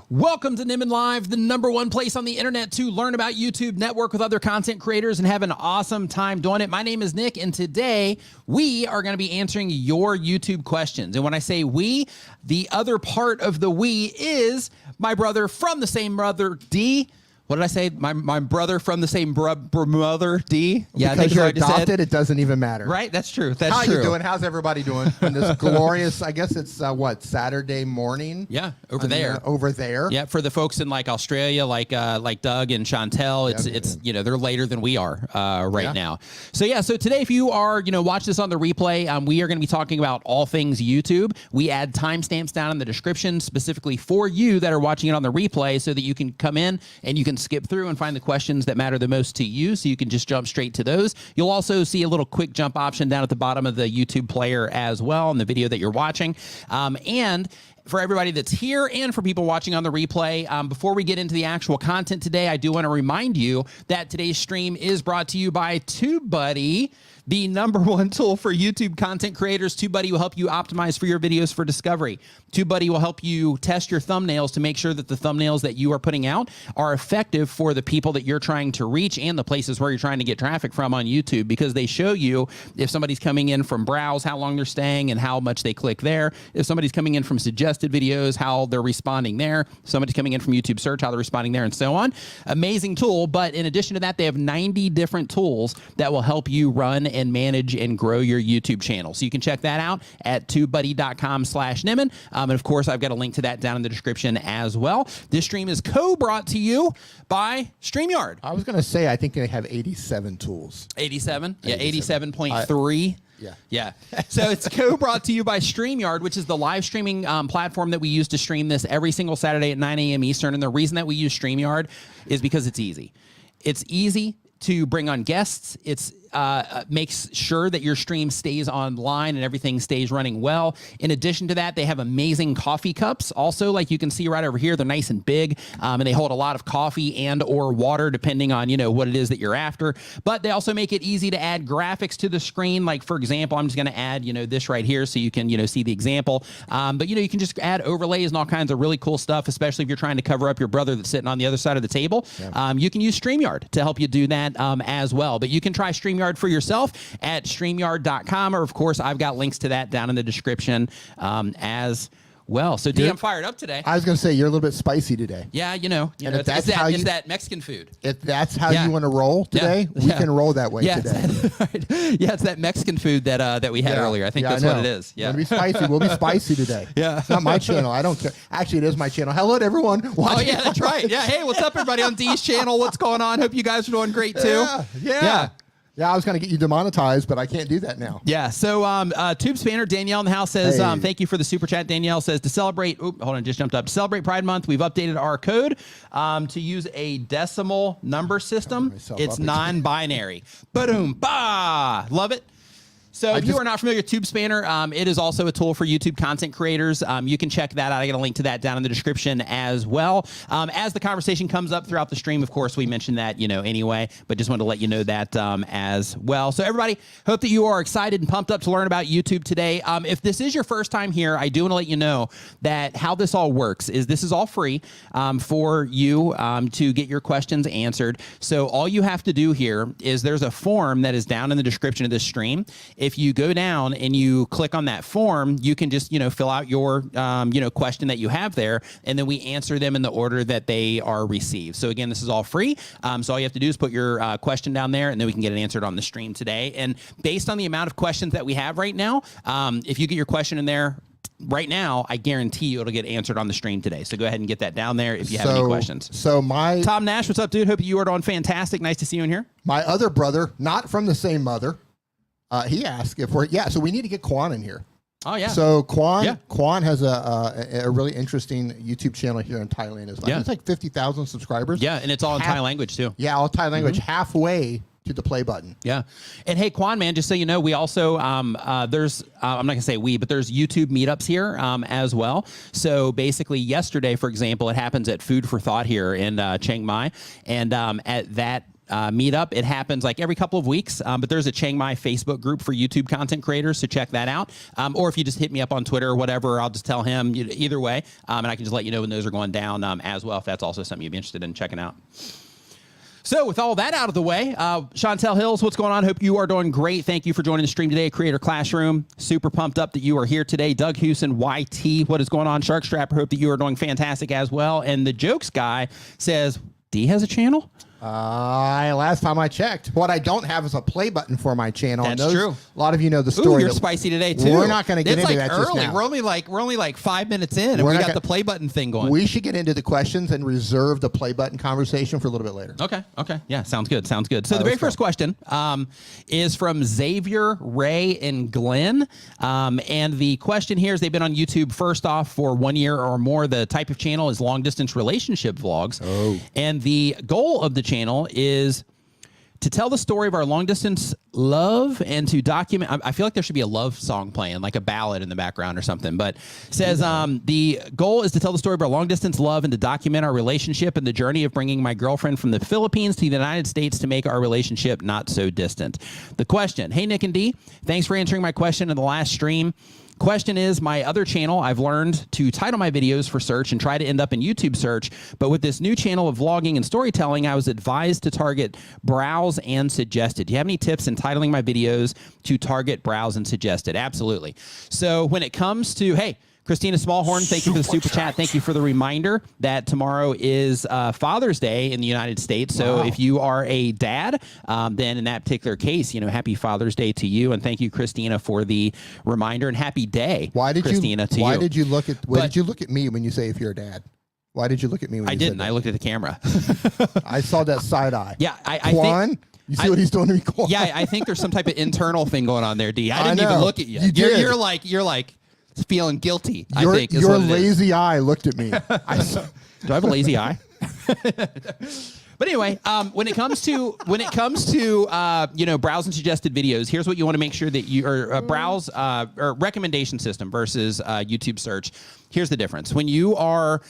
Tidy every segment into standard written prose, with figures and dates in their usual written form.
Welcome to Nimin Live, the #1 place on the internet to learn about YouTube, network with other content creators, and have an awesome time doing it. My name is Nick, and today we are going to be answering your YouTube questions. And when I say we, the other part of the we is my brother from the same mother, D. What did I say? My brother from the same mother, D. Yeah, because you're adopted, it doesn't even matter. Right? That's true. That's true. How you doing? How's everybody doing? On this glorious, I guess it's what, Saturday morning? Yeah, over there. Over there. Yeah, for the folks in like Australia, like Doug and Chantel, it's you know, they're later than we are right now. So yeah, so today if you are watch this on the replay, we are going to be talking about all things YouTube. We add timestamps down in the description specifically for you that are watching it on the replay, so that you can come in and you can skip through and find the questions that matter the most to you, so you can just jump straight to those. You'll also see a little quick jump option down at the bottom of the YouTube player as well in the video that you're watching. And for everybody that's here and for people watching on the replay, before we get into the actual content today, I do want to remind you that today's stream is brought to you by TubeBuddy, the #1 tool for YouTube content creators. TubeBuddy will help you optimize for your videos for discovery. TubeBuddy will help you test your thumbnails to make sure that the thumbnails that you are putting out are effective for the people that you're trying to reach and the places where you're trying to get traffic from on YouTube, because they show you if somebody's coming in from browse, how long they're staying and how much they click there. If somebody's coming in from suggested videos, how they're responding there. If somebody's coming in from YouTube search, how they're responding there, and so on. Amazing tool. But in addition to that, they have 90 different tools that will help you run and manage and grow your YouTube channel. So you can check that out at tubebuddy.com/Nimin. And of course, I've got a link to that down in the description as well. This stream is co-brought to you by StreamYard. I was going to say, I think they have 87 tools. 87? Yeah, 87.3. Yeah. So it's co-brought to you by StreamYard, which is the live streaming platform that we use to stream this every single Saturday at 9 a.m. Eastern. And the reason that we use StreamYard is because it's easy. It's easy to bring on guests. It's makes sure that your stream stays online and everything stays running well. In addition to that, they have amazing coffee cups. Also, like you can see right over here, they're nice and big, and they hold a lot of coffee and or water, depending on what it is that you're after. But they also make it easy to add graphics to the screen. Like for example, I'm just going to add this right here so you can see the example. But you can just add overlays and all kinds of really cool stuff, especially if you're trying to cover up your brother that's sitting on the other side of the table. Yeah. You can use StreamYard to help you do that as well. But you can try StreamYard for yourself at StreamYard.com, or of course I've got links to that down in the description as well. So D, I'm fired up today. I was going to say, you're a little bit spicy today. Yeah, it's that Mexican food. If that's how you want to roll today, we can roll that way today. Yeah, it's that Mexican food that we had earlier. I think that's what it is. Yeah, we'll be spicy. We'll be spicy today. Yeah, it's not my channel. I don't care. Actually, it is my channel. Hello to everyone watching. Oh yeah, that's right. Yeah, hey, what's up, everybody on D's channel? What's going on? Hope you guys are doing great too. Yeah, I was going to get you demonetized, but I can't do that now. Yeah, so Tube Spanner, Danielle in the house says, thank you for the super chat. Danielle says, to celebrate, hold on, just jumped up. To celebrate Pride Month, we've updated our code to use a decimal number system. It's non-binary. Ba-doom, ba! Love it. So if you are not familiar with Tube Spanner, it is also a tool for YouTube content creators. You can check that out. I got a link to that down in the description as well. As the conversation comes up throughout the stream, of course, we mentioned that, anyway, but just wanted to let you know that as well. So everybody, hope that you are excited and pumped up to learn about YouTube today. If this is your first time here, I do want to let you know that how this all works is this is all free for you to get your questions answered. So all you have to do here is there's a form that is down in the description of this stream. If you go down and you click on that form, you can just, fill out your, question that you have there, and then we answer them in the order that they are received. So again, this is all free. So all you have to do is put your question down there, and then we can get it answered on the stream today. And based on the amount of questions that we have right now, if you get your question in there right now, I guarantee you it'll get answered on the stream today. So go ahead and get that down there if you have any questions. So Tom Nash, what's up, dude? Hope you are doing fantastic. Nice to see you in here. My other brother, not from the same mother, he asked if so we need to get Quan in here. Oh yeah. So Quan has a really interesting YouTube channel here in Thailand as well. Yeah. It's like 50,000 subscribers. Yeah, and it's all in Thai language too. Yeah, all Thai language, halfway to the play button. Yeah. And hey, Quan, man, just so you know, we also, there's, I'm not gonna say we, but there's YouTube meetups here as well. So basically yesterday, for example, it happens at Food for Thought here in Chiang Mai. And at that meetup. It happens like every couple of weeks, but there's a Chiang Mai Facebook group for YouTube content creators, so check that out. Or if you just hit me up on Twitter or whatever, I'll just tell him either way, and I can just let you know when those are going down as well, if that's also something you'd be interested in checking out. So with all that out of the way, Chantel Hills, what's going on? Hope you are doing great. Thank you for joining the stream today, Creator Classroom. Super pumped up that you are here today. Doug Houston, YT, what is going on? Sharkstrapper, hope that you are doing fantastic as well. And the Jokes guy says, D has a channel? Last time I checked. What I don't have is a play button for my channel. That's true. A lot of you know the story. Ooh, you're spicy today too. We're not going to get into like that early. just now. We're only like 5 minutes in, and we got the play button thing going. We should get into the questions and reserve the play button conversation for a little bit later. Okay. Yeah, sounds good. So the very first question is from Xavier, Ray, and Glenn. And the question here is, they've been on YouTube first off for 1 year or more. The type of channel is long distance relationship vlogs. Oh. And the goal of the channel is to tell the story of our long distance love and to document. I feel like there should be a love song playing, like a ballad in the background or something, but says the goal is to tell the story of our long distance love and to document our relationship and the journey of bringing my girlfriend from the Philippines to the United States to make our relationship not so distant. The question: hey, Nick and D, thanks for answering my question in the last stream. Question is, my other channel, I've learned to title my videos for search and try to end up in YouTube search, but with this new channel of vlogging and storytelling, I was advised to target browse and suggested. Do you have any tips in titling my videos to target browse and suggested? Absolutely. So when it comes to, hey, Christina Smallhorn, thank you for the super chat. Thank you for the reminder that tomorrow is Father's Day in the United States. So if you are a dad, then in that particular case, happy Father's Day to you. And thank you, Christina, for the reminder, and happy day, Christina, to you. Why did you look at me when you say if you're a dad? Why did you look at me when you said that? I didn't. I looked at the camera. I saw that side eye. Yeah, I Quan, think... You see what he's doing to me, Quan? Yeah, I think there's some type of internal thing going on there, D. I didn't even look at you. You're like feeling guilty. I think is your what it lazy eye looked at me. Do I have a lazy eye? But anyway, when it comes to browse and suggested videos, here's what you want to make sure that you browse or recommendation system versus YouTube search. Here's the difference. When you are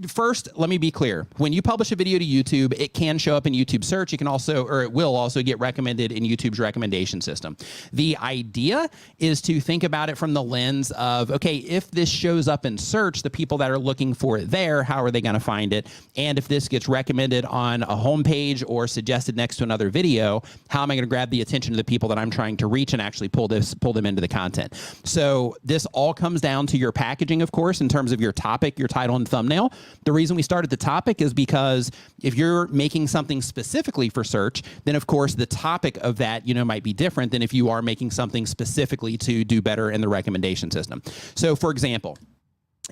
first, let me be clear. When you publish a video to YouTube, it can show up in YouTube search. It can also, or it will also get recommended in YouTube's recommendation system. The idea is to think about it from the lens of, okay, if this shows up in search, the people that are looking for it there, how are they going to find it? And if this gets recommended on a homepage or suggested next to another video, how am I going to grab the attention of the people that I'm trying to reach and actually pull them into the content? So this all comes down to your packaging, of course, in terms of your topic, your title, and thumbnail. The reason we start at the topic is because if you're making something specifically for search, then of course the topic of that might be different than if you are making something specifically to do better in the recommendation system. So for example,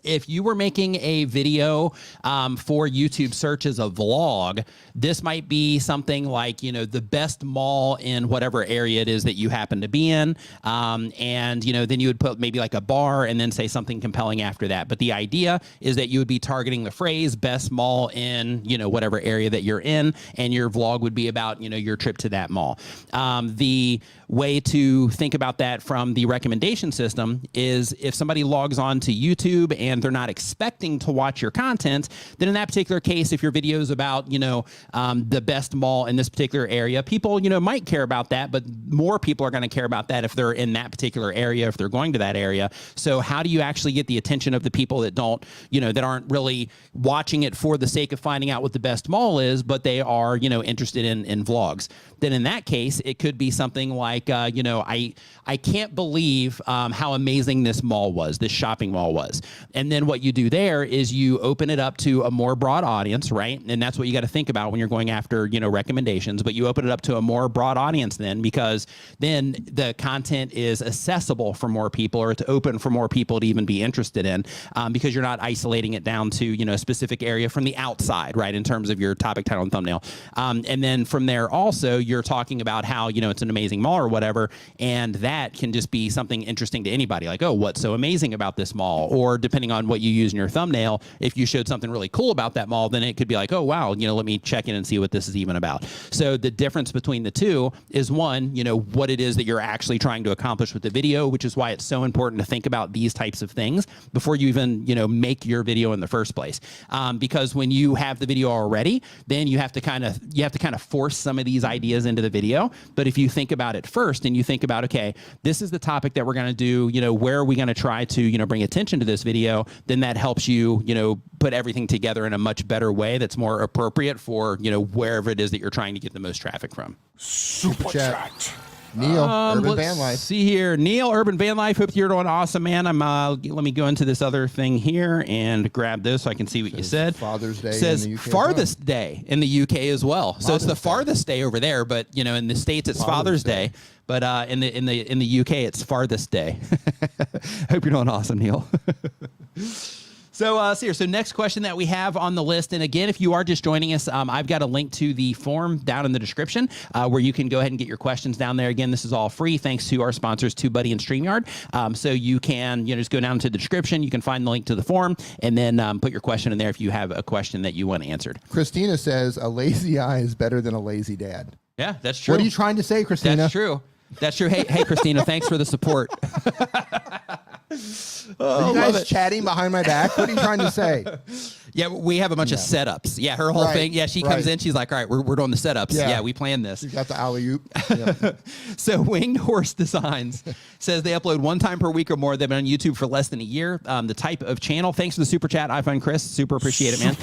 if you were making a video for YouTube search as a vlog, this might be something like, the best mall in whatever area it is that you happen to be in. And, then you would put maybe like a bar and then say something compelling after that. But the idea is that you would be targeting the phrase best mall in, whatever area that you're in. And your vlog would be about, your trip to that mall. The way to think about that from the recommendation system is if somebody logs on to YouTube and they're not expecting to watch your content, then in that particular case, if your video is about, the best mall in this particular area, people, might care about that, but more people are going to care about that if they're in that particular area, if they're going to that area. So how do you actually get the attention of the people that don't, that aren't really watching it for the sake of finding out what the best mall is, but they are, interested in vlogs? Then in that case, it could be something like, I can't believe how amazing this mall was, this shopping mall was. And then what you do there is you open it up to a more broad audience, right? And that's what you got to think about when you're going after, recommendations, but you open it up to a more broad audience then, because then the content is accessible for more people, or it's open for more people to even be interested in, because you're not isolating it down to, a specific area from the outside, right? In terms of your topic, title, and thumbnail. And then from there also, you're talking about how, it's an amazing mall or whatever. And that can just be something interesting to anybody. Like, oh, what's so amazing about this mall? Or depending on what you use in your thumbnail, if you showed something really cool about that mall, then it could be like, oh, wow, let me check in and see what this is even about. So the difference between the two is one, what it is that you're actually trying to accomplish with the video, which is why it's so important to think about these types of things before you even, make your video in the first place. Because when you have the video already, then you have to kind of force some of these ideas into the video. But if you think about it first and you think about, okay, this is the topic that we're going to do, where are we going to try to, bring attention to this video, then that helps you, put everything together in a much better way that's more appropriate for, wherever it is that you're trying to get the most traffic from. Super chat. Neil, Urban Van Life. See here, Neil, Urban Van Life. Hope you're doing awesome, man. Let me go into this other thing here and grab this so I can see what you said. Father's Day. Says in the UK farthest day in the UK as well. So it's the farthest day over there, but in the States it's Father's Day. But in the UK it's farthest day. Hope you're doing awesome, Neil. So next question that we have on the list, and again, if you are just joining us, I've got a link to the form down in the description where you can go ahead and get your questions down there. Again, this is all free thanks to our sponsors, TubeBuddy and StreamYard. So you can just go down to the description, you can find the link to the form, and then put your question in there if you have a question that you want answered. Christina says, a lazy eye is better than a lazy dad. Yeah, that's true. What are you trying to say, Christina? That's true. That's true. Hey, Christina, thanks for the support. Are you guys chatting behind my back? What are you trying to say? Yeah, we have a bunch of setups. Yeah, her whole thing. Yeah, she comes in. She's like, all right, we're doing the setups. Yeah, we planned this. You got the alley-oop. Yep. So Winged Horse Designs says they upload 1 time per week or more. They've been on YouTube for less than a year. The type of channel, thanks for the super chat, iPhone Chris. Super appreciate it, man.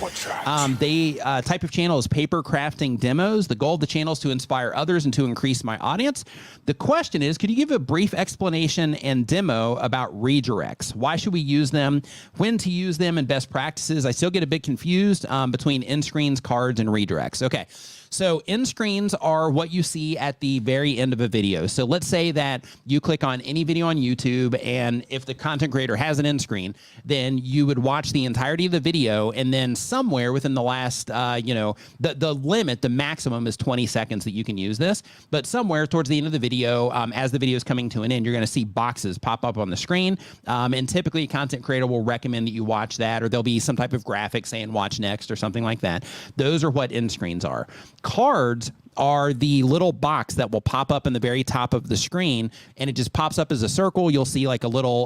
Type of channel is paper crafting demos. The goal of the channel is to inspire others and to increase my audience. The question is, could you give a brief explanation and demo about redirects? Why should we use them? When to use them and best practices? I still get a bit confused between end screens, cards, and redirects. Okay. So end screens are what you see at the very end of a video. So let's say that you click on any video on YouTube, and if the content creator has an end screen, then you would watch the entirety of the video, and then somewhere within the last, the limit, the maximum is 20 seconds that you can use this, but somewhere towards the end of the video, as the video is coming to an end, you're going to see boxes pop up on the screen, and typically a content creator will recommend that you watch that, or there'll be some type of graphic saying watch next or something like that. Those are what end screens are. Cards are the little box that will pop up in the very top of the screen, and it just pops up as a circle. You'll see like a little,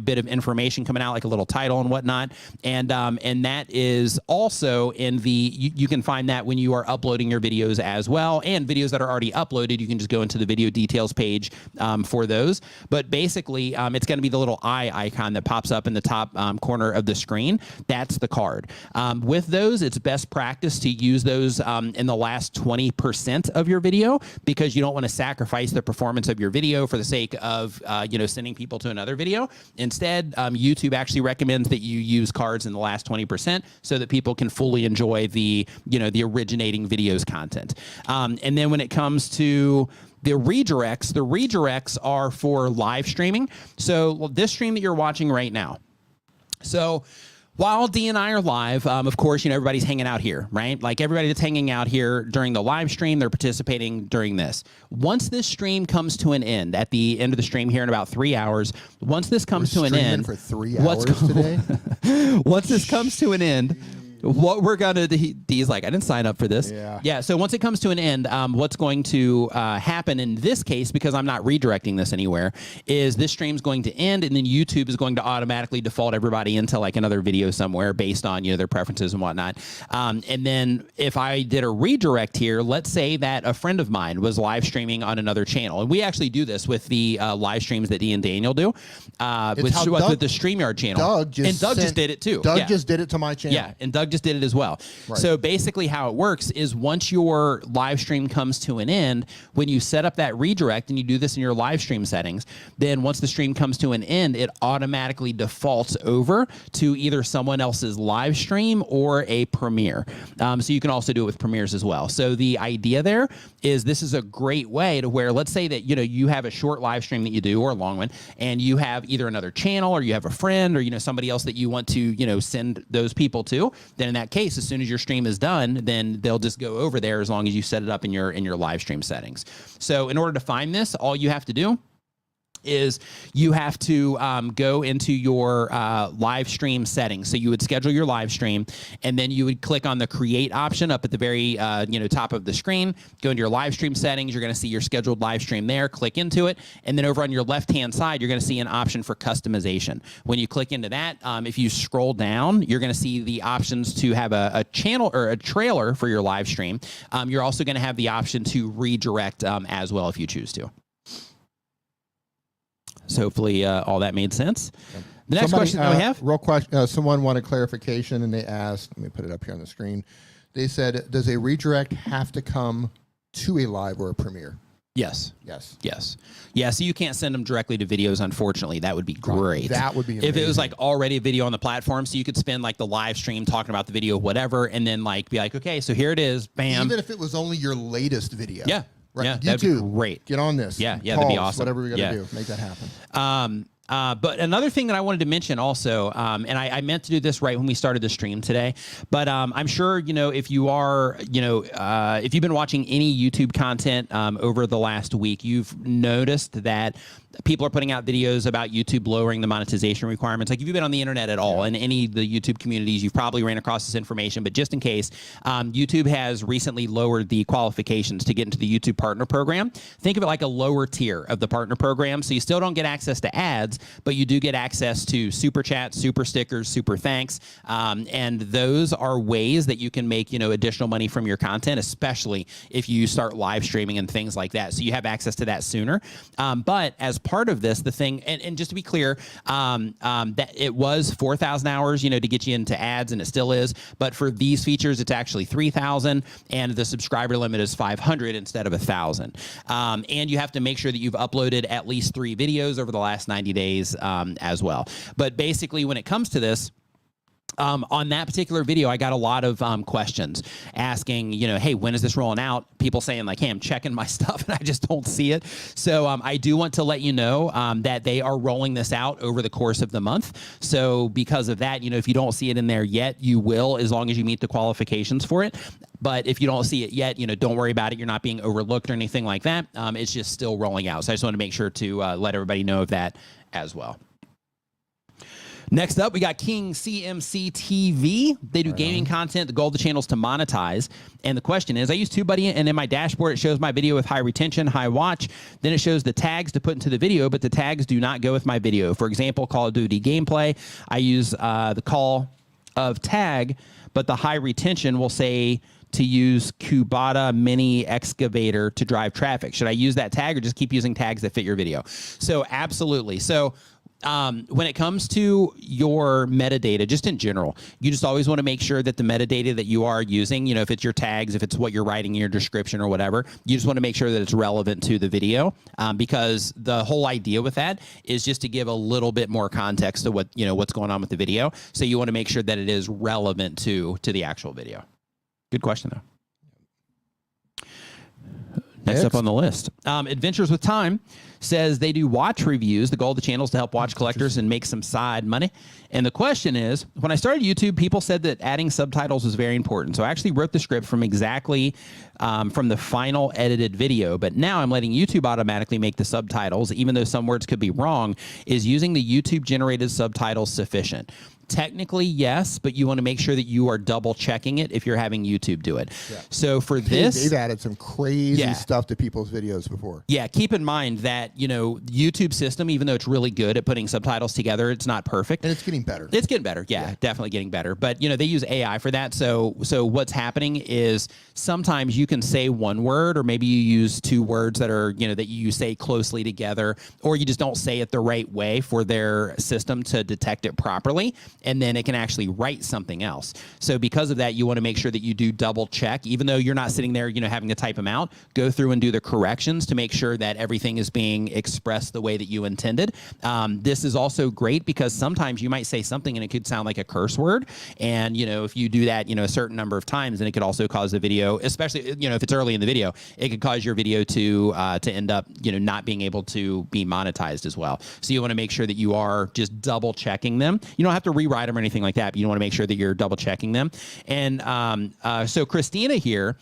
bit of information coming out, like a little title and whatnot. And that is also in you can find that when you are uploading your videos as well, and videos that are already uploaded, you can just go into the video details page for those. But basically, it's going to be the little eye icon that pops up in the top corner of the screen. That's the card. With those, it's best practice to use those in the last 20% of your video, because you don't want to sacrifice the performance of your video for the sake of sending people to another video. Instead, YouTube actually recommends that you use cards in the last 20% so that people can fully enjoy the originating videos content. And then when it comes to the redirects are for live streaming. So this stream that you're watching right now. So while D and I are live, of course, everybody's hanging out here, right? Like everybody that's hanging out here during the live stream, they're participating during this. Once this stream comes to an end, at the end of the stream here in about 3 hours, once this comes to an end, for 3 hours today. Once this comes to an end, what we're going to do, D's like, I didn't sign up for this. Yeah. So once it comes to an end, what's going to happen in this case, because I'm not redirecting this anywhere, is this stream's going to end, and then YouTube is going to automatically default everybody into like another video somewhere based on, their preferences and whatnot. And then if I did a redirect here, let's say that a friend of mine was live streaming on another channel. And we actually do this with the live streams that D and Daniel do, with the StreamYard channel. Doug just did it too. Doug just did it to my channel. Yeah, and Doug just did it as well. Right. So basically how it works is once your live stream comes to an end, when you set up that redirect, and you do this in your live stream settings, then once the stream comes to an end, it automatically defaults over to either someone else's live stream or a premiere. So you can also do it with premieres as well. So the idea there is this is a great way to where, let's say that, you have a short live stream that you do, or a long one, and you have either another channel, or you have a friend, or, somebody else that you want to, send those people to. then in that case, as soon as your stream is done, then they'll just go over there as long as you set it up in your live stream settings. So in order to find this, all you have to do is you have to go into your live stream settings. So you would schedule your live stream, and then you would click on the create option up at the very top of the screen. Go into your live stream settings. You're going to see your scheduled live stream there. Click into it, and then over on your left-hand side, you're going to see an option for customization. When you click into that, if you scroll down, you're going to see the options to have a channel or a trailer for your live stream. You're also going to have the option to redirect as well if you choose to. So hopefully all that made sense. The next question that we have. Real question. Someone wanted clarification, and they asked, let me put it up here on the screen. They said, does a redirect have to come to a live or a premiere? Yes. Yes. Yes. Yeah, so you can't send them directly to videos, unfortunately. That would be great. That would be amazing. If it was like already a video on the platform, so you could spend like the live stream talking about the video, whatever, and then like be like, okay, so here it is, bam. Even if it was only your latest video. Yeah. Right. Yeah, YouTube, that'd be great. Get on this. Yeah, Calls, that'd be awesome. Whatever we got to do, make that happen. But another thing that I wanted to mention also, and I meant to do this right when we started the stream today, but I'm sure, if you are, if you've been watching any YouTube content over the last week, you've noticed that people are putting out videos about YouTube lowering the monetization requirements. Like if you've been on the internet at all in any of the YouTube communities, you've probably ran across this information, but just in case, YouTube has recently lowered the qualifications to get into the YouTube partner program. Think of it like a lower tier of the partner program. So you still don't get access to ads, but you do get access to super chats, super stickers, super thanks. And those are ways that you can make, additional money from your content, especially if you start live streaming and things like that. So you have access to that sooner. But as part of this, the thing, and just to be clear, that it was 4,000 hours, to get you into ads, and it still is. But for these features, it's actually 3,000, and the subscriber limit is 500 instead of 1,000. And you have to make sure that you've uploaded at least 3 videos over the last 90 days as well. But basically, when it comes to this, on that particular video, I got a lot of questions asking, hey, when is this rolling out? People saying like, hey, I'm checking my stuff and I just don't see it. So I do want to let you know that they are rolling this out over the course of the month. So because of that, if you don't see it in there yet, you will, as long as you meet the qualifications for it. But if you don't see it yet, don't worry about it. You're not being overlooked or anything like that. It's just still rolling out. So I just want to make sure to let everybody know of that as well. Next up, we got King CMC TV. They do gaming content. The goal of the channel is to monetize. And the question is, I use TubeBuddy, and in my dashboard, it shows my video with high retention, high watch. Then it shows the tags to put into the video, but the tags do not go with my video. For example, Call of Duty gameplay, I use the call of tag, but the high retention will say to use Kubota mini excavator to drive traffic. Should I use that tag or just keep using tags that fit your video? So absolutely. So when it comes to your metadata, just in general, you just always want to make sure that the metadata that you are using, if it's your tags, if it's what you're writing in your description or whatever, you just want to make sure that it's relevant to the video, because the whole idea with that is just to give a little bit more context to what, what's going on with the video. So you want to make sure that it is relevant to the actual video. Good question, though. Next up on the list, Adventures with Time says they do watch reviews. The goal of the channel is to help watch collectors and make some side money. And the question is, when I started YouTube, people said that adding subtitles was very important. So I actually wrote the script from exactly from the final edited video. But now I'm letting YouTube automatically make the subtitles, even though some words could be wrong. Is using the YouTube generated subtitles sufficient? Technically, yes, but you want to make sure that you are double checking it if you're having YouTube do it. Yeah. So for this, they've added some crazy stuff to people's videos before. Yeah, keep in mind that, YouTube system, even though it's really good at putting subtitles together, it's not perfect. And it's getting better. It's getting better. Yeah, definitely getting better. But, they use AI for that. So what's happening is sometimes you can say one word, or maybe you use 2 words that are, that you say closely together, or you just don't say it the right way for their system to detect it properly. And then it can actually write something else. So because of that, you want to make sure that you do double check, even though you're not sitting there, having to type them out, go through and do the corrections to make sure that everything is being expressed the way that you intended. This is also great because sometimes you might say something and it could sound like a curse word. And, if you do that, a certain number of times, then it could also cause the video, especially, if it's early in the video, it could cause your video to end up, not being able to be monetized as well. So you want to make sure that you are just double checking them. You don't have to rewrite them or anything like that, but you want to make sure that you're double checking them. And so Christina here,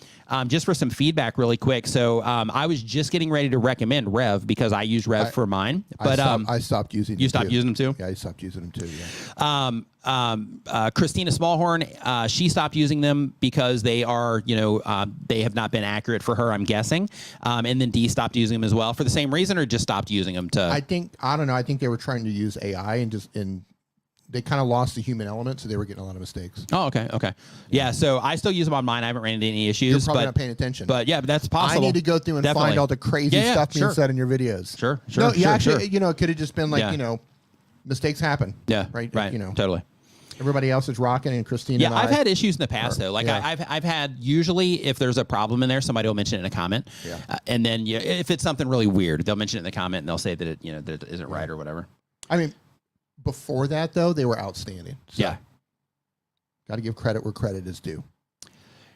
just for some feedback really quick. So I was just getting ready to recommend Rev because I use Rev for mine. But I stopped using them. You stopped using them too? Yeah, I stopped using them too, yeah. Christina Smallhorn, she stopped using them because they are, they have not been accurate for her, I'm guessing. And then Dee stopped using them as well for the same reason, or just stopped using them to... I don't know. I think they were trying to use AI and they kind of lost the human element, so they were getting a lot of mistakes. Oh, okay. Yeah, so I still use them on mine. I haven't ran into any issues. You're probably not paying attention. But yeah, but that's possible. I need to go through and find all the crazy stuff being said in your videos. Sure. No, actually, it could have just been like, mistakes happen. Yeah, right. Totally. Everybody else is rocking, and Christina. Yeah, I've had issues in the past though. Like I've had, usually if there's a problem in there, somebody will mention it in a comment. Yeah. And then if it's something really weird, they'll mention it in the comment and they'll say that it that it isn't right or whatever. I mean, before that though, they were outstanding. So yeah. Got to give credit where credit is due.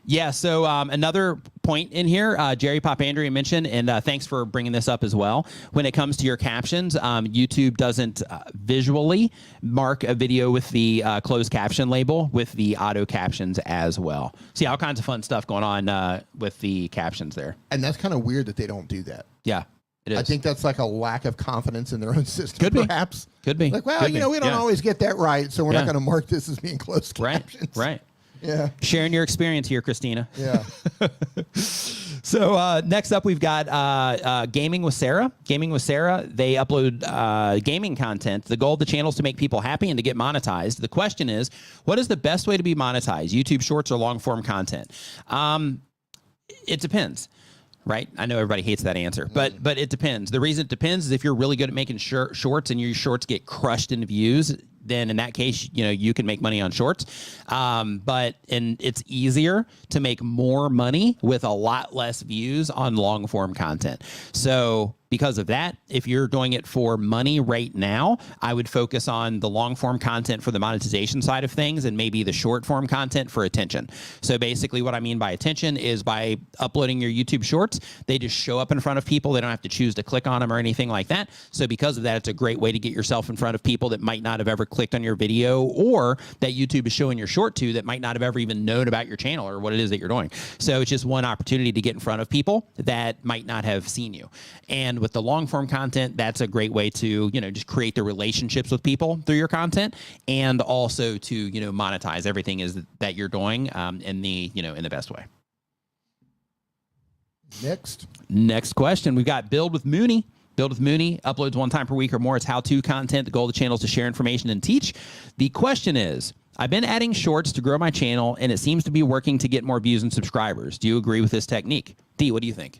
Yeah, so another point in here, Jerry Popandrea mentioned, and thanks for bringing this up as well. When it comes to your captions, YouTube doesn't visually mark a video with the closed caption label with the auto captions as well. See, all kinds of fun stuff going on with the captions there. And that's kind of weird that they don't do that. Yeah, it is. I think that's like a lack of confidence in their own system, perhaps. Could be. Like, well, we don't always get that right, so we're not going to mark this as being closed captions. Right. Yeah. Sharing your experience here, Christina. Yeah. So next up, we've got Gaming with Sarah. Gaming with Sarah, they upload gaming content. The goal of the channel is to make people happy and to get monetized. The question is, what is the best way to be monetized? YouTube Shorts or long-form content? It depends. Right? I know everybody hates that answer, but it depends. The reason it depends is if you're really good at making shorts and your shorts get crushed into views, then in that case, you can make money on shorts. But it's easier to make more money with a lot less views on long form content. So because of that, if you're doing it for money right now, I would focus on the long form content for the monetization side of things and maybe the short form content for attention. So basically what I mean by attention is by uploading your YouTube shorts, they just show up in front of people. They don't have to choose to click on them or anything like that. So because of that, it's a great way to get yourself in front of people that might not have ever clicked on your video or that YouTube is showing your short to that might not have ever even known about your channel or what it is that you're doing. So it's just one opportunity to get in front of people that might not have seen you. And with the long form content, that's a great way to, just create the relationships with people through your content and also to, monetize everything that you're doing in the best way. Next question. We've got Build with Mooney. Build with Mooney uploads 1 time per week or more. It's how-to content. The goal of the channel is to share information and teach. The question is, I've been adding shorts to grow my channel, and it seems to be working to get more views and subscribers. Do you agree with this technique? Dee, what do you think?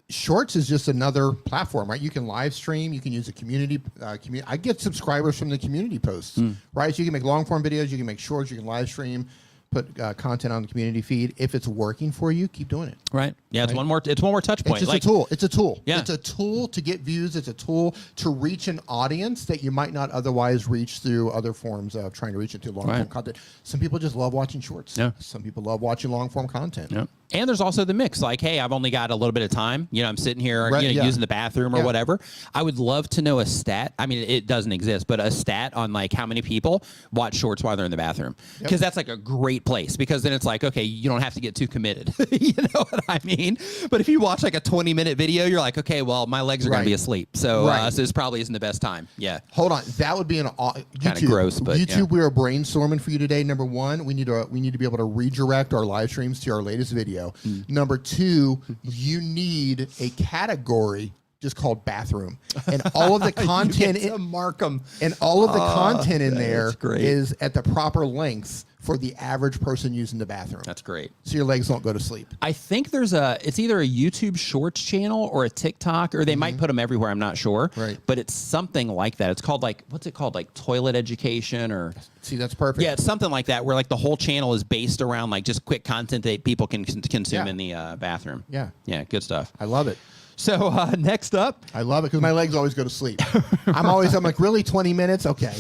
Shorts is just another platform, right? You can live stream. You can use a community. I get subscribers from the community posts, right? So you can make long form videos. You can make shorts. You can live stream. Put content on the community feed. If it's working for you, keep doing it. Right. Yeah. It's one more touch point. It's just a tool. It's a tool. Yeah. It's a tool to get views. It's a tool to reach an audience that you might not otherwise reach through other forms of trying to reach it through long form content. Some people just love watching shorts. Yeah. Some people love watching long form content. Yeah. And there's also the mix. Like, hey, I've only got a little bit of time. I'm sitting here, using the bathroom or whatever. I would love to know a stat. I mean, it doesn't exist, but a stat on like how many people watch shorts while they're in the bathroom. Because that's like a great place. Because then it's like, okay, you don't have to get too committed. You know what I mean? But if you watch like a 20-minute video, you're like, okay, well, my legs are going to be asleep. So, so this probably isn't the best time. Yeah. Hold on. That would be an kind of gross, but YouTube, we are brainstorming for you today. Number one, we need to be able to redirect our live streams to our latest video. Number two, you need a category just called bathroom, and all of the content and all of the content in there is at the proper lengths for the average person using the bathroom. That's great. So your legs don't go to sleep. I think it's either a YouTube Shorts channel or a TikTok, or they might put them everywhere. I'm not sure. Right. But it's something like that. It's called what's it called? Like toilet education or. See, that's perfect. Yeah, it's something like that where like the whole channel is based around like just quick content that people can consume in the bathroom. Yeah. Yeah. Good stuff. I love it. So next up. I love it because my legs always go to sleep. I'm like, really 20 minutes? Okay.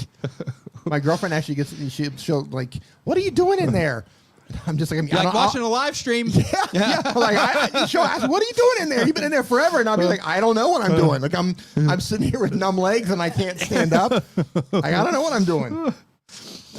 My girlfriend actually she'll like, what are you doing in there? I'm just like, You're like watching a live stream. Yeah. Like, she'll ask, what are you doing in there? You've been in there forever. And I'll be like, I don't know what I'm doing. Like I'm sitting here with numb legs and I can't stand up. Like, I don't know what I'm doing.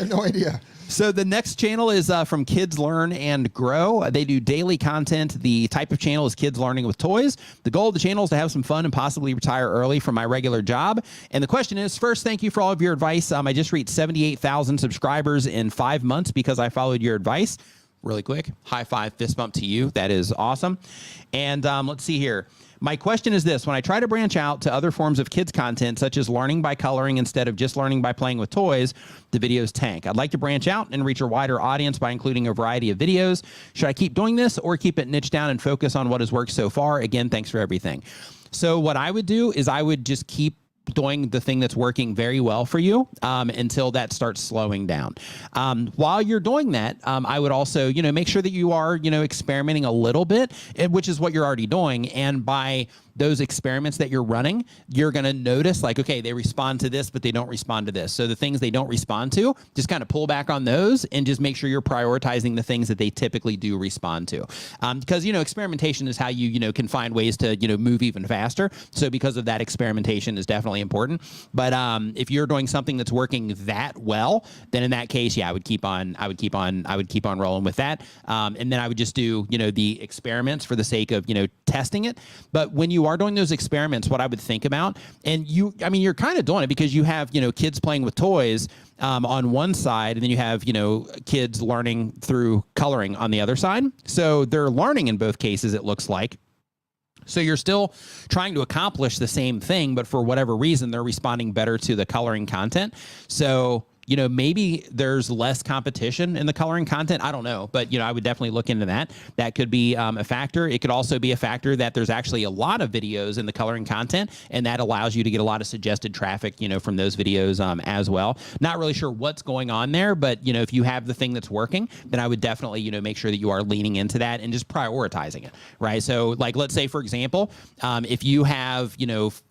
have no idea. So the next channel is from Kids Learn and Grow. They do daily content. The type of channel is Kids Learning with Toys. The goal of the channel is to have some fun and possibly retire early from my regular job. And the question is, first, thank you for all of your advice. I just reached 78,000 subscribers in 5 months because I followed your advice. Really quick, high five, fist bump to you. That is awesome. And let's see here. My question is this: when I try to branch out to other forms of kids content, such as learning by coloring instead of just learning by playing with toys, the videos tank. I'd like to branch out and reach a wider audience by including a variety of videos. Should I keep doing this or keep it niched down and focus on what has worked so far? Again, thanks for everything. So what I would do is I would just keep doing the thing that's working very well for you until that starts slowing down. While you're doing that, I would also, make sure that you are, experimenting a little bit, which is what you're already doing. And by those experiments that you're running, you're going to notice like, okay, they respond to this, but they don't respond to this. So the things they don't respond to, just kind of pull back on those and just make sure you're prioritizing the things that they typically do respond to. Because, experimentation is how you, can find ways to, move even faster. So because of that, experimentation is definitely important. But if you're doing something that's working that well, then in that case, yeah, I would keep on rolling with that. And then I would just do, the experiments for the sake of, testing it. But when you are doing those experiments, what I would think about, and you're kind of doing it because you have, kids playing with toys on one side, and then you have, kids learning through coloring on the other side. So they're learning in both cases, it looks like. So you're still trying to accomplish the same thing, but for whatever reason, they're responding better to the coloring content. So maybe there's less competition in the coloring content. I don't know, but, I would definitely look into that. That could be a factor. It could also be a factor that there's actually a lot of videos in the coloring content, and that allows you to get a lot of suggested traffic, from those videos as well. Not really sure what's going on there, but, if you have the thing that's working, then I would definitely, make sure that you are leaning into that and just prioritizing it, right? So, like, let's say, for example, if you have,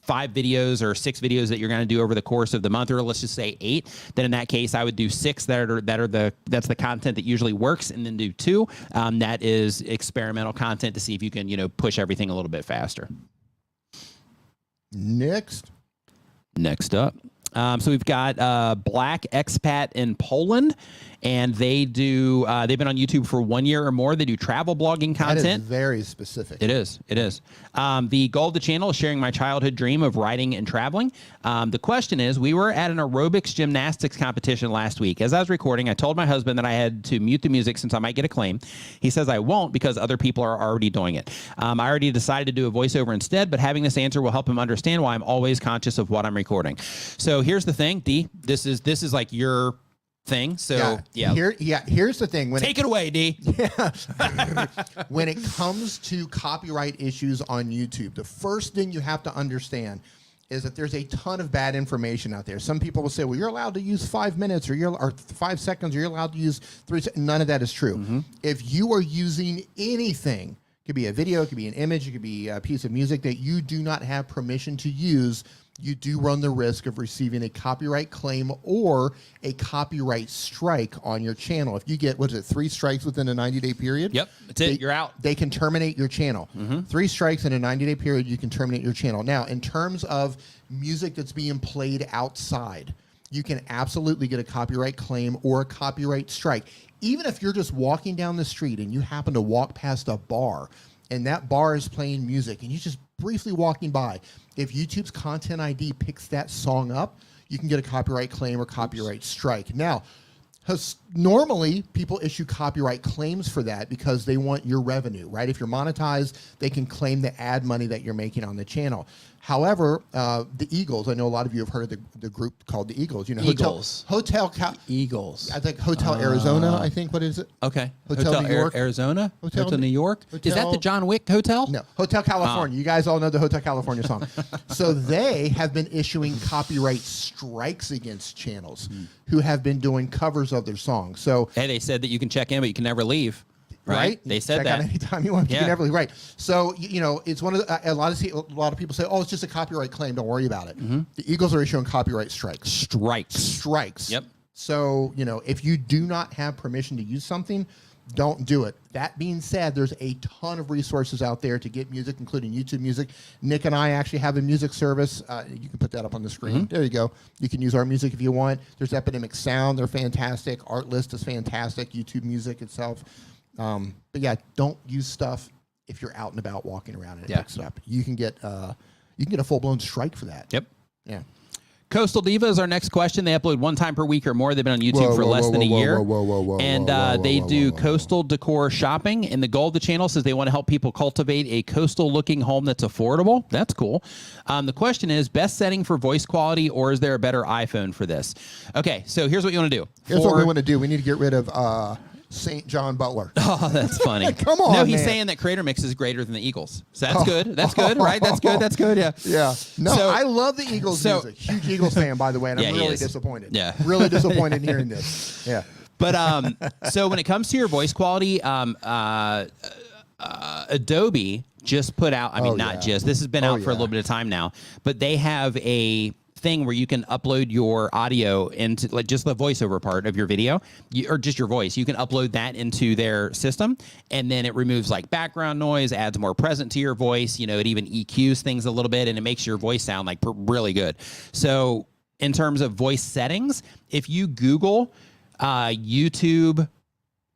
5 videos or 6 videos that you're going to do over the course of the month, or let's just say 8, then in that case, I would do 6 that's the content that usually works, and then do 2 that is experimental content to see if you can, push everything a little bit faster. Next up. So we've got Black Expat in Poland, and they've been on YouTube for 1 year or more. They do travel blogging content. That is very specific. It is. The goal of the channel is sharing my childhood dream of writing and traveling. The question is, we were at an aerobics gymnastics competition last week. As I was recording, I told my husband that I had to mute the music since I might get a claim. He says I won't because other people are already doing it. I already decided to do a voiceover instead, but having this answer will help him understand why I'm always conscious of what I'm recording. So here's the thing, D. This is like your thing. So here's the thing. Take it away, D. When it comes to copyright issues on YouTube, the first thing you have to understand is that there's a ton of bad information out there. Some people will say, well, you're allowed to use 5 minutes or 5 seconds, or you're allowed to use 3 seconds. None of that is true. Mm-hmm. If you are using anything, it could be a video, it could be an image, it could be a piece of music that you do not have permission to use, you do run the risk of receiving a copyright claim or a copyright strike on your channel. If you get, 3 strikes within a 90-day period? Yep, that's it. You're out. They can terminate your channel. Mm-hmm. 3 strikes in a 90-day period, you can terminate your channel. Now, in terms of music that's being played outside, you can absolutely get a copyright claim or a copyright strike. Even if you're just walking down the street and you happen to walk past a bar and that bar is playing music and you're just briefly walking by, if YouTube's Content ID picks that song up, you can get a copyright claim or copyright strike. Now, normally people issue copyright claims for that because they want your revenue, right? If you're monetized, they can claim the ad money that you're making on the channel. However, the Eagles, I know a lot of you have heard of the group called the Eagles. Eagles. Eagles. I think Hotel Arizona, I think. What is it? Okay. Hotel New York. Arizona? Hotel New York? Is that the John Wick Hotel? No. Hotel California. You guys all know the Hotel California song. So they have been issuing copyright strikes against channels who have been doing covers of their songs. So hey, they said that you can check in, but you can never leave. Right? They said check that. out anytime you want. You can never leave. Right. So, it's one of the, a lot of people say, oh, it's just a copyright claim. Don't worry about it. Mm-hmm. The Eagles are issuing copyright strikes. Strikes. Yep. So, if you do not have permission to use something, don't do it. That being said, there's a ton of resources out there to get music, including YouTube Music. Nick and I actually have a music service. You can put that up on the screen. There you go. You can use our music if you want. There's Epidemic Sound. They're fantastic. Artlist is fantastic. YouTube Music itself. But yeah, don't use stuff if you're out and about walking around and it picks it up. You can get a full-blown strike for that. Yep. Yeah. Coastal Diva is our next question. They upload 1 time per week or more. They've been on YouTube for less than a year. And they do coastal decor shopping. And the goal of the channel says they want to help people cultivate a coastal-looking home that's affordable. That's cool. The question is, best setting for voice quality, or is there a better iPhone for this? Okay, so here's what you want to do. Here's what we want to do. We need to get rid of St. John Butler. Oh, that's funny. Come on, no, he's man. saying that Creator Mix is greater than the Eagles. So that's good. That's good, right? That's good. That's good, yeah. Yeah. No, so, I love the Eagles music. Huge Eagles fan, by the way, and I'm really disappointed. Yeah. Really disappointed in hearing this. Yeah. But so when it comes to your voice quality, Adobe just put out, this has been out for a little bit of time now, but they have a thing where you can upload your audio into like just the voiceover part of your video or just your voice. You can upload that into their system, and then it removes like background noise, adds more present to your voice. You know, it even EQs things a little bit, and it makes your voice sound like really good. So in terms of voice settings, if you Google YouTube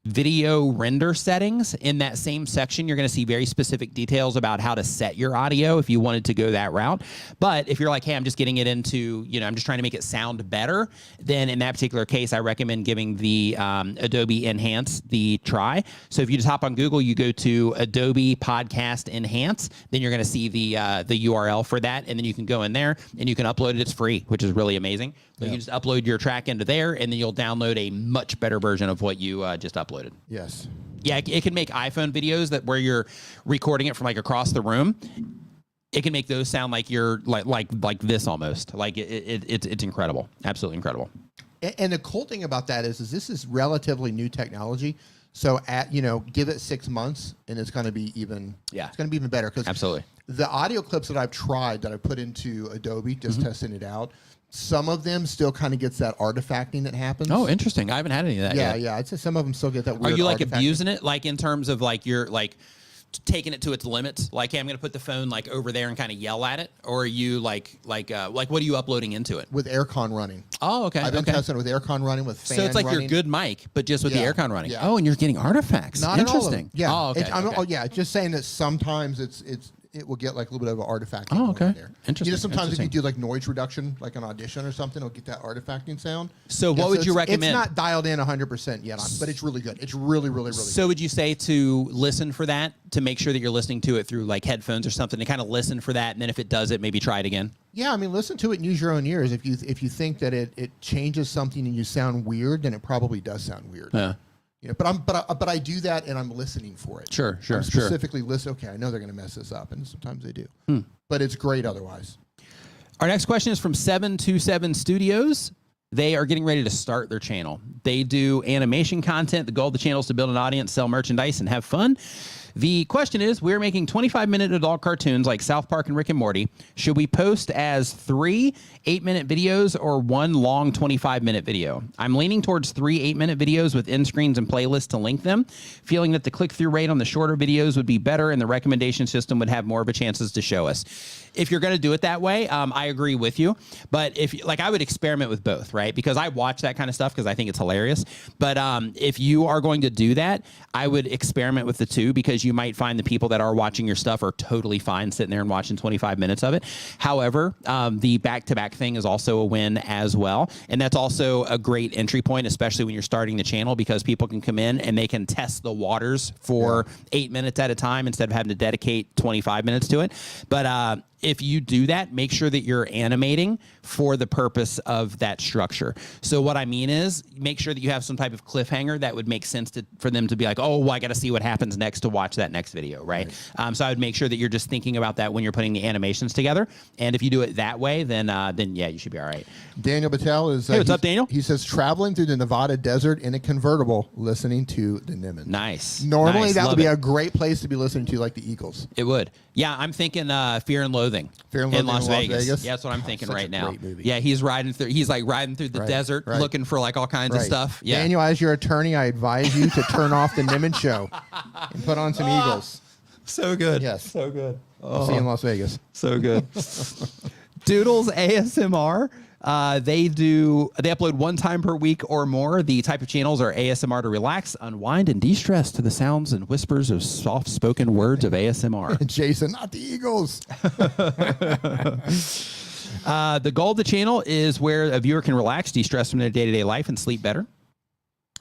video render settings, in that same section, you're going to see very specific details about how to set your audio if you wanted to go that route. But if you're like, hey, I'm just getting it into, I'm just trying to make it sound better, then in that particular case, I recommend giving the Adobe Enhance the try. So if you just hop on Google, you go to Adobe Podcast Enhance, then you're going to see the URL for that, and then you can go in there and you can upload it. It's free, which is really amazing. So you can just upload your track into there, and then you'll download a much better version of what you just uploaded. Yes. Yeah, it can make iPhone videos that where you're recording it from like across the room. It can make those sound like you're like this almost. Like it's incredible, absolutely incredible. And the cool thing about that is this is relatively new technology. So give it 6 months, and it's going to be even it's going to be even better. Because absolutely, the audio clips that I've tried that I put into Adobe, just testing it out. Some of them still kind of gets that artifacting that happens. Oh, interesting. I haven't had any of that yet. Yeah. I'd say some of them still get that weird Are you like artifacting. abusing it? Like in terms of like you're like taking it to its limits? Like, hey, I'm going to put the phone like over there and kind of yell at it? Or are you like what are you uploading into it? With aircon running. Oh, okay. I've been testing it with aircon running, with fan So it's like running. your good mic, but just with the aircon running. Yeah. Oh, and you're getting artifacts. Not interesting. Yeah. Oh, okay. Just saying that sometimes it will get like a little bit of an artifacting. Oh, okay. There. Interesting. Sometimes if you do like noise reduction, like an audition or something, it'll get that artifacting sound. So what would you recommend? It's not dialed in 100% yet, but it's really good. It's really, really, really good. So would you say to listen for that, to make sure that you're listening to it through like headphones or something, to kind of listen for that, and then if it does it, maybe try it again? Yeah, I mean, listen to it and use your own ears. If you think that it changes something and you sound weird, then it probably does sound weird. Yeah. But I do that and I'm listening for it. Sure. I'm specifically listen. Okay, I know they're going to mess this up, and sometimes they do. But it's great otherwise. Our next question is from 727 Studios. They are getting ready to start their channel. They do animation content. The goal of the channel is to build an audience, sell merchandise, and have fun. The question is, we're making 25-minute adult cartoons like South Park and Rick and Morty. Should we post as 3 8-minute videos or 1 long 25-minute video? I'm leaning towards 3 8-minute videos with end screens and playlists to link them, feeling that the click-through rate on the shorter videos would be better and the recommendation system would have more of a chances to show us. If you're going to do it that way, I agree with you. But I would experiment with both, right? Because I watch that kind of stuff because I think it's hilarious. But if you are going to do that, I would experiment with the two, because you might find the people that are watching your stuff are totally fine sitting there and watching 25 minutes of it. However, the back-to-back thing is also a win as well. And that's also a great entry point, especially when you're starting the channel, because people can come in and they can test the waters for 8 minutes at a time instead of having to dedicate 25 minutes to it. But if you do that, make sure that you're animating for the purpose of that structure. So what I mean is, make sure that you have some type of cliffhanger that would make sense for them to be like, oh, well, I got to see what happens next to watch that next video, right? So I would make sure that you're just thinking about that when you're putting the animations together. And if you do it that way, then yeah, you should be all right. Daniel Battelle is... hey, what's up, Daniel? He says, traveling through the Nevada desert in a convertible, listening to the Nimmons. Nice. Normally, nice. that Love would be it. a great place to be listening to, like the Eagles. It would. Yeah, I'm thinking Fear and Loathing Loathing in Las Vegas. Yeah, that's what I'm thinking right now. Yeah, he's riding through. He's like riding through the desert, looking for like all kinds of stuff. Yeah. Daniel, as your attorney, I advise you to turn off the Nimitz show and put on some Eagles. So good. Yes. So good. I'll see you in Las Vegas. So good. Doodles ASMR. They upload 1 time per week or more. The type of channels are ASMR to relax, unwind, and de-stress to the sounds and whispers of soft-spoken words of ASMR. Jason, not the Eagles. The goal of the channel is where a viewer can relax, de-stress from their day-to-day life, and sleep better.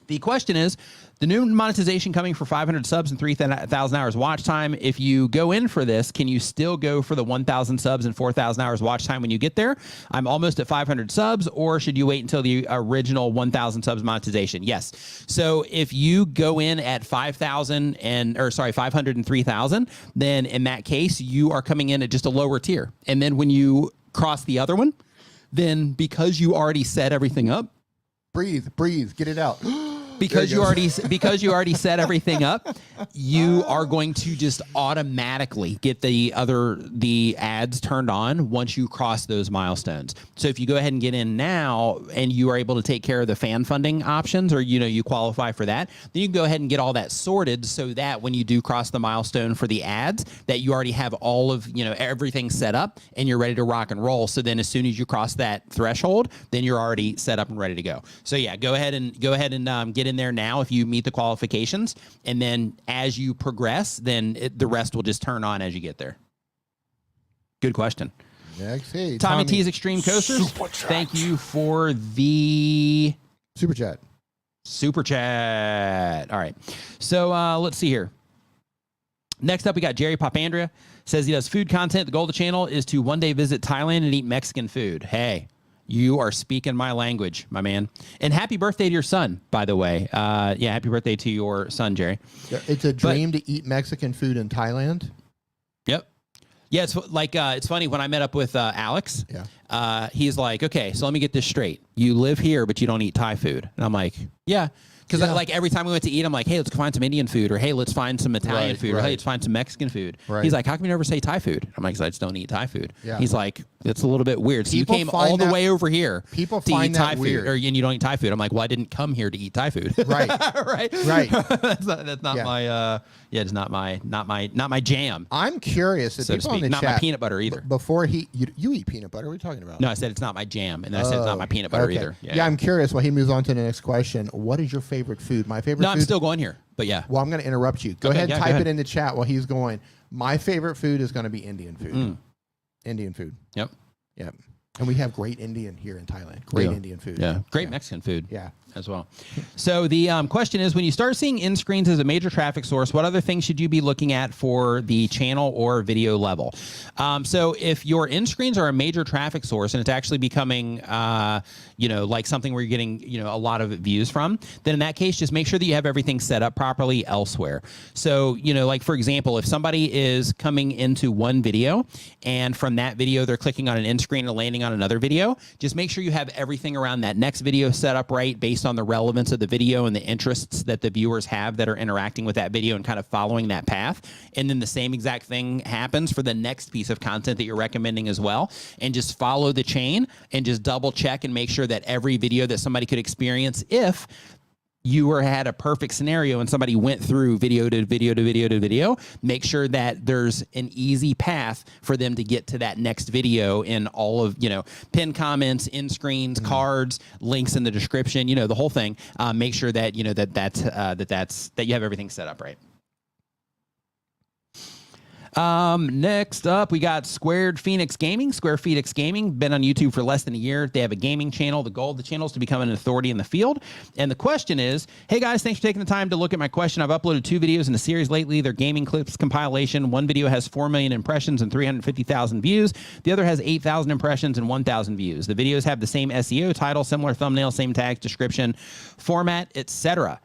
The question is, the new monetization coming for 500 subs and 3,000 hours watch time. If you go in for this, can you still go for the 1,000 subs and 4,000 hours watch time when you get there? I'm almost at 500 subs, or should you wait until the original 1,000 subs monetization? Yes. So if you go in at 500 and 3,000, then in that case, you are coming in at just a lower tier. And then when you cross the other one, then because you already set everything up, breathe, get it out. Because you already set everything up, you are going to just automatically get the ads turned on once you cross those milestones. So if you go ahead and get in now and you are able to take care of the fan funding options, or you qualify for that, then you can go ahead and get all that sorted so that when you do cross the milestone for the ads, that you already have all of everything set up and you're ready to rock and roll. So then as soon as you cross that threshold, then you're already set up and ready to go. So yeah, go ahead and get in there now if you meet the qualifications, and then as you progress, then the rest will just turn on as you get there. Good question. Next, hey, Tommy T's Extreme Coasters. Thank you for the super chat. All right, so let's see here. Next up, we got Jerry Popandria. Says he does food content. The goal of the channel is to one day visit Thailand and eat Mexican food. Hey, you are speaking my language, my man. And happy birthday to your son, by the way. Yeah, happy birthday to your son, Jerry. It's a dream to eat Mexican food in Thailand. Yep. Yeah, it's like it's funny when I met up with Alex. Yeah. He's like, okay, so let me get this straight. You live here, but you don't eat Thai food. And I'm like, yeah. Because like every time we went to eat, I'm like, hey, let's go find some Indian food, or hey, let's find some Italian food, or hey, let's find some Mexican food. He's like, how come you never say Thai food? I'm like, because I just don't eat Thai food. Yeah. He's like, it's a little bit weird. So you came all the way over here to eat Thai food, and you don't eat Thai food. I'm like, well, I didn't come here to eat Thai food. Right. Right. That's not my it's not my jam. I'm curious. So to speak. Not my peanut butter either. Before you eat peanut butter. What are you talking about? No, I said it's not my jam, and then I said it's not my peanut butter either. Yeah, I'm curious. While he moves on to the next question, what is your favorite food? My favorite. No, I'm still going here, but yeah. Well, I'm going to interrupt you. Go ahead and type it in the chat while he's going. My favorite food is going to be Indian food. Indian food. Yep. And we have great Indian here in Thailand. Great Indian food. Yeah. Great Mexican food. Yeah. As well. So the question is, when you start seeing end screens as a major traffic source, what other things should you be looking at for the channel or video level? So if your end screens are a major traffic source and it's actually becoming, like something where you're getting, a lot of views from, then in that case, just make sure that you have everything set up properly elsewhere. So, like for example, if somebody is coming into one video and from that video, they're clicking on an end screen and landing on another video, just make sure you have everything around that next video set up right based on the relevance of the video and the interests that the viewers have that are interacting with that video and kind of following that path. And then the same exact thing happens for the next piece of content that you're recommending as well. And just follow the chain and just double check and make sure that every video that somebody could experience, if you had a perfect scenario and somebody went through video to video to video to video, make sure that there's an easy path for them to get to that next video in all of, pinned comments, end screens, cards, links in the description, the whole thing. Make sure that, that you have everything set up right. Next up, we got Squared Phoenix Gaming. Square Phoenix Gaming, been on YouTube for less than a year. They have a gaming channel. The goal of the channel is to become an authority in the field. And the question is, hey guys, thanks for taking the time to look at my question. I've uploaded 2 videos in a series lately. They're gaming clips compilation. One video has 4 million impressions and 350,000 views. The other has 8,000 impressions and 1,000 views. The videos have the same SEO, title, similar thumbnail, same tags, description, format, etc.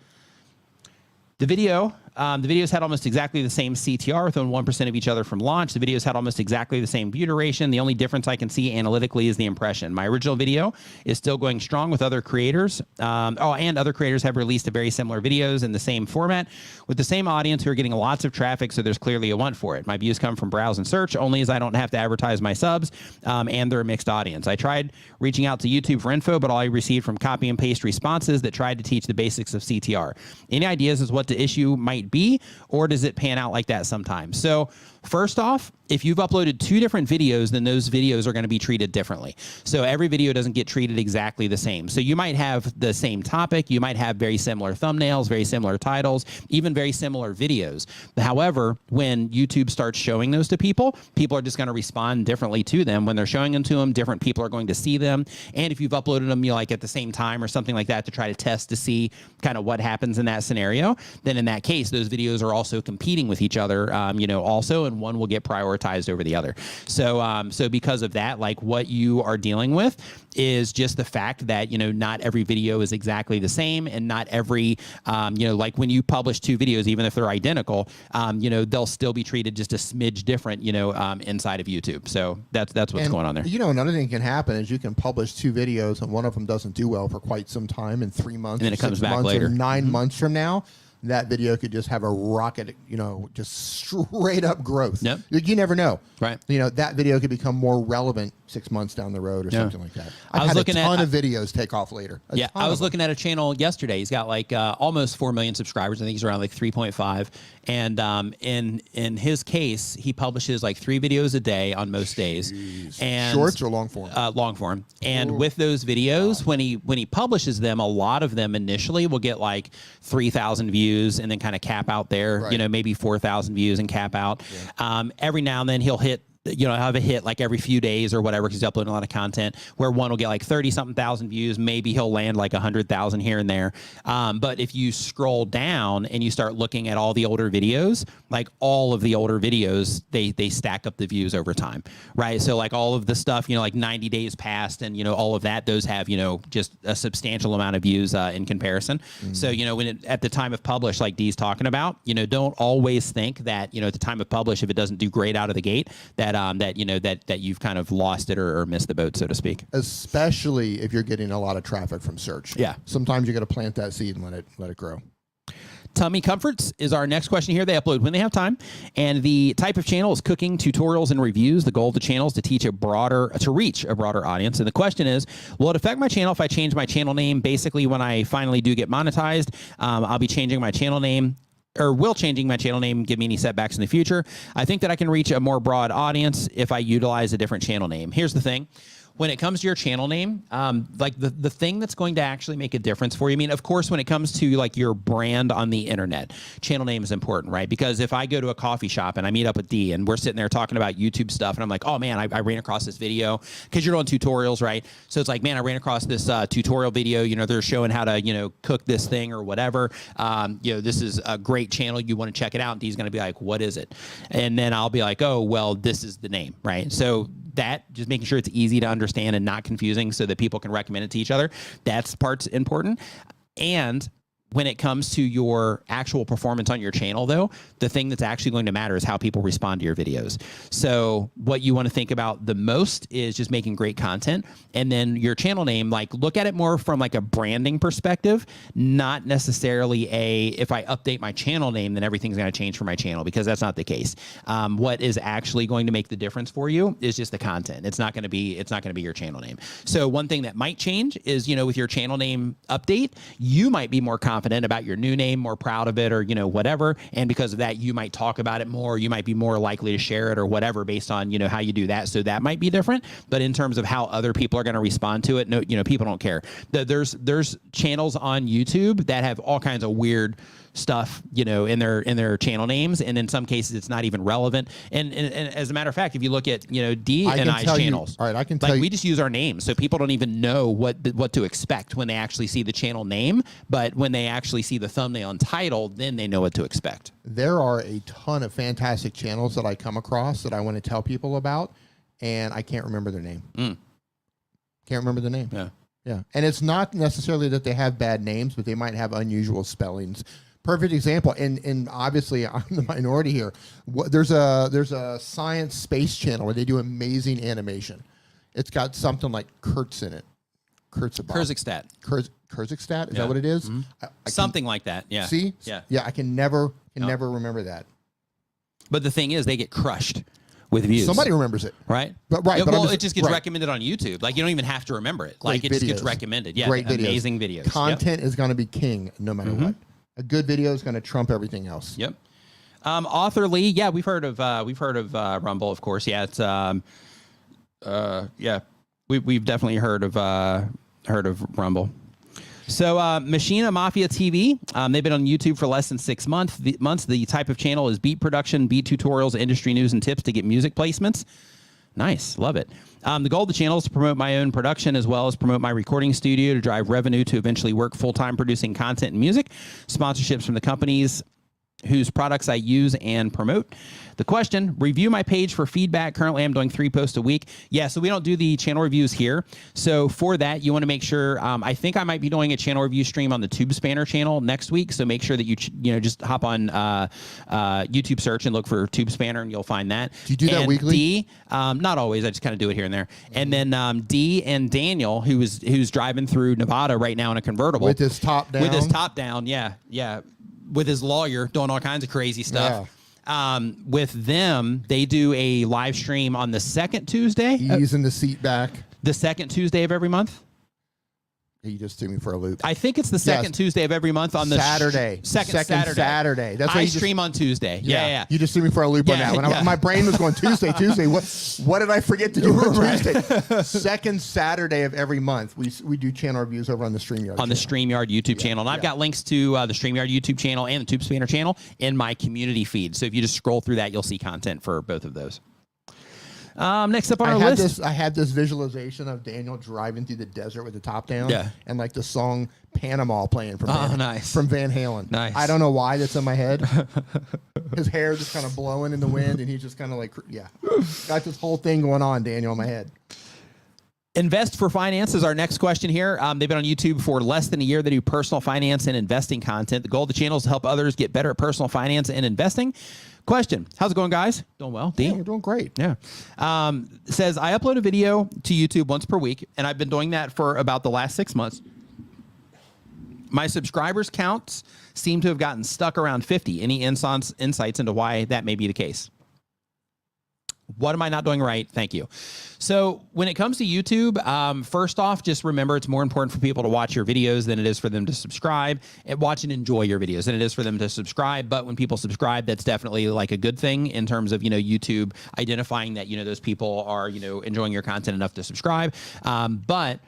The video The videos had almost exactly the same CTR, within 1% of each other from launch. The videos had almost exactly the same view duration. The only difference I can see analytically is the impression. My original video is still going strong with other creators. And other creators have released a very similar videos in the same format with the same audience who are getting lots of traffic, so there's clearly a want for it. My views come from browse and search, only as I don't have to advertise my subs, and they're a mixed audience. I tried reaching out to YouTube for info, but all I received from copy and paste responses that tried to teach the basics of CTR. Any ideas as what the issue might be, or does it pan out like that sometimes? So first off, if you've uploaded 2 different videos, then those videos are going to be treated differently. So every video doesn't get treated exactly the same. So you might have the same topic, you might have very similar thumbnails, very similar titles, even very similar videos. However, when YouTube starts showing those to people, people are just going to respond differently to them. When they're showing them to them, different people are going to see them. And if you've uploaded them, like at the same time or something like that to try to test to see kind of what happens in that scenario, then in that case, those videos are also competing with each other, also, and one will get prioritized over the other. So, so because of that, like what you are dealing with is just the fact that, not every video is exactly the same, and not every, like when you publish 2 videos, even if they're identical, they'll still be treated just a smidge different, inside of YouTube. So that's what's going on there. Another thing can happen is you can publish 2 videos and one of them doesn't do well for quite some time, in 3 months, and then it comes back months, later, or 9 months from now, that video could just have a rocket, just straight up growth. Yep. You never know. Right. That video could become more relevant 6 months down the road or something like that. I was had looking a ton of videos take off later. I was looking at a channel yesterday. He's got like almost 4 million subscribers. I think he's around like 3.5. And in his case, he publishes like 3 videos a day on most days. Jeez. And shorts or long form? Long form. And with those videos, when he publishes them, a lot of them initially will get like 3,000 views and then kind of cap out there. Right. Maybe 4,000 views and cap out. Yeah. Every now and then he'll hit, have a hit like every few days or whatever, because he's uploading a lot of content, where one will get like 30-something thousand views. Maybe he'll land like 100,000 here and there. But if you scroll down and you start looking at all the older videos, like all of the older videos, they stack up the views over time, right? So like all of the stuff, like 90 days past and, all of that, those have, just a substantial amount of views in comparison. So, when at the time of publish, like Dee's talking about, don't always think that, at the time of publish, if it doesn't do great out of the gate, that you've kind of lost it or missed the boat, so to speak. Especially if you're getting a lot of traffic from search. Yeah. Sometimes you got to plant that seed and let it grow. Tummy Comforts is our next question here. They upload when they have time, and the type of channel is cooking, tutorials, and reviews. The goal of the channel is to reach a broader audience. And the question is, will it affect my channel if I change my channel name? Basically, when I finally do get monetized, I'll be changing my channel name. Or will changing my channel name give me any setbacks in the future? I think that I can reach a more broad audience if I utilize a different channel name. Here's the thing. When it comes to your channel name, like the thing that's going to actually make a difference for you, I mean, of course, when it comes to like your brand on the internet, channel name is important, right? Because if I go to a coffee shop and I meet up with Dee and we're sitting there talking about YouTube stuff and I'm like, oh man, I ran across this video, because you're doing tutorials, right? So it's like, man, I ran across this tutorial video, they're showing how to, cook this thing or whatever. This is a great channel. You want to check it out. And Dee's going to be like, what is it? And then I'll be like, oh, well, this is the name, right? So that, just making sure it's easy to understand and not confusing so that people can recommend it to each other, that's part's important. And when it comes to your actual performance on your channel, though, the thing that's actually going to matter is how people respond to your videos. So what you want to think about the most is just making great content. And then your channel name, like look at it more from like a branding perspective, not necessarily if I update my channel name, then everything's going to change for my channel, because that's not the case. What is actually going to make the difference for you is just the content. It's not going to be your channel name. So one thing that might change is, with your channel name update, you might be more confident about your new name, more proud of it, or whatever, and because of that you might talk about it more, you might be more likely to share it or whatever based on how you do that. So that might be different. But in terms of how other people are going to respond to it, no, people don't care. There's channels on YouTube that have all kinds of weird stuff, in their channel names, and in some cases it's not even relevant. And as a matter of fact, if you look at Dee and I's channels, all right, I can tell you, we just use our names, so people don't even know what to expect when they actually see the channel name. But when they actually see the thumbnail and title, then they know what to expect. There are a ton of fantastic channels that I come across that I want to tell people about, and I can't remember their name. Can't remember the name. Yeah. And it's not necessarily that they have bad names, but they might have unusual spellings. Perfect example, and obviously I'm the minority here. There's a science space channel where they do amazing animation. It's got something like Kurtz in it. Kyrgyzstan. Kyrgyzstan, is that what it is? Mm-hmm. Something like that. Yeah. See? Yeah. I can never remember that. But the thing is, they get crushed with views. Somebody remembers it, right? But right. Well, it just gets recommended on YouTube. Like you don't even have to remember it. Like it just gets recommended. Yeah. Great amazing videos. Content is going to be king no matter what. A good video is going to trump everything else. Yep. Authorly, yeah, we've heard of Rumble, of course. Yeah, it's we've definitely heard of Rumble. So Machina Mafia TV, they've been on YouTube for less than 6 months. The type of channel is beat production, beat tutorials, industry news, and tips to get music placements. Nice, love it. The goal of the channel is to promote my own production as well as promote my recording studio to drive revenue to eventually work full-time producing content and music. Sponsorships from the companies whose products I use and promote. The question, review my page for feedback. Currently, I'm doing 3 posts a week. Yeah, so we don't do the channel reviews here. So for that, you want to make sure, I think I might be doing a channel review stream on the Tube Spanner channel next week. So make sure that you just hop on YouTube search and look for Tube Spanner and you'll find that. Do you do that weekly? D, not always. I just kind of do it here and there. And then D and Daniel, who's driving through Nevada right now in a convertible. With his top down. With his top down, yeah. With his lawyer doing all kinds of crazy stuff. Yeah. With them, they do a live stream on the second Tuesday. He's in the seat back. The second Tuesday of every month. He just threw me for a loop. I think it's the second Tuesday of every month on the Saturday. Second Saturday. That's why I stream on Tuesday. Yeah. You just threw me for a loop on that one. My brain was going Tuesday. What did I forget to do on Tuesday? Second Saturday of every month, we do channel reviews over on the StreamYard. The StreamYard YouTube channel. And I've got links to the StreamYard YouTube channel and the Tube Spanner channel in my community feed. So if you just scroll through that, you'll see content for both of those. Next up on our list. I had this visualization of Daniel driving through the desert with the top down. And like the song Panama playing from from Van Halen. Nice. I don't know why that's in my head. His hair just kind of blowing in the wind and he's just kind of like, got this whole thing going on, Daniel, in my head. Invest for Finance is our next question here. They've been on YouTube for less than a year. They do personal finance and investing content. The goal of the channel is to help others get better at personal finance and investing. Question, how's it going, guys? Doing well, D? Yeah, we're doing great. Yeah. Says, I upload a video to YouTube once per week, and I've been doing that for about the last 6 months. My subscribers counts seem to have gotten stuck around 50. Any insights into why that may be the case? What am I not doing right? Thank you. So when it comes to YouTube, first off, just remember it's more important for people to watch your videos than it is for them to subscribe and watch and enjoy your videos than it is for them to subscribe. But when people subscribe, that's definitely like a good thing in terms of, YouTube identifying that, those people are, enjoying your content enough to subscribe. But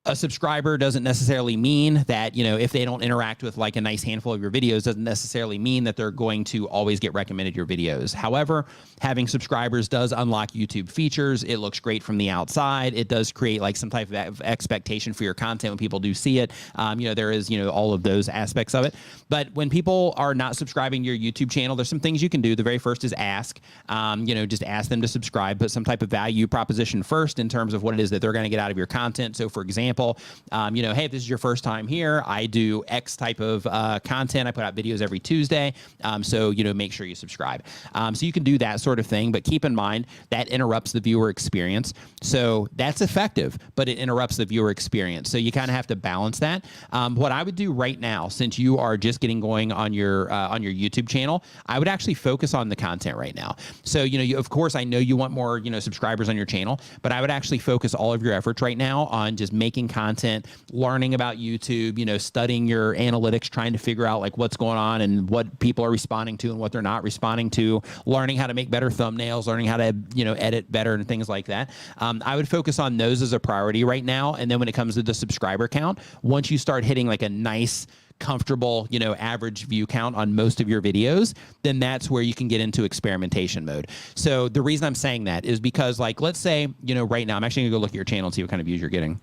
a subscriber doesn't necessarily mean that, if they don't interact with like a nice handful of your videos, doesn't necessarily mean that they're going to always get recommended your videos. However, having subscribers does unlock YouTube features. It looks great from the outside. It does create like some type of expectation for your content when people do see it. There is, all of those aspects of it. But when people are not subscribing to your YouTube channel, there's some things you can do. The very first is ask, just ask them to subscribe, put some type of value proposition first in terms of what it is that they're going to get out of your content. So for example, hey, if this is your first time here, I do X type of content. I put out videos every Tuesday. So, make sure you subscribe. So you can do that sort of thing, but keep in mind that interrupts the viewer experience. So that's effective, but it interrupts the viewer experience. So you kind of have to balance that. What I would do right now, since you are just getting going on your YouTube channel, I would actually focus on the content right now. So, of course, I know you want more, subscribers on your channel, but I would actually focus all of your efforts right now on just making content, learning about YouTube, studying your analytics, trying to figure out like what's going on and what people are responding to and what they're not responding to, learning how to make better thumbnails, learning how to, edit better and things like that. I would focus on those as a priority right now. And then when it comes to the subscriber count, once you start hitting like a nice, comfortable, average view count on most of your videos, then that's where you can get into experimentation mode. So the reason I'm saying that is because like, let's say, right now, I'm actually gonna go look at your channel and see what kind of views you're getting.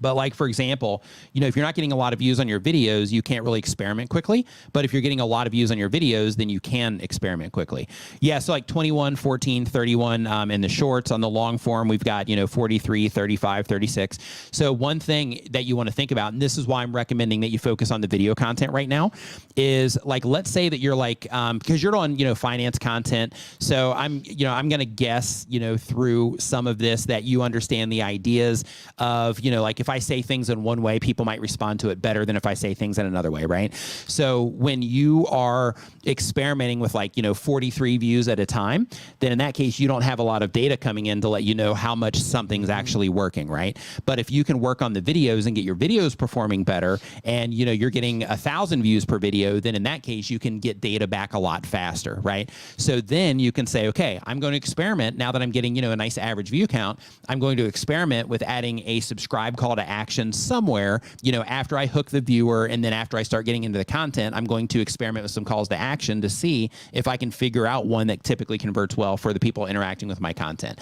But like, for example, if you're not getting a lot of views on your videos, you can't really experiment quickly. But if you're getting a lot of views on your videos, then you can experiment quickly. Yeah, so like 21, 14, 31 in the shorts. On the long form, we've got, 43, 35, 36. So one thing that you want to think about, and this is why I'm recommending that you focus on the video content right now, is like, let's say that you're like, because you're on, finance content. So I'm going to guess, through some of this that you understand the ideas of, like if I say things in one way, people might respond to it better than if I say things in another way, right? So when you are experimenting with like, 43 views at a time, then in that case, you don't have a lot of data coming in to let you know how much something's actually working, right? But if you can work on the videos and get your videos performing better and, you're getting 1,000 views per video, then in that case, you can get data back a lot faster, right? So then you can say, okay, I'm going to experiment now that I'm getting, a nice average view count. I'm going to experiment with adding a subscribe call to action somewhere, after I hook the viewer, and then after I start getting into the content, I'm going to experiment with some calls to action to see if I can figure out one that typically converts well for the people interacting with my content.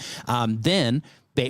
Then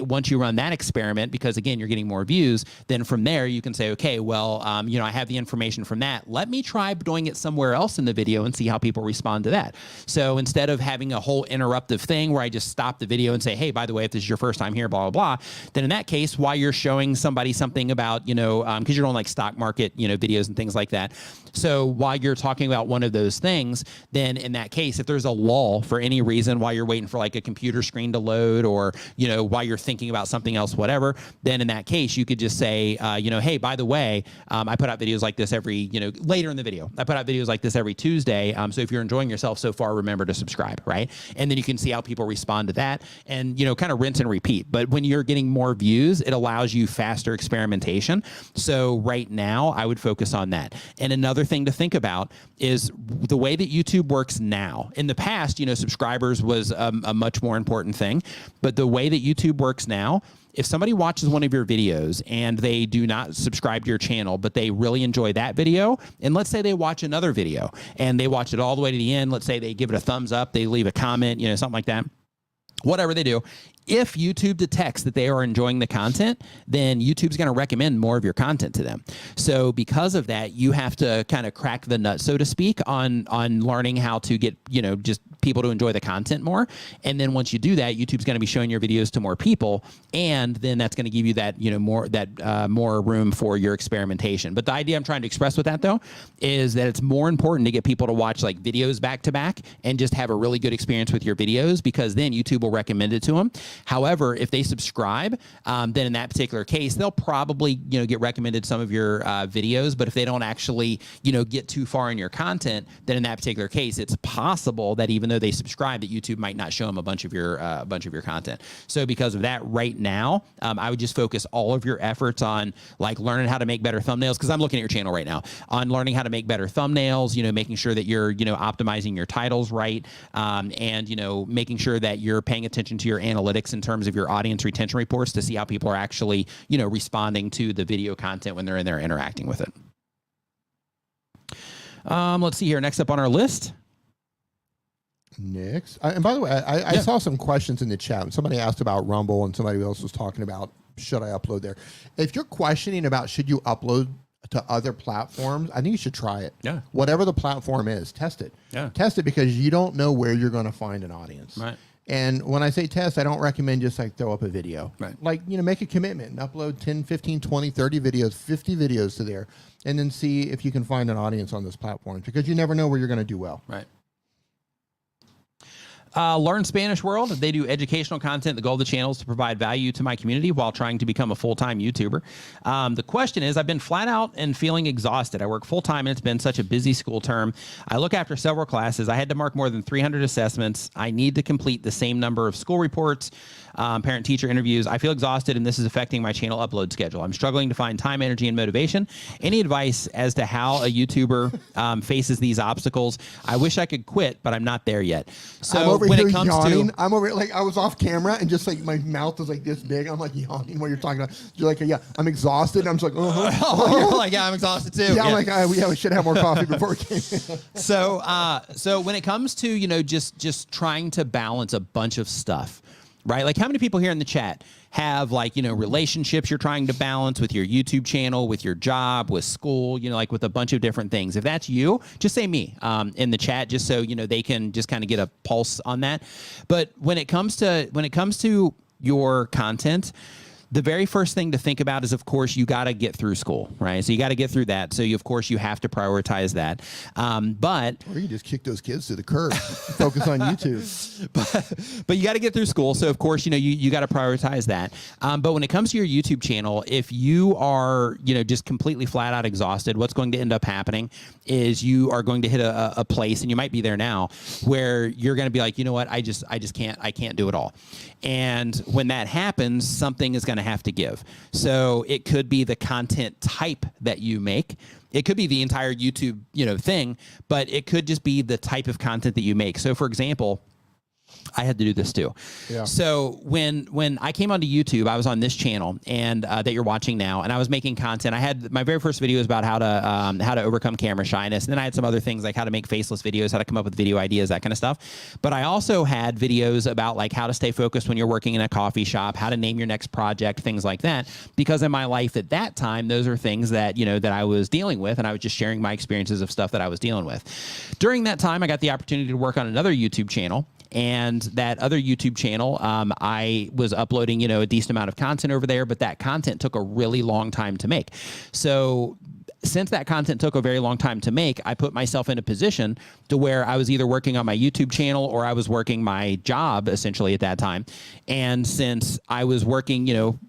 once you run that experiment, because again, you're getting more views, then from there you can say, okay, well, I have the information from that. Let me try doing it somewhere else in the video and see how people respond to that. So instead of having a whole interruptive thing where I just stop the video and say, hey, by the way, if this is your first time here, blah, blah, blah, then in that case, while you're showing somebody something about, because you're on like stock market, videos and things like that. So while you're talking about one of those things, then in that case, if there's a lull for any reason while you're waiting for like a computer screen to load, or, while you're thinking about something else, whatever, then in that case, you could just say, hey, by the way, I put out videos like this every, later in the video, I put out videos like this every Tuesday. So if you're enjoying yourself so far, remember to subscribe, right? And then you can see how people respond to that and, kind of rinse and repeat. But when you're getting more views, it allows you faster experimentation. So right now I would focus on that. And another thing to think about is the way that YouTube works now. In the past, subscribers was a much more important thing, but the way that YouTube works now, if somebody watches one of your videos and they do not subscribe to your channel, but they really enjoy that video, and let's say they watch another video and they watch it all the way to the end, let's say they give it a thumbs up, they leave a comment, something like that, whatever they do, if YouTube detects that they are enjoying the content, then YouTube's going to recommend more of your content to them. So because of that, you have to kind of crack the nut, so to speak, on learning how to get, just people to enjoy the content more. And then once you do that, YouTube's going to be showing your videos to more people. And then that's going to give you that, more room for your experimentation. But the idea I'm trying to express with that, though, is that it's more important to get people to watch like videos back to back and just have a really good experience with your videos, because then YouTube will recommend it to them. However, if they subscribe, then in that particular case, they'll probably, get recommended some of your videos. But if they don't actually, get too far in your content, then in that particular case, it's possible that even though they subscribe, that YouTube might not show them a bunch of your content. So because of that, right now, I would just focus all of your efforts on like learning how to make better thumbnails, because I'm looking at your channel right now, on learning how to make better thumbnails, making sure that you're, optimizing your titles right, and, making sure that you're paying attention to your analytics in terms of your audience retention reports to see how people are actually, responding to the video content when they're in there interacting with it. Let's see here. Next up on our list. Next. And by the way, I saw some questions in the chat. Somebody asked about Rumble and somebody else was talking about, should I upload there? If you're questioning about should you upload to other platforms, I think you should try it. Yeah. Whatever the platform is, test it. Yeah. Test it, because you don't know where you're going to find an audience. Right. And when I say test, I don't recommend just like throw up a video. Right. Like, make a commitment and upload 10, 15, 20, 30 videos, 50 videos to there, and then see if you can find an audience on this platform, because you never know where you're going to do well. Right. Learn Spanish World. They do educational content. The goal of the channel is to provide value to my community while trying to become a full-time YouTuber. The question is, I've been flat out and feeling exhausted. I work full-time and it's been such a busy school term. I look after several classes. I had to mark more than 300 assessments. I need to complete the same number of school reports, parent-teacher interviews. I feel exhausted and this is affecting my channel upload schedule. I'm struggling to find time, energy, and motivation. Any advice as to how a YouTuber faces these obstacles? I wish I could quit, but I'm not there yet. So when it comes yawning. To, I'm over like I was off camera and just like my mouth was like this big. I'm like yawning while you're talking about. You're like, yeah, I'm exhausted. I'm just like, you're like, yeah, I'm exhausted too. Yeah, I'm like, we should have more coffee before we came in. So when it comes to just trying to balance a bunch of stuff, right? Like how many people here in the chat have like, you know, relationships you're trying to balance with your YouTube channel, with your job, with school, you know, like with a bunch of different things. If that's you, just say me in the chat, just so, you know, they can just kind of get a pulse on that. But when it comes to your content, the very first thing to think about is, of course, you got to get through school, right? So you got to get through that. So of course, you have to prioritize that. Or you just kick those kids to the curb, focus on YouTube. But you got to get through school. So of course, you know, you got to prioritize that. But when it comes to your YouTube channel, if you are, you know, just completely flat out exhausted, what's going to end up happening is you are going to hit a place, and you might be there now, where you're going to be like, you know what, I can't do it all. And when that happens, something is going to have to give. So it could be the content type that you make. It could be the entire YouTube, you know, thing, but it could just be the type of content that you make. So for example, I had to do this too. Yeah. So when I came onto YouTube, I was on this channel and that you're watching now, and I was making content. I had my very first video was about how to overcome camera shyness, and then I had some other things like how to make faceless videos, how to come up with video ideas, that kind of stuff. But I also had videos about like how to stay focused when you're working in a coffee shop, how to name your next project, things like that. Because in my life at that time, those are things that, you know, that I was dealing with, and I was just sharing my experiences of stuff that I was dealing with. During that time, I got the opportunity to work on another YouTube channel. And that other YouTube channel, I was uploading, you know, a decent amount of content over there, but that content took a really long time to make. So since that content took a very long time to make, I put myself in a position to where I was either working on my YouTube channel or I was working my job essentially at that time. And since I was working, you know,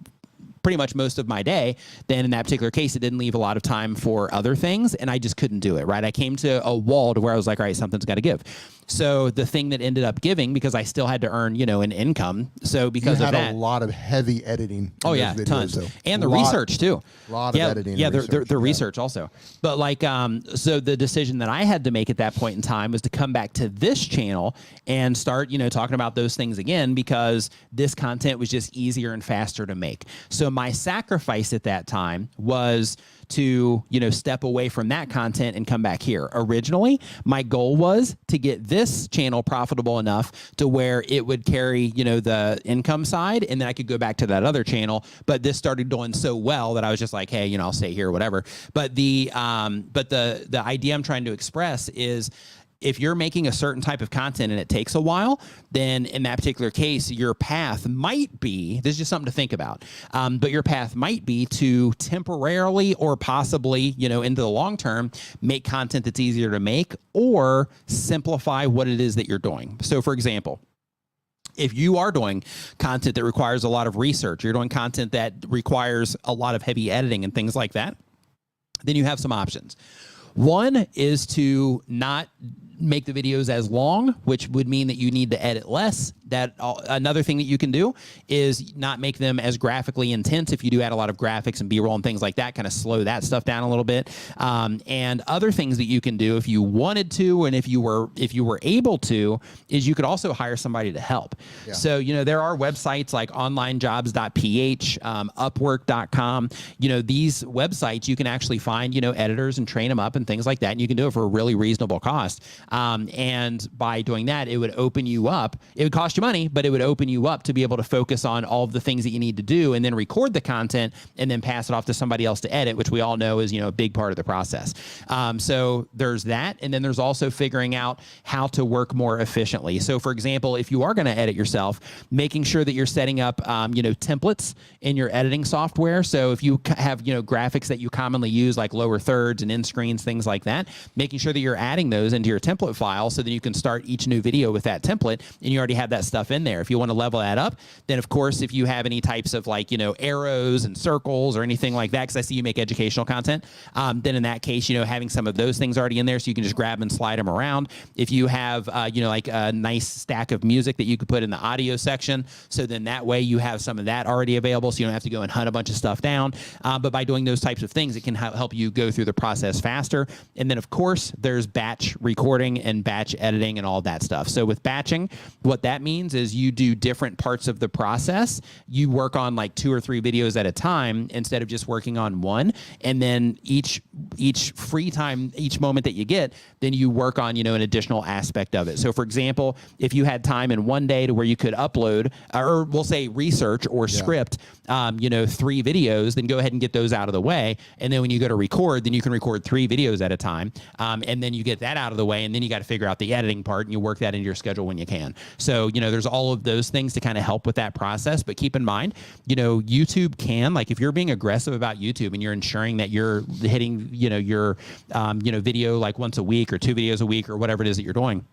pretty much most of my day, then in that particular case, it didn't leave a lot of time for other things, and I just couldn't do it, right? I came to a wall to where I was like, all right, something's got to give. So the thing that ended up giving, because I still had to earn, you know, an income. So because of that, you had a lot of heavy editing. Oh yeah, videos, tons, so and the research too. A lot of editing. Yeah, the research also. But like, so the decision that I had to make at that point in time was to come back to this channel and start, you know, talking about those things again, because this content was just easier and faster to make. So my sacrifice at that time was to, you know, step away from that content and come back here. Originally, my goal was to get this channel profitable enough to where it would carry, you know, the income side, and then I could go back to that other channel. But this started doing so well that I was just like, hey, you know, I'll stay here, whatever. But the idea I'm trying to express is, if you're making a certain type of content and it takes a while, then in that particular case, your path might be, this is just something to think about, but your path might be to temporarily or possibly, you know, into the long term, make content that's easier to make or simplify what it is that you're doing. So for example, if you are doing content that requires a lot of research, you're doing content that requires a lot of heavy editing and things like that, then you have some options. One is to not make the videos as long, which would mean that you need to edit less. Another thing that you can do is not make them as graphically intense. If you do add a lot of graphics and B-roll and things like that, kind of slow that stuff down a little bit. And other things that you can do if you wanted to, and if you were able to, is you could also hire somebody to help. Yeah. So, you know, there are websites like onlinejobs.ph, upwork.com. You know, these websites, you can actually find, you know, editors and train them up and things like that. And you can do it for a really reasonable cost. And by doing that, it would open you up. It would cost you money, but it would open you up to be able to focus on all of the things that you need to do, and then record the content and then pass it off to somebody else to edit, which we all know is, you know, a big part of the process. So there's that. And then there's also figuring out how to work more efficiently. So for example, if you are going to edit yourself, making sure that you're setting up, you know, templates in your editing software. So if you have, you know, graphics that you commonly use, like lower thirds and end screens, things like that, making sure that you're adding those into your template file so that you can start each new video with that template, and you already have that stuff in there. If you want to level that up, then of course, if you have any types of like, you know, arrows and circles or anything like that, because I see you make educational content, then in that case, you know, having some of those things already in there so you can just grab and slide them around. If you have, you know, like a nice stack of music that you could put in the audio section, so then that way you have some of that already available, so you don't have to go and hunt a bunch of stuff down. But by doing those types of things, it can help you go through the process faster. And then of course, there's batch recording and batch editing and all that stuff. So with batching, what that means means is you do different parts of the process. You work on like 2 or 3 videos at a time instead of just working on one. And then each free time, each moment that you get, then you work on, you know, an additional aspect of it. So for example, if you had time in one day to where you could upload, or we'll say research or script, you know, 3 videos, then go ahead and get those out of the way. And then when you go to record, then you can record 3 videos at a time. And then you get that out of the way, and then you got to figure out the editing part, and you work that into your schedule when you can. So, you know, there's all of those things to kind of help with that process. But keep in mind, you know, YouTube can, like if you're being aggressive about YouTube and you're ensuring that you're hitting, you know, your, you know, video like once a week or 2 videos a week or whatever it is that you're doing,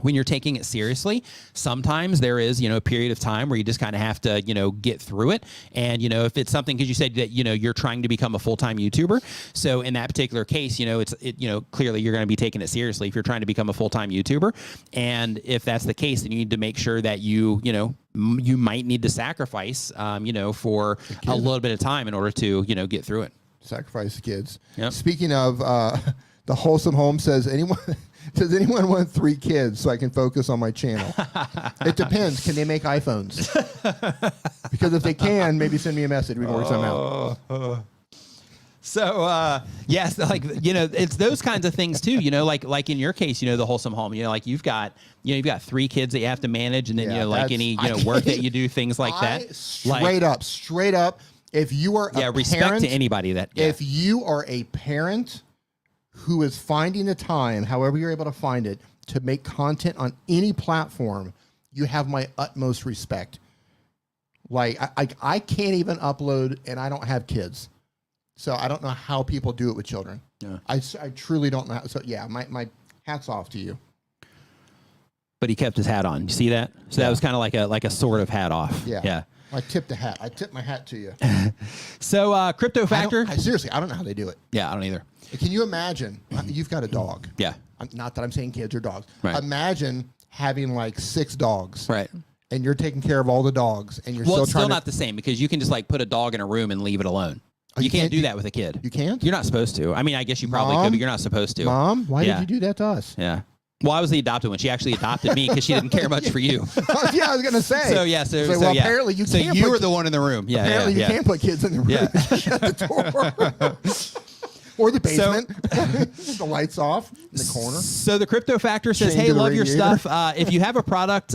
when you're taking it seriously, sometimes there is, you know, a period of time where you just kind of have to, you know, get through it. And, you know, if it's something, because you said that, you know, you're trying to become a full-time YouTuber. So in that particular case, you know, you know, clearly you're going to be taking it seriously if you're trying to become a full-time YouTuber. And if that's the case, then you need to make sure that you know, you might need to sacrifice, you know, for a little bit of time in order to, you know, get through it. Sacrifice the kids. Yep. Speaking of, the Wholesome Home says, does anyone want 3 kids so I can focus on my channel? It depends. Can they make iPhones? Because if they can, maybe send me a message. We can work something out. So, yes, like, you know, it's those kinds of things too, you know, like in your case, you know, the Wholesome Home, you know, like you've got 3 kids that you have to manage, and then, you know, like any, you know, work that you do, things like that. Straight up. If you are a respect parent, to anybody that, if you are a parent who is finding the time, however you're able to find it, to make content on any platform, you have my utmost respect. Like, I can't even upload, and I don't have kids. So I don't know how people do it with children. Yeah. I truly don't know. So yeah, my hat's off to you. But he kept his hat on. You see that? So that was kind of like a sort of hat off. Yeah. Yeah. I tipped the hat. I tipped my hat to you. So Crypto Factor. Seriously, I don't know how they do it. Yeah, I don't either. Can you imagine? You've got a dog. Yeah. Not that I'm saying kids or dogs. Right. Imagine having like 6 dogs. Right. And you're taking care of all the dogs, and you're it's still not the same, because you can just like put a dog in a room and leave it alone. You can't do that with a kid. You can't? You're not supposed to. I mean, I guess you probably could, but you're not supposed to. Mom, why did you do that to us? Yeah. Well, I was the adopted one. She actually adopted me because she didn't care much for you. Yeah, I was gonna say. So yeah, apparently you can't. So you were the one in the room. Yeah. Apparently you can't put kids in the room. Yeah. Shut the door. Or the basement. The lights off in the corner. So the Crypto Factor says, hey, love your stuff. If you have a product,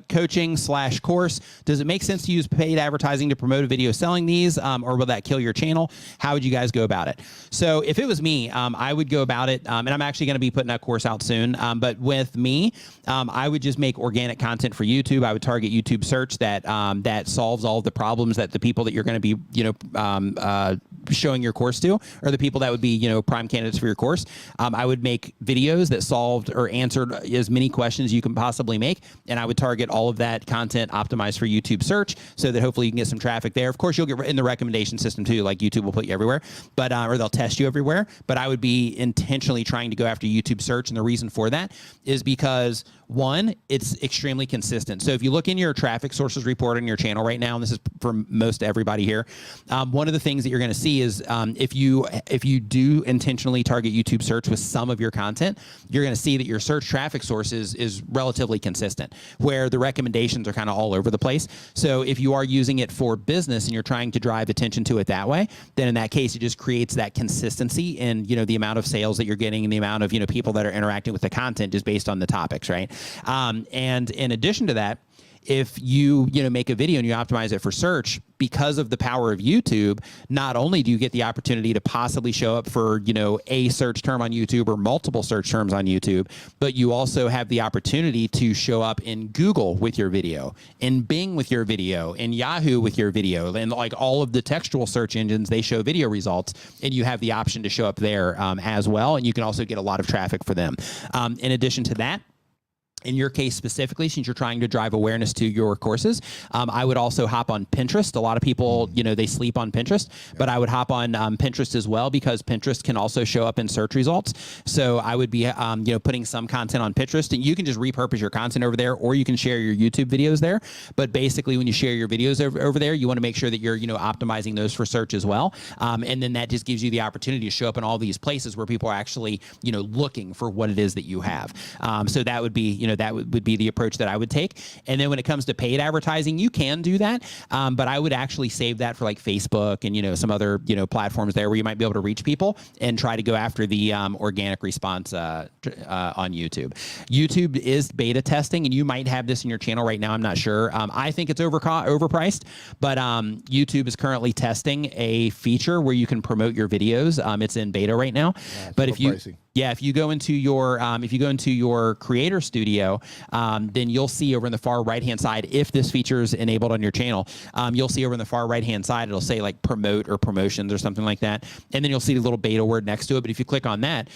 coaching / course, does it make sense to use paid advertising to promote a video selling these, or will that kill your channel? How would you guys go about it? So if it was me, I would go about it, and I'm actually going to be putting that course out soon. But with me, I would just make organic content for YouTube. I would target YouTube search that solves all of the problems that the people that you're going to be, you know, showing your course to, or the people that would be, you know, prime candidates for your course. I would make videos that solved or answered as many questions you can possibly make, and I would target all of that content optimized for YouTube search, so that hopefully you can get some traffic there. Of course, you'll get in the recommendation system too, like YouTube will put you everywhere, but or they'll test you everywhere. But I would be intentionally trying to go after YouTube search, and the reason for that is because, one, it's extremely consistent. So if you look in your traffic sources report on your channel right now, and this is for most everybody here, one of the things that you're going to see is if you do intentionally target YouTube search with some of your content, you're going to see that your search traffic source is relatively consistent, where the recommendations are kind of all over the place. So if you are using it for business and you're trying to drive attention to it that way, then in that case, it just creates that consistency in, you know, the amount of sales that you're getting and the amount of, you know, people that are interacting with the content just based on the topics, right? And in addition to that, if you make a video and you optimize it for search, because of the power of YouTube, not only do you get the opportunity to possibly show up for, you know, a search term on YouTube or multiple search terms on YouTube, but you also have the opportunity to show up in Google with your video, in Bing with your video, in Yahoo with your video, and like all of the textual search engines, they show video results, and you have the option to show up there as well, and you can also get a lot of traffic for them. In addition to that, in your case specifically, since you're trying to drive awareness to your courses, I would also hop on Pinterest. A lot of people, you know, they sleep on Pinterest, but I would hop on Pinterest as well, because Pinterest can also show up in search results. So I would be, you know, putting some content on Pinterest, and you can just repurpose your content over there, or you can share your YouTube videos there. But basically, when you share your videos over there, you want to make sure that you're, you know, optimizing those for search as well. And then that just gives you the opportunity to show up in all these places where people are actually, you know, looking for what it is that you have. So that would be, you that would be the approach that I would take. And then when it comes to paid advertising, you can do that. But I would actually save that for like Facebook and, some other, platforms there where you might be able to reach people and try to go after the organic response on YouTube. YouTube is beta testing, and you might have this in your channel right now. I'm not sure. I think it's overpriced, but YouTube is currently testing a feature where you can promote your videos. It's in beta right now. Yeah, but if you go into your creator studio, then you'll see over in the far right-hand side, if this feature is enabled on your channel, you'll see over in the far right-hand side, it'll say like promote or promotions or something like that. And then you'll see the little beta word next to it. But if you click on that,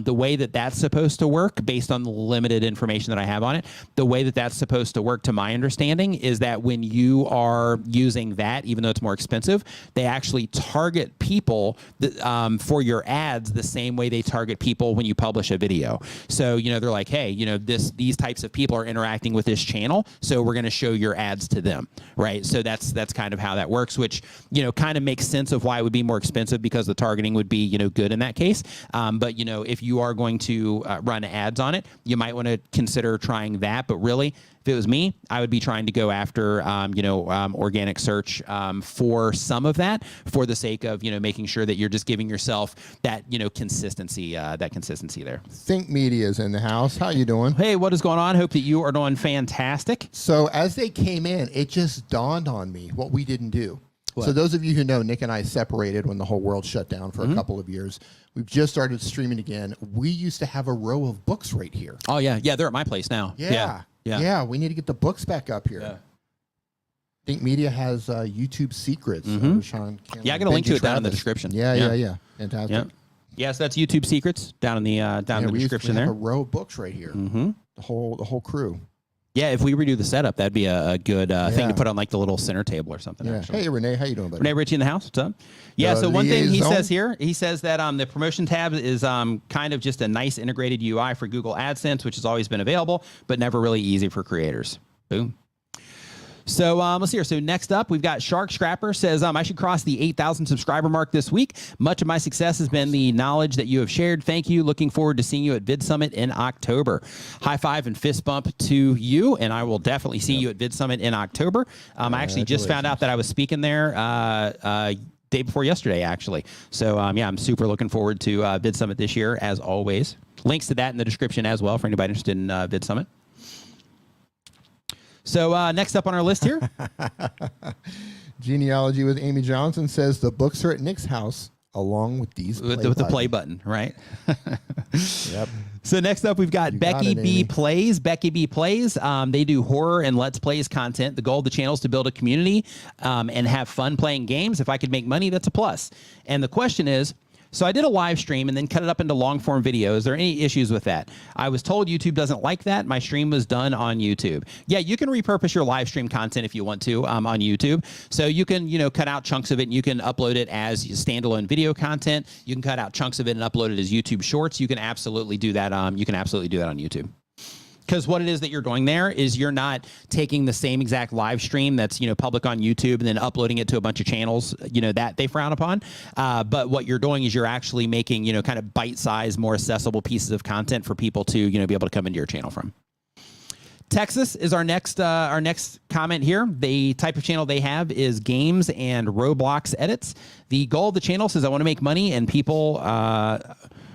the way that that's supposed to work, based on the limited information that I have on it, the way that that's supposed to work, to my understanding, is that when you are using that, even though it's more expensive, they actually target people that, for your ads the same way they target people when you publish a video. So, they're like, hey, these types of people are interacting with this channel, so we're going to show your ads to them, right? So that's kind of how that works, which, kind of makes sense of why it would be more expensive, because the targeting would be, good in that case. But, if you are going to run ads on it, you might want to consider trying that. But really, if it was me, I would be trying to go after, organic search for some of that, for the sake of, making sure that you're just giving yourself that, consistency there. Think Media's in the house. How you doing? Hey, what is going on? Hope that you are doing fantastic. So as they came in, it just dawned on me what we didn't do. What? So those of you who know, Nick and I separated when the whole world shut down for a couple of years. We've just started streaming again. We used to have a row of books right here. Oh, yeah. Yeah, they're at my place now. Yeah, we need to get the books back up here. Yeah. Think Media has YouTube secrets. Sean I got a link to it down in the description. Yeah. Fantastic. Yeah, so that's YouTube secrets down in the description there. We have a row of books right here. The whole crew. Yeah, if we redo the setup, that'd be a good thing to put on like the little center table or something. Yeah. Hey, Renee, how you doing, buddy? Renee Ritchie in the house. What's up? Yeah. So one thing he says here, he says that the promotion tab is kind of just a nice integrated UI for Google AdSense, which has always been available, but never really easy for creators. Boom. So let's see here. So next up, we've got Shark Scrapper says, I should cross the 8,000 subscriber mark this week. Much of my success has been the knowledge that you have shared. Thank you. Looking forward to seeing you at VidSummit in October. High five and fist bump to you, and I will definitely see you at VidSummit in October. I actually just found out that I was speaking there day before yesterday, actually. So I'm super looking forward to VidSummit this year, as always. Links to that in the description as well for anybody interested in VidSummit. So next up on our list here. Genealogy with Amy Johnson says the books are at Nick's house along with these with the play button, right? Yep. So next up, we've got Becky B Plays. Becky B Plays. They do horror and Let's Plays content. The goal of the channel is to build a community and have fun playing games. If I could make money, that's a plus. And the question is, so I did a live stream and then cut it up into long form videos. Is there any issues with that? I was told YouTube doesn't like that. My stream was done on YouTube. Yeah, you can repurpose your live stream content if you want to on YouTube. So you can, cut out chunks of it and you can upload it as standalone video content. You can cut out chunks of it and upload it as YouTube Shorts. You can absolutely do that. You can absolutely do that on YouTube. Because what it is that you're doing there is you're not taking the same exact live stream that's, public on YouTube and then uploading it to a bunch of channels, that they frown upon. But what you're doing is you're actually making, kind of bite-sized, more accessible pieces of content for people to, be able to come into your channel from. Texas is our next comment here. The type of channel they have is games and Roblox edits. The goal of the channel says I want to make money and people...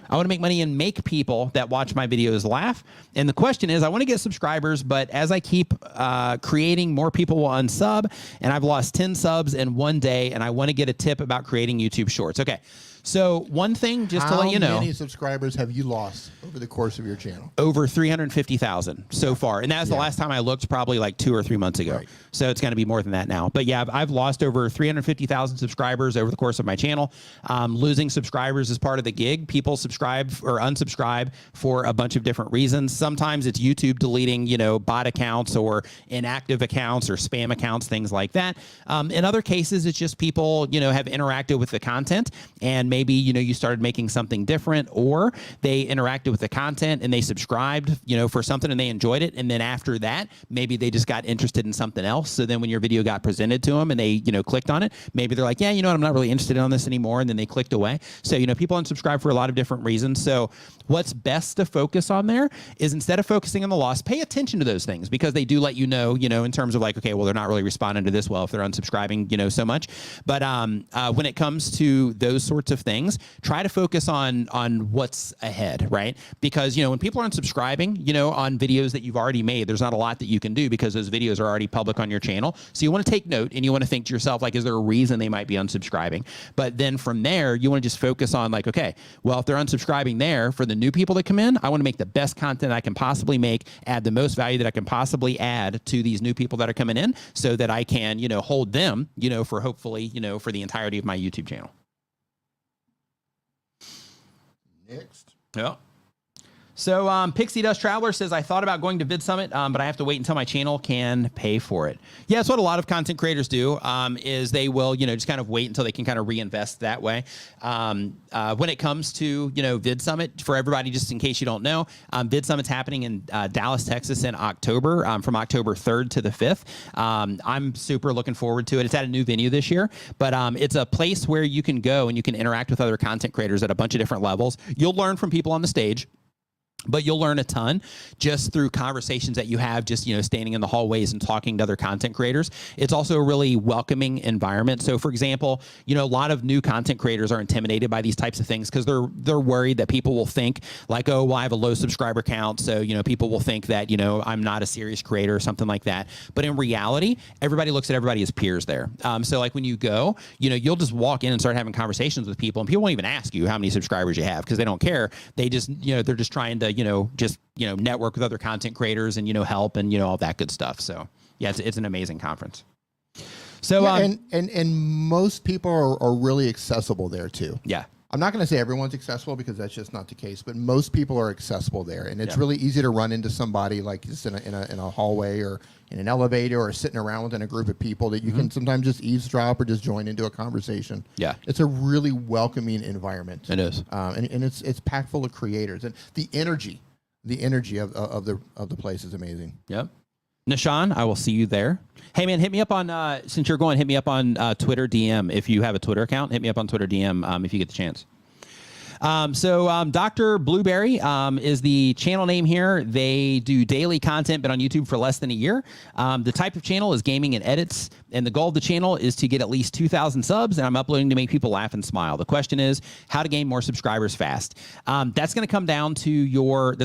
I want to make money and make people that watch my videos laugh. And the question is, I want to get subscribers, but as I keep creating, more people will unsub. And I've lost 10 subs in one day, and I want to get a tip about creating YouTube Shorts. Okay. So one thing, just to let you know. How many subscribers have you lost over the course of your channel? Over 350,000 so far. And that's the last time I looked, probably like 2 or 3 months ago. Right. So it's going to be more than that now. But yeah, I've lost over 350,000 subscribers over the course of my channel. Losing subscribers is part of the gig. People subscribe or unsubscribe for a bunch of different reasons. Sometimes it's YouTube deleting, bot accounts or inactive accounts or spam accounts, things like that. In other cases, it's just people, have interacted with the content and maybe, you started making something different, or they interacted with the content and they subscribed, for something and they enjoyed it. And then after that, maybe they just got interested in something else. So then when your video got presented to them and they, clicked on it, maybe they're like, yeah, I'm not really interested in this anymore. And then they clicked away. So, people unsubscribe for a lot of different reasons. So what's best to focus on there is, instead of focusing on the loss, pay attention to those things, because they do let you know, in terms of like, okay, well, they're not really responding to this well if they're unsubscribing, so much. But when it comes to those sorts of things, try to focus on what's ahead, right? Because, when people are unsubscribing, on videos that you've already made, there's not a lot that you can do because those videos are already public on your channel. So you want to take note and you want to think to yourself, like, is there a reason they might be unsubscribing? But then from there, you want to just focus on like, okay, well, if they're unsubscribing there, for the new people that come in, I want to make the best content I can possibly make, add the most value that I can possibly add to these new people that are coming in, so that I can, hold them, for hopefully, for the entirety of my YouTube channel. Next. Yeah. So Pixie Dust Traveler says, I thought about going to VidSummit, but I have to wait until my channel can pay for it. Yeah, that's what a lot of content creators do, is they will, just kind of wait until they can kind of reinvest that way. When it comes to, VidSummit, for everybody, just in case you don't know, VidSummit's happening in Dallas, Texas in October, from October 3rd to the 5th. I'm super looking forward to it. It's at a new venue this year, but it's a place where you can go and you can interact with other content creators at a bunch of different levels. You'll learn from people on the stage, but you'll learn a ton just through conversations that you have, just, standing in the hallways and talking to other content creators. It's also a really welcoming environment. So for example, a lot of new content creators are intimidated by these types of things because they're worried that people will think like, oh, well, I have a low subscriber count. So, people will think that, I'm not a serious creator or something like that. But in reality, everybody looks at everybody as peers there. So like when you go, you'll just walk in and start having conversations with people, and people won't even ask you how many subscribers you have because they don't care. They just, they're just trying to, network with other content creators and, help and, all that good stuff. So yeah, it's an amazing conference. So, yeah, and most people are really accessible there too. Yeah. I'm not going to say everyone's accessible because that's just not the case, but most people are accessible there, and it's really easy to run into somebody like just in a hallway or in an elevator or sitting around within a group of people that you can sometimes just eavesdrop or just join into a conversation. Yeah, it's a really welcoming environment. It is, and it's packed full of creators, and the energy of the place is amazing. Yep. Nishan, I will see you there. Hey man, hit me up on since you're going, hit me up on Twitter DM if you have a Twitter account. Hit me up on Twitter DM if you get the chance. Dr. Blueberry is the channel name here. They do daily content, but on YouTube for less than a year. The type of channel is gaming and edits, and the goal of the channel is to get at least 2,000 subs, and I'm uploading to make people laugh and smile. The question is how to gain more subscribers fast. That's going to come down to your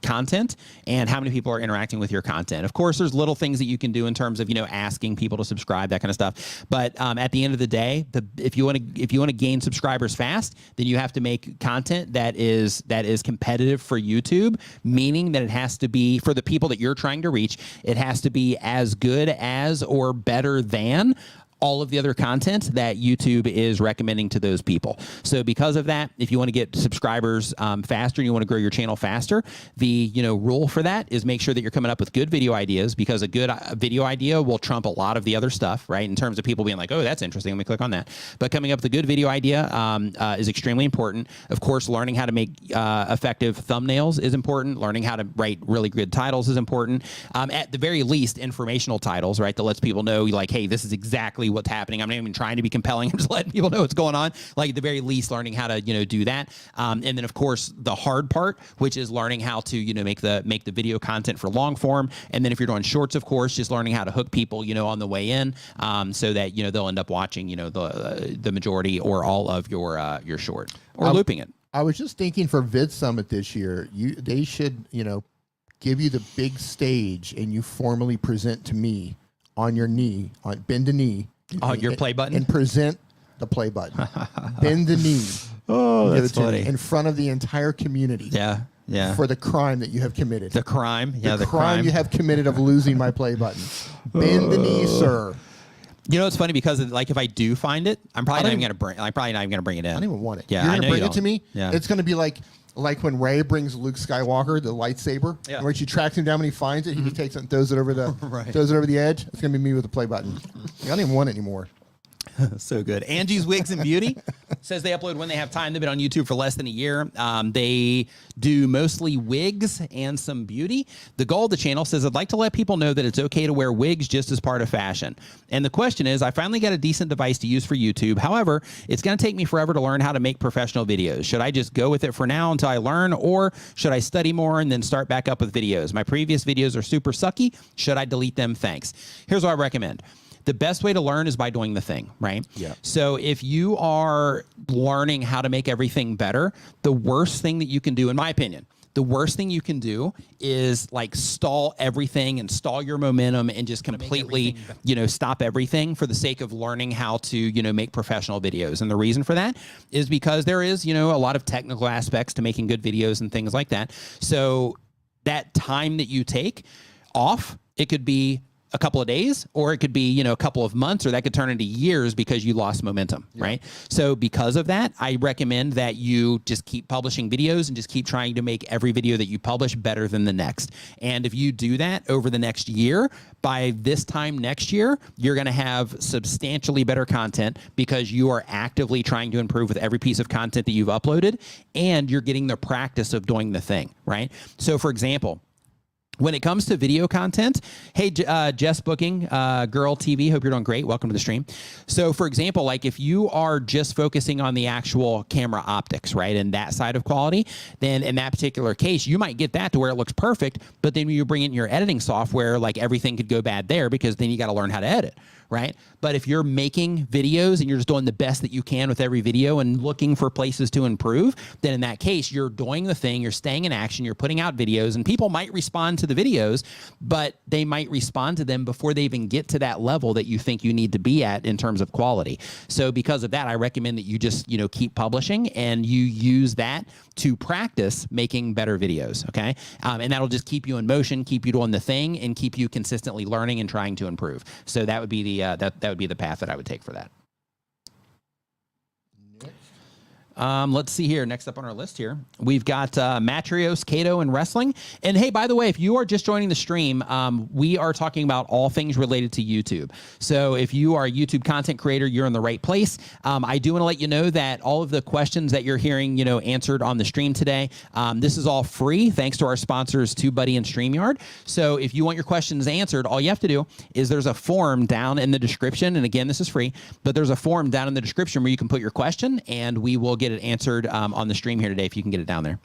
content and how many people are interacting with your content. Of course, there's little things that you can do in terms of, asking people to subscribe, that kind of stuff. But at the end of the day, if you want to gain subscribers fast, then you have to make content that is competitive for YouTube, meaning that it has to be, for the people that you're trying to reach, it has to be as good as or better than all of the other content that YouTube is recommending to those people. So because of that, if you want to get subscribers faster and you want to grow your channel faster, the rule for that is make sure that you're coming up with good video ideas, because a good video idea will trump a lot of the other stuff, right? In terms of people being like, oh, that's interesting, let me click on that. But coming up with a good video idea is extremely important. Of course, learning how to make effective thumbnails is important. Learning how to write really good titles is important. At the very least, informational titles, right? That lets people know, like, hey, this is exactly what's happening. I'm not even trying to be compelling. I'm just letting people know what's going on. Like at the very least, learning how to, do that. And then of course the hard part, which is learning how to, make the video content for long form. And then if you're doing shorts, of course, just learning how to hook people, on the way in, so that, they'll end up watching, the majority or all of your short or looping it. I was just thinking for VidSummit this year, they should, give you the big stage and you formally present to me on your knee, bend a knee. Your play button? And present the play button. Bend the knee. Oh, that's funny. In front of the entire community. Yeah, yeah. For the crime that you have committed. The crime? Yeah, the crime you have committed of losing my play button. Bend the knee, sir. It's funny because if I do find it, I'm probably not even gonna bring it in. I don't even want it. Yeah, you're gonna bring it to me. Yeah. It's gonna be like when Rey brings Luke Skywalker the lightsaber, where she tracks him down when he finds it, he just takes it and throws it over the throws it over the edge. It's gonna be me with the play button. I don't even want it anymore. So good. Angie's Wigs and Beauty says they upload when they have time. They've been on YouTube for less than a year. They do mostly wigs and some beauty. The goal of the channel says, I'd like to let people know that it's okay to wear wigs just as part of fashion. And the question is, I finally got a decent device to use for YouTube. However, it's going to take me forever to learn how to make professional videos. Should I just go with it for now until I learn, or should I study more and then start back up with videos? My previous videos are super sucky. Should I delete them? Thanks. Here's what I recommend. The best way to learn is by doing the thing, right? Yeah. So if you are learning how to make everything better, the worst thing that you can do, in my opinion, the worst thing you can do is like stall everything and stall your momentum and just completely, stop everything for the sake of learning how to, make professional videos. And the reason for that is because there is, a lot of technical aspects to making good videos and things like that. So that time that you take off, it could be a couple of days, or it could be, a couple of months, or that could turn into years because you lost momentum, right? So because of that, I recommend that you just keep publishing videos and just keep trying to make every video that you publish better than the next. And if you do that over the next year, by this time next year, you're going to have substantially better content because you are actively trying to improve with every piece of content that you've uploaded, and you're getting the practice of doing the thing, right? So for example, when it comes to video content, hey, Jess Booking, Girl TV, hope you're doing great. Welcome to the stream. So for example, like if you are just focusing on the actual camera optics, right, and that side of quality, then in that particular case, you might get that to where it looks perfect, but then when you bring in your editing software, like everything could go bad there because then you got to learn how to edit, right? But if you're making videos and you're just doing the best that you can with every video and looking for places to improve, then in that case, you're doing the thing, you're staying in action, you're putting out videos, and people might respond to the videos, but they might respond to them before they even get to that level that you think you need to be at in terms of quality. So because of that, I recommend that you just, keep publishing and you use that to practice making better videos, okay? And that'll just keep you in motion, keep you doing the thing, and keep you consistently learning and trying to improve. So that would be the that would be the path that I would take for that. Let's see here. Next up on our list here, we've got Matrios, Cato, and wrestling. And hey, by the way, if you are just joining the stream, we are talking about all things related to YouTube. So if you are a YouTube content creator, you're in the right place. I do want to let you know that all of the questions that you're hearing, answered on the stream today, this is all free thanks to our sponsors, TubeBuddy and StreamYard. So if you want your questions answered, all you have to do is there's a form down in the description. And again, this is free, but there's a form down in the description where you can put your question and we will get it answered on the stream here today if you can get it down there.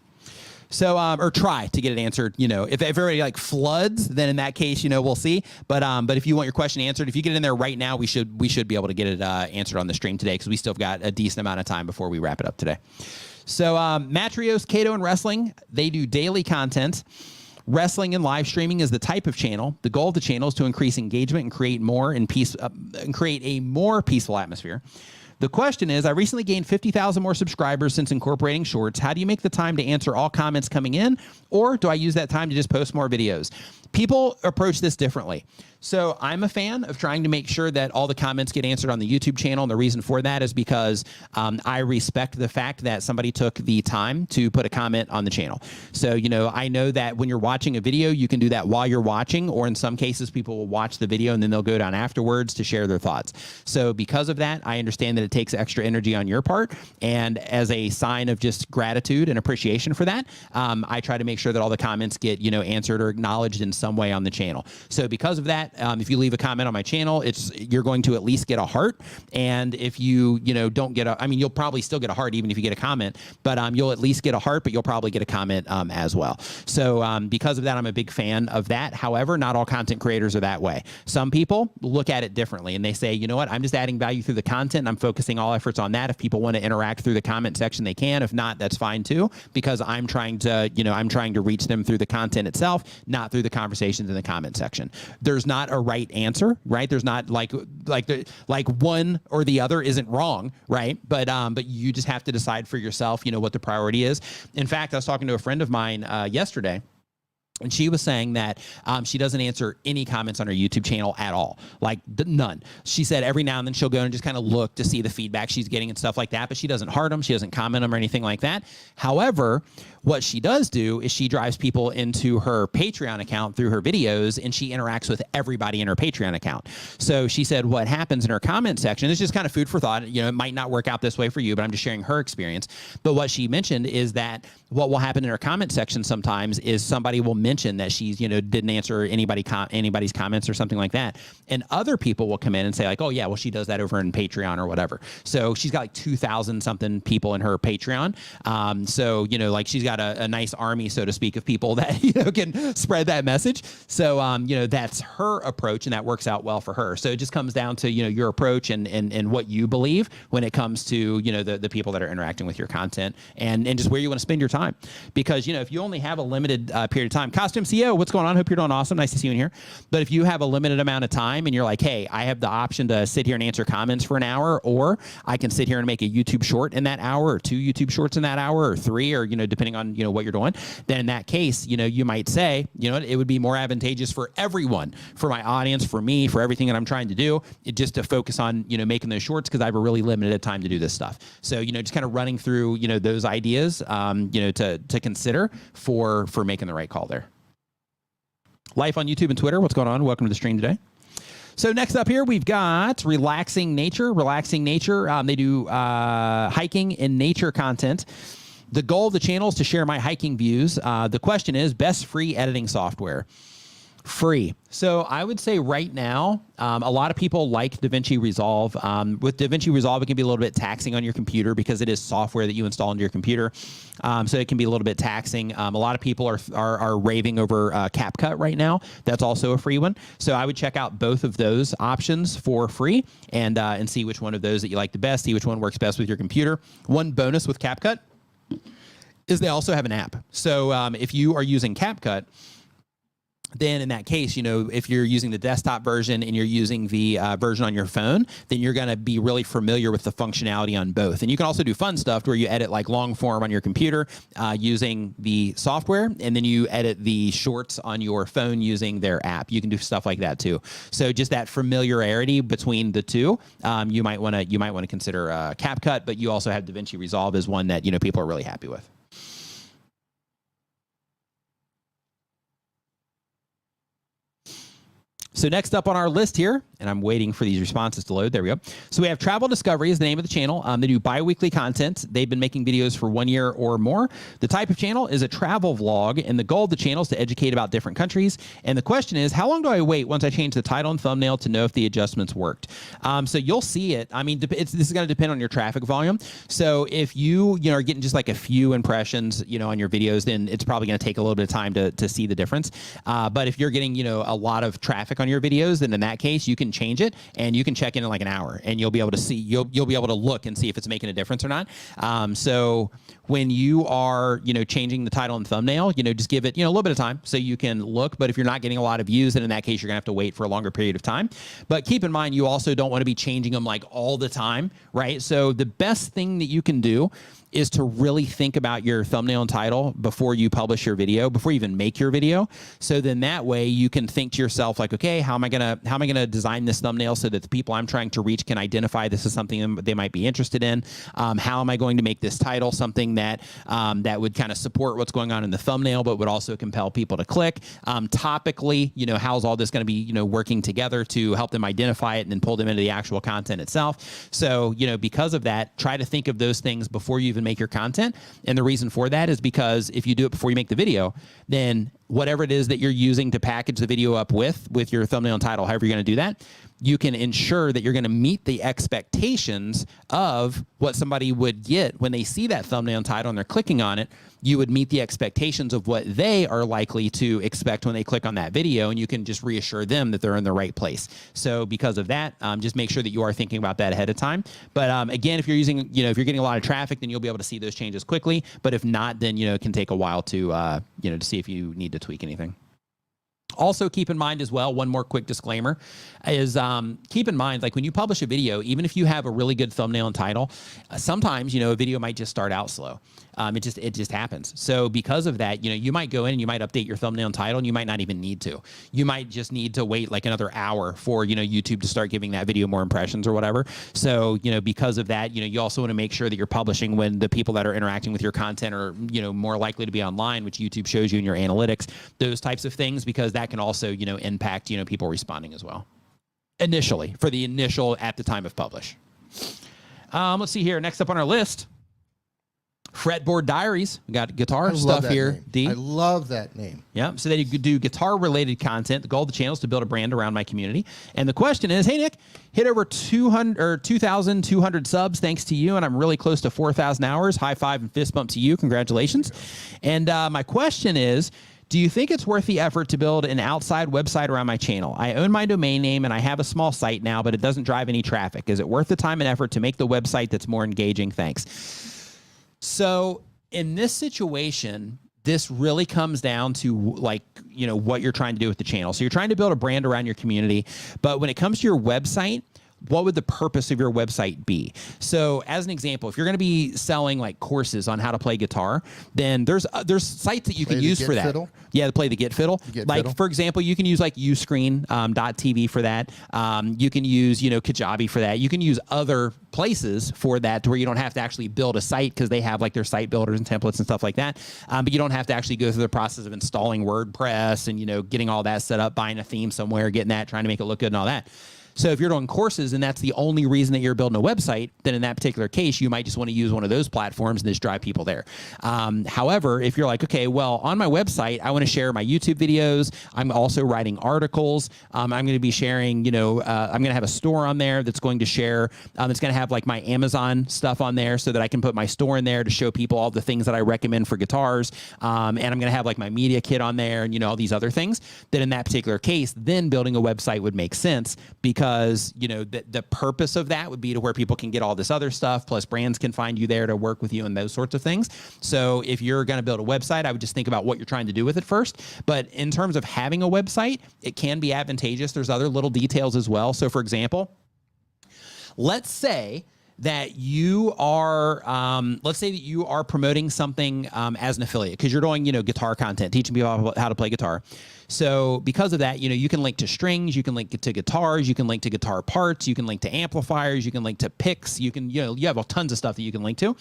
So, or try to get it answered. If everybody like floods, then in that case, we'll see. But if you want your question answered, if you get in there right now, we should be able to get it answered on the stream today because we still got a decent amount of time before we wrap it up today. So, Matrios, Cato, and wrestling, they do daily content. Wrestling and live streaming is the type of channel. The goal of the channel is to increase engagement and create a more peaceful atmosphere. The question is, I recently gained 50,000 more subscribers since incorporating shorts. How do you make the time to answer all comments coming in? Or do I use that time to just post more videos? People approach this differently. So I'm a fan of trying to make sure that all the comments get answered on the YouTube channel. And the reason for that is because I respect the fact that somebody took the time to put a comment on the channel. So, I know that when you're watching a video, you can do that while you're watching, or in some cases, people will watch the video and then they'll go down afterwards to share their thoughts. So because of that, I understand that it takes extra energy on your part. And as a sign of just gratitude and appreciation for that, I try to make sure that all the comments get, answered or acknowledged in some way on the channel. So because of that, if you leave a comment on my channel, you're going to at least get a heart. And if you don't get you'll probably still get a heart even if you get a comment, but you'll at least get a heart, but you'll probably get a comment as well. So because of that, I'm a big fan of that. However, not all content creators are that way. Some people look at it differently and they say, you know what, I'm just adding value through the content and I'm focusing all efforts on that. If people want to interact through the comment section, they can. If not, that's fine too, because I'm trying to reach them through the content itself, not through the conversations in the comment section. There's not a right answer, right? There's not like one or the other isn't wrong, right? But you just have to decide for yourself, what the priority is. In fact, I was talking to a friend of mine yesterday, and she was saying that she doesn't answer any comments on her YouTube channel at all, like none. She said every now and then she'll go and just kind of look to see the feedback she's getting and stuff like that, but she doesn't heart them, she doesn't comment them or anything like that. However, What she does do is she drives people into her Patreon account through her videos, and she interacts with everybody in her Patreon account. So she said what happens in her comment section, it's just kind of food for thought. You know, it might not work out this way for you, but I'm just sharing her experience. But what she mentioned is that what will happen in her comment section sometimes is somebody will mention that she's, you know, didn't answer anybody's comments or something like that. And other people will come in and say like, oh yeah, well, she does that over in Patreon or whatever. So she's got like 2,000 something people in her Patreon. So, you know, like she's got a nice army, so to speak, of people that, you know, can spread that message. So, you know, that's her approach, and that works out well for her. So it just comes down to, you know, your approach and what you believe when it comes to, you know, the people that are interacting with your content, and just where you want to spend your time. Because, you know, if you only have a limited period of time, Costume CEO, what's going on? Hope you're doing awesome. Nice to see you in here. But if you have a limited amount of time and you're like, hey, I have the option to sit here and answer comments for an hour, or I can sit here and make a YouTube short in that hour, or 2 YouTube shorts in that hour, or 3, or, you know, depending on, you know, what you're doing, then in that case, you know, you might say, you know, it would be more advantageous for everyone, for my audience, for me, for everything that I'm trying to do, just to focus on, you know, making those shorts, because I have a really limited time to do this stuff. So, you know, just kind of running through, you know, those ideas, you know, to consider for making the right call there. Life on YouTube and Twitter. What's going on? Welcome to the stream today. So next up here, we've got Relaxing Nature. Relaxing Nature, they do hiking and nature content. The goal of the channel is to share my hiking views. The question is, best free editing software. Free. So I would say right now, a lot of people like DaVinci Resolve. With DaVinci Resolve, it can be a little bit taxing on your computer because it is software that you install into your computer. So it can be a little bit taxing. A lot of people are raving over CapCut right now. That's also a free one. So I would check out both of those options for free and see which one of those that you like the best, see which one works best with your computer. One bonus with CapCut is they also have an app. So if you are using CapCut, then in that case, you know, if you're using the desktop version and you're using the version on your phone, then you're going to be really familiar with the functionality on both. And you can also do fun stuff where you edit like long form on your computer using the software, and then you edit the shorts on your phone using their app. You can do stuff like that too. So just that familiarity between the two, you might want to consider CapCut, but you also have DaVinci Resolve as one that, you know, people are really happy with. So next up on our list here, and I'm waiting for these responses to load. There we go. So we have Travel Discovery is the name of the channel. They do bi-weekly content. They've been making videos for 1 year or more. The type of channel is a travel vlog, and the goal of the channel is to educate about different countries. And the question is, how long do I wait once I change the title and thumbnail to know if the adjustments worked? So you'll see it. I mean, this is going to depend on your traffic volume. So if you know, are getting just like a few impressions, you know, on your videos, then it's probably going to take a little bit of time to see the difference. But if you're getting, you know, a lot of traffic on your videos, then in that case, you can change it and you can check in like an hour, and you'll be able to see, you'll be able to look and see if it's making a difference or not. So when you are, you know, changing the title and thumbnail, you know, just give it, you know, a little bit of time so you can look. But if you're not getting a lot of views, then in that case, you're gonna have to wait for a longer period of time. But keep in mind, you also don't want to be changing them like all the time, right? So the best thing that you can do is to really think about your thumbnail and title before you publish your video, before you even make your video. So then that way you can think to yourself like, okay, how am I gonna design this thumbnail so that the people I'm trying to reach can identify this is something they might be interested in? How am I going to make this title something that that would kind of support what's going on in the thumbnail, but would also compel people to click? Topically, you know, how's all this going to be, you know, working together to help them identify it and then pull them into the actual content itself? So, you know, because of that, try to think of those things before you even make your content. And the reason for that is because if you do it before you make the video, then whatever it is that you're using to package the video up with your thumbnail and title, however you're going to do that, you can ensure that you're going to meet the expectations of what somebody would get when they see that thumbnail and title and they're clicking on it. You would meet the expectations of what they are likely to expect when they click on that video, and you can just reassure them that they're in the right place. So because of that, just make sure that you are thinking about that ahead of time. But again, if you're using, you know, if you're getting a lot of traffic, then you'll be able to see those changes quickly. But if not, then, you know, it can take a while to, you know, to see if you need to tweak anything. Also keep in mind as well, one more quick disclaimer is keep in mind, like when you publish a video, even if you have a really good thumbnail and title, sometimes, a video might just start out slow. It just happens. So because of that, you might go in and you might update your thumbnail and title, and you might not even need to. You might just need to wait like another hour for, YouTube to start giving that video more impressions or whatever. So, because of that, you also want to make sure that you're publishing when the people that are interacting with your content are, more likely to be online, which YouTube shows you in your analytics, those types of things, because that can also, impact, people responding as well. Initially, for the initial at the time of publish. Let's see here. Next up on our list, Fretboard Diaries. We got guitar stuff here. Name. D. I love that name. Yeah. So they do guitar-related content. The goal of the channel is to build a brand around my community. And the question is, hey Nick, hit over 2,200 subs thanks to you, and I'm really close to 4,000 hours. High five and fist bump to you. Congratulations. Yeah. And my question is, do you think it's worth the effort to build an outside website around my channel? I own my domain name and I have a small site now, but it doesn't drive any traffic. Is it worth the time and effort to make the website that's more engaging? Thanks. So in this situation, this really comes down to what you're trying to do with the channel. So you're trying to build a brand around your community, but when it comes to your website, what would the purpose of your website be? So as an example, if you're going to be selling like courses on how to play guitar, then there's sites that you can use for that. Fiddle? Yeah, to play the Get Fiddle. For example, you can use like Uscreen.tv for that. You can use, Kajabi for that. You can use other places for that to where you don't have to actually build a site, because they have like their site builders and templates and stuff like that. But you don't have to actually go through the process of installing WordPress and, getting all that set up, buying a theme somewhere, getting that, trying to make it look good and all that. So if you're doing courses and that's the only reason that you're building a website, then in that particular case, you might just want to use one of those platforms and just drive people there. However, if you're like, okay, well, on my website, I want to share my YouTube videos. I'm also writing articles. I'm going to be sharing, I'm going to have a store on there that's going to share, it's going to have like my Amazon stuff on there so that I can put my store in there to show people all the things that I recommend for guitars. And I'm going to have like my media kit on there and, all these other things. Then in that particular case, then building a website would make sense, because the purpose of that would be to where people can get all this other stuff, plus brands can find you there to work with you and those sorts of things. So if you're going to build a website, I would just think about what you're trying to do with it first. But in terms of having a website, it can be advantageous. There's other little details as well. So for example, let's say that you are, promoting something as an affiliate, because you're doing, guitar content, teaching people how to play guitar. So because of that, you can link to strings, you can link to guitars, you can link to guitar parts, you can link to amplifiers, you can link to picks, you can, you have tons of stuff that you can link to.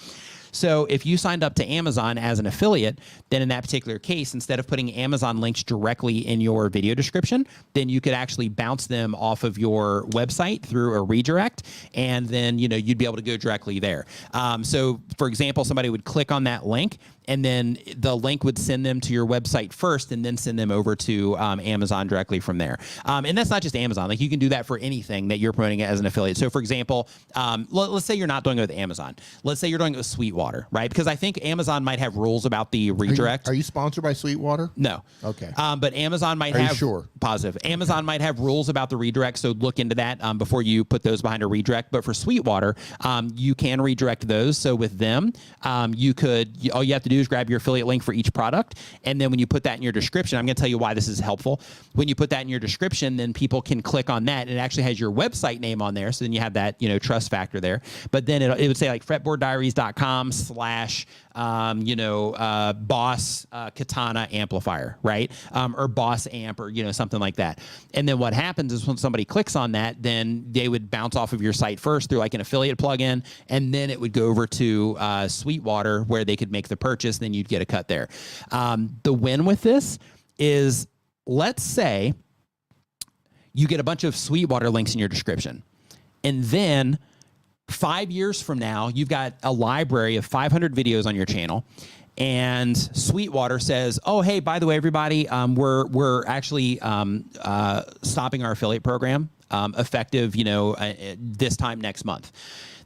So if you signed up to Amazon as an affiliate, then in that particular case, instead of putting Amazon links directly in your video description, then you could actually bounce them off of your website through a redirect, and then you'd be able to go directly there. So for example, somebody would click on that link, and then the link would send them to your website first, and then send them over to Amazon directly from there. And that's not just Amazon. Like you can do that for anything that you're promoting as an affiliate. So for example, let's say you're not doing it with Amazon. Let's say you're doing it with Sweetwater, right? Because I think Amazon might have rules about the redirect. Are you sponsored by Sweetwater? No. Okay. But Amazon might have. Are you sure? Positive. Amazon might have rules about the redirect, so look into that before you put those behind a redirect. But for Sweetwater, you can redirect those. So with them, all you have to do is grab your affiliate link for each product, and then when you put that in your description, I'm going to tell you why this is helpful. When you put that in your description, then people can click on that, and it actually has your website name on there, so then you have that trust factor there. But then it would say like fretboarddiaries.com/ Boss Katana amplifier, right? Or Boss amp, or something like that. And then what happens is when somebody clicks on that, then they would bounce off of your site first through like an affiliate plugin, and then it would go over to Sweetwater, where they could make the purchase. Then you'd get a cut there. The win with this is, let's say you get a bunch of Sweetwater links in your description, and then 5 years from now, you've got a library of 500 videos on your channel, and Sweetwater says, "Oh, hey, by the way, everybody, we're actually stopping our affiliate program effective, this time next month."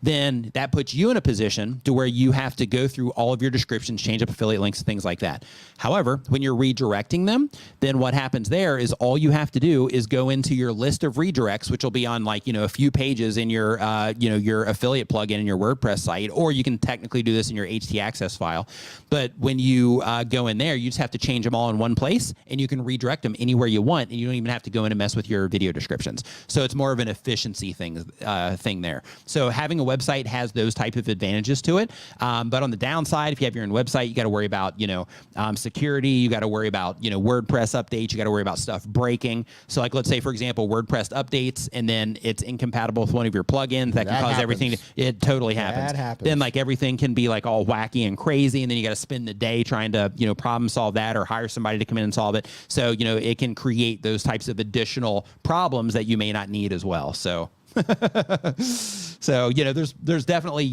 then that puts you in a position to where you have to go through all of your descriptions, change up affiliate links, things like that. However, when you're redirecting them, then what happens there is all you have to do is go into your list of redirects, which will be on like, a few pages in your, your affiliate plugin in your WordPress site, or you can technically do this in your htaccess file. But when you go in there, you just have to change them all in one place, and you can redirect them anywhere you want, and you don't even have to go in and mess with your video descriptions. So it's more of an efficiency thing there. So having a website has those type of advantages to it. But on the downside, if you have your own website, you got to worry about, security. You got to worry about, WordPress updates. You got to worry about stuff breaking. So like, let's say, for example, WordPress updates, and then it's incompatible with one of your plugins. That can cause everything. It totally happens. That happens. Then like everything can be like all wacky and crazy. And then you got to spend the day trying to, problem solve that, or hire somebody to come in and solve it. So, it can create those types of additional problems that you may not need as well. So so, there's definitely,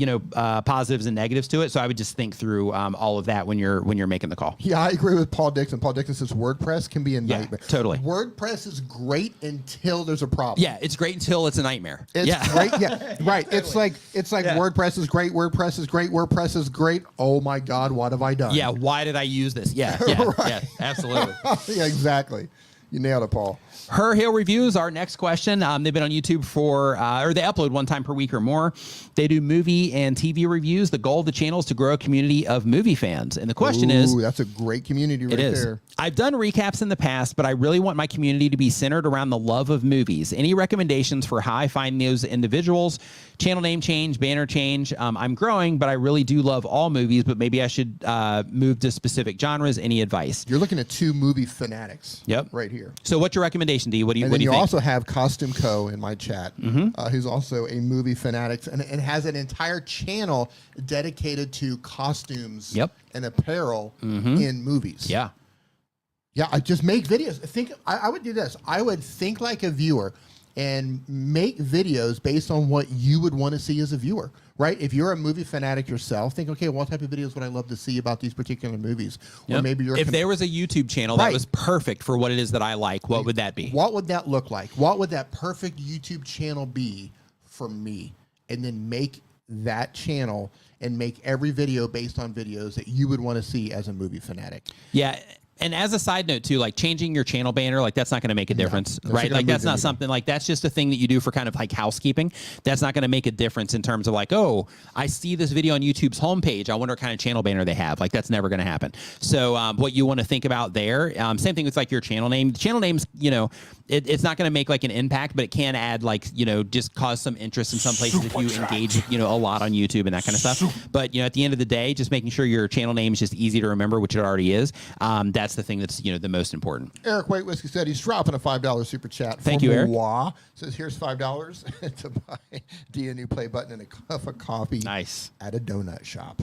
positives and negatives to it. So I would just think through all of that when you're making the call. Yeah, I agree with Paul Dixon. Paul Dixon says WordPress can be a nightmare. Totally. WordPress is great until there's a problem. Yeah, it's great until it's a nightmare. It's great. Yeah, right. It's like WordPress is great. WordPress is great. WordPress is great. Oh my God, what have I done? Yeah, why did I use this? Yeah, Right. yeah, absolutely. Yeah, exactly. You nailed it, Paul. Her Hill Reviews, our next question. They've been on YouTube or they upload one time per week or more. They do movie and TV reviews. The goal of the channel is to grow a community of movie fans. And the question is... that's a great community right there. I've done recaps in the past, but I really want my community to be centered around the love of movies. Any recommendations for how I find those individuals? Channel name change, banner change. I'm growing, but I really do love all movies, but maybe I should move to specific genres. Any advice? You're looking at two movie fanatics. Yep. Right here. So what's your recommendation, D? What do you think? You also have Costume Co. in my chat, who's also a movie fanatic and has an entire channel dedicated to costumes and apparel in movies. Yeah. Yeah, I just make videos. I would do this. I would think like a viewer and make videos based on what you would want to see as a viewer, right? If you're a movie fanatic yourself, think, okay, what type of videos would I love to see about these particular movies? Or maybe you're... If there was a YouTube channel that was perfect for what it is that I like, what would that be? What would that look like? What would that perfect YouTube channel be for me? And then make that channel and make every video based on videos that you would want to see as a movie fanatic. Yeah. And as a side note too, like changing your channel banner, like that's not going to make a difference, right? Like that's not something like that's just a thing that you do for kind of like housekeeping. That's not going to make a difference in terms of like, oh, I see this video on YouTube's homepage. I wonder what kind of channel banner they have. Like that's never going to happen. So what you want to think about there, same thing with like your channel name. The channel names, it's not going to make like an impact, but it can add like, just cause some interest in some places if you engage, a lot on YouTube and that kind of stuff. But, at the end of the day, just making sure your channel name is just easy to remember, which it already is. That's the thing that's, the most important. Eric White Whiskey said he's dropping a $5 super chat. Thank you, Eric. Says here's $5 to buy D a new play button and a cup of coffee. Nice. At a donut shop.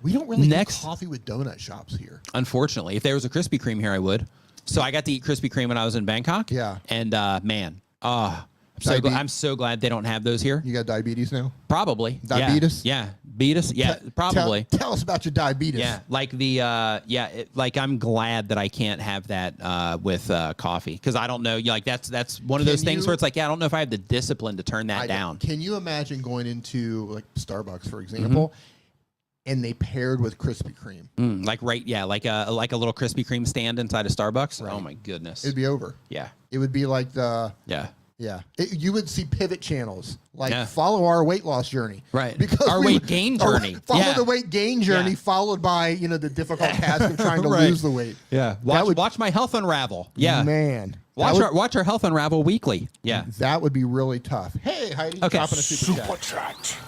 We don't really get coffee with donut shops here. Unfortunately. If there was a Krispy Kreme here, I would. So I got to eat Krispy Kreme when I was in Bangkok. Yeah. And man, I'm so glad they don't have those here. You got diabetes now? Probably. Diabetes? Yeah. Beatus? Yeah, probably. Tell us about your diabetes. Yeah, like like I'm glad that I can't have that with coffee because I don't know. Like that's one of those things where it's like, I don't know if I have the discipline to turn that down. Can you imagine going into like Starbucks, for example, and they paired with Krispy Kreme? Like like a little Krispy Kreme stand inside a Starbucks. Right. Oh my goodness, it'd be over. Yeah, it would be like the Yeah, you would see pivot channels like follow our weight loss journey, right? Because our weight gain journey, follow the weight gain journey, followed by the difficult task of trying to lose the weight. Yeah, watch my health unravel. Yeah, man, watch our health unravel weekly. Yeah, that would be really tough. Hey, Heidi, dropping a super chat.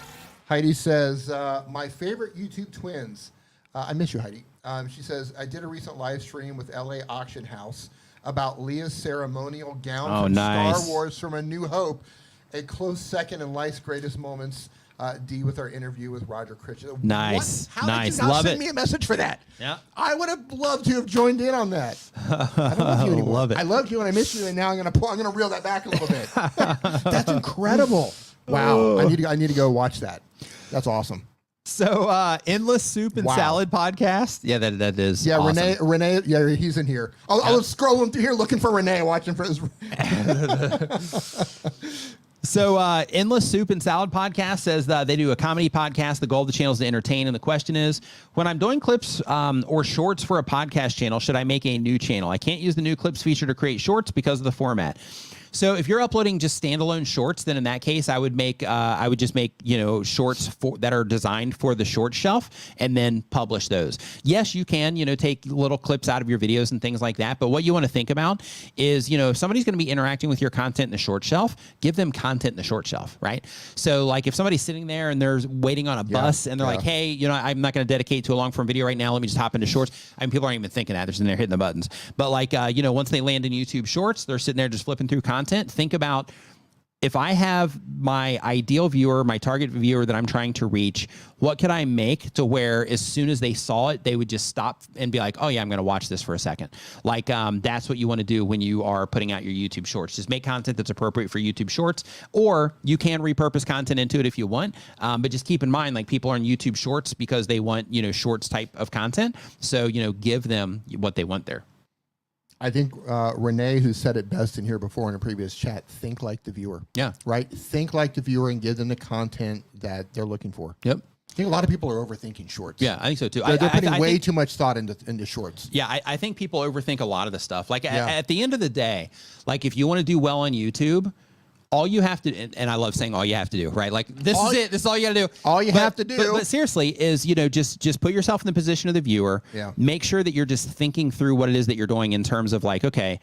Heidi says my favorite YouTube twins. I miss you, Heidi. She says I did a recent live stream with LA Auction House about Leah's ceremonial gown from Star Wars from A New Hope, a close second in life's greatest moments. D with our interview with Roger Christian. Nice. How did you not send me a message for that? Yeah. I would have loved to have joined in on that. I don't love you anymore. Love it. I loved you and I missed you, and now I'm gonna reel that back a little bit. That's incredible. Wow. I need to go watch that. That's awesome. So, Endless Soup and Salad podcast. Yeah, that is. Yeah, awesome. Renee. Yeah, he's in here. I was scrolling through here looking for Renee, watching for his. So Endless Soup and Salad Podcast says that they do a comedy podcast. The goal of the channel is to entertain. And the question is, when I'm doing clips or shorts for a podcast channel, should I make a new channel? I can't use the new clips feature to create shorts because of the format. So if you're uploading just standalone shorts, then in that case, I would just make, shorts that are designed for the short shelf and then publish those. Yes, you can, take little clips out of your videos and things like that. But what you want to think about is, if somebody's going to be interacting with your content in the short shelf, give them content in the short shelf, right? So like if somebody's sitting there and they're waiting on a bus and they're like, hey, I'm not going to dedicate to a long form video right now. Let me just hop into shorts. I mean, people aren't even thinking that. They're sitting there hitting the buttons. But like, once they land in YouTube shorts, they're sitting there just flipping through content. Think about, if I have my ideal viewer, my target viewer that I'm trying to reach, what could I make to where as soon as they saw it, they would just stop and be like, oh yeah, I'm going to watch this for a second. Like that's what you want to do when you are putting out your YouTube shorts. Just make content that's appropriate for YouTube shorts, or you can repurpose content into it if you want. But just keep in mind, like, people are on YouTube shorts because they want, shorts type of content. So, give them what they want there. I think Renee, who said it best in here before in a previous chat, think like the viewer. Yeah. Right? Think like the viewer and give them the content that they're looking for. Yep. I think a lot of people are overthinking shorts. Yeah, I think so too. They're putting way too much thought into shorts. Yeah, I think people overthink a lot of the stuff. Like at the end of the day, like if you want to do well on YouTube, all you have to, and I love saying all you have to do, right? Like this is it. This is all you got to do. All you have to do. But seriously is, just put yourself in the position of the viewer. Yeah. Make sure that you're just thinking through what it is that you're doing in terms of like, okay,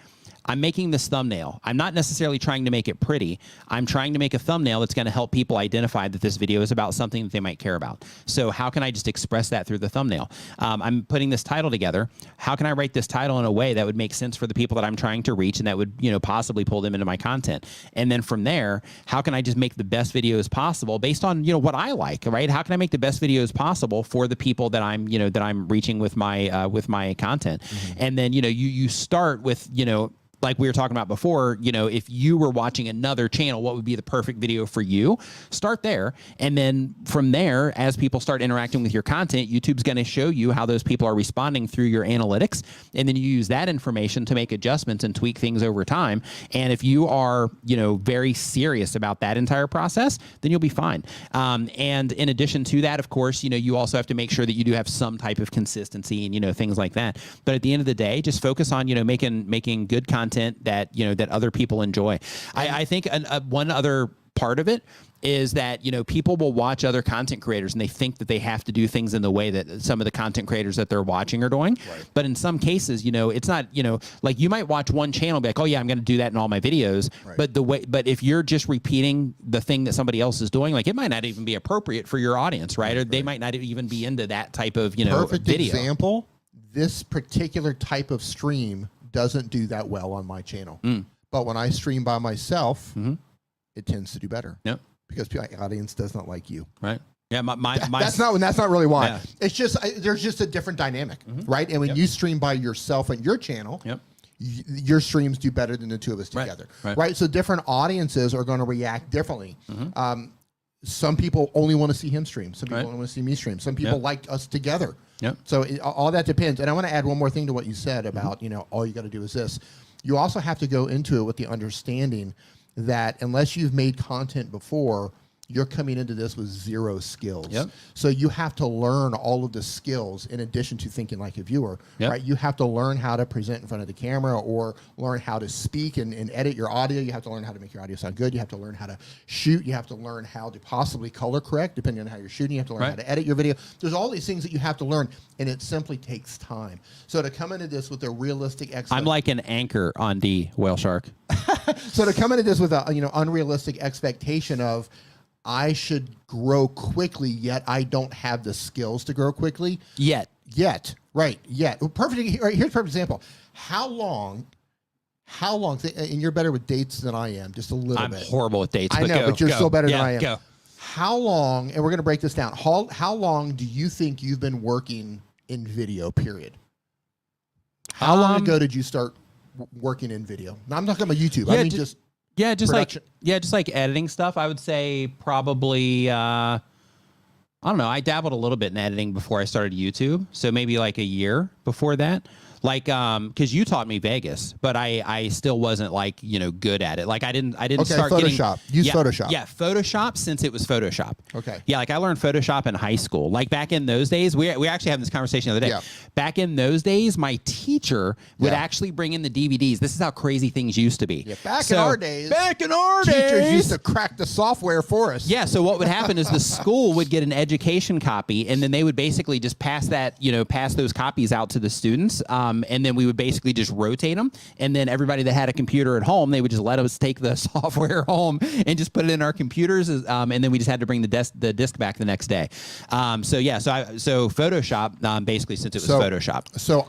I'm making this thumbnail. I'm not necessarily trying to make it pretty. I'm trying to make a thumbnail that's going to help people identify that this video is about something that they might care about. So how can I just express that through the thumbnail? I'm putting this title together. How can I write this title in a way that would make sense for the people that I'm trying to reach and that would, possibly pull them into my content? And then from there, how can I just make the best videos possible based on, what I like, right? How can I make the best videos possible for the people that I'm, that I'm reaching with my content? Mm-hmm. And then, you start with, like we were talking about before, if you were watching another channel, what would be the perfect video for you? Start there. And then from there, as people start interacting with your content, YouTube's going to show you how those people are responding through your analytics. And then you use that information to make adjustments and tweak things over time. And if you are, very serious about that entire process, then you'll be fine. And in addition to that, of course, you also have to make sure that you do have some type of consistency and, things like that. But at the end of the day, just focus on, making good content that that other people enjoy. I think one other part of it is that people will watch other content creators and they think that they have to do things in the way that some of the content creators that they're watching are doing. Right. But in some cases, it's not, like you might watch one channel and be like, oh yeah, I'm going to do that in all my videos. Right. But if you're just repeating the thing that somebody else is doing, like it might not even be appropriate for your audience, right? Or they might not even be into that type of Perfect video. Example. This particular type of stream doesn't do that well on my channel. But when I stream by myself, it tends to do better. Yep. Because my audience does not like you. Right. Yeah. That's not really why. Yeah. It's just there's just a different dynamic, right? And when you stream by yourself on your channel, your streams do better than the two of us together, right? So different audiences are going to react differently. Some people only want to see him stream. Some people only want to see me stream. Some people like us together. Yep. So all that depends. And I want to add one more thing to what you said about, all you got to do is this. You also have to go into it with the understanding that unless you've made content before, you're coming into this with zero skills. Yep. So you have to learn all of the skills in addition to thinking like a viewer, right? You have to learn how to present in front of the camera or learn how to speak and edit your audio. You have to learn how to make your audio sound good. You have to learn how to shoot. You have to learn how to possibly color correct depending on how you're shooting. You have to learn how to edit your video. There's all these things that you have to learn, and it simply takes time. So to come into this with a realistic expectation. I'm like an anchor on the whale shark. So to come into this with a unrealistic expectation of, I should grow quickly, yet I don't have the skills to grow quickly. Yet. Perfect. Right, here's a perfect example. How long, and you're better with dates than I am, just a little bit. I'm horrible with dates. I know, but you're still better than I am. Go. How long, and we're going to break this down. How long do you think you've been working in video, period? How long ago did you start working in video? Now, I'm not talking about YouTube. I mean, just like editing stuff. I would say probably I don't know. I dabbled a little bit in editing before I started YouTube, so maybe like a year. before that. Like, because you taught me Vegas, but I still wasn't like, good at it. Like I didn't start Photoshop. Use Photoshop. Yeah, Photoshop since it was Photoshop. Okay. Yeah, like I learned Photoshop in high school. Like back in those days, we actually had this conversation the other day. Yeah. Back in those days, my teacher would actually bring in the DVDs. This is how crazy things used to be. Yeah, back in our days, teachers used to crack the software for us. Yeah, so what would happen is the school would get an education copy, and then they would basically just pass that, pass those copies out to the students, and then we would basically just rotate them, and then everybody that had a computer at home, they would just let us take the software home and just put it in our computers, and then we just had to bring the disc back the next day. So Photoshop, basically since it was Photoshop. So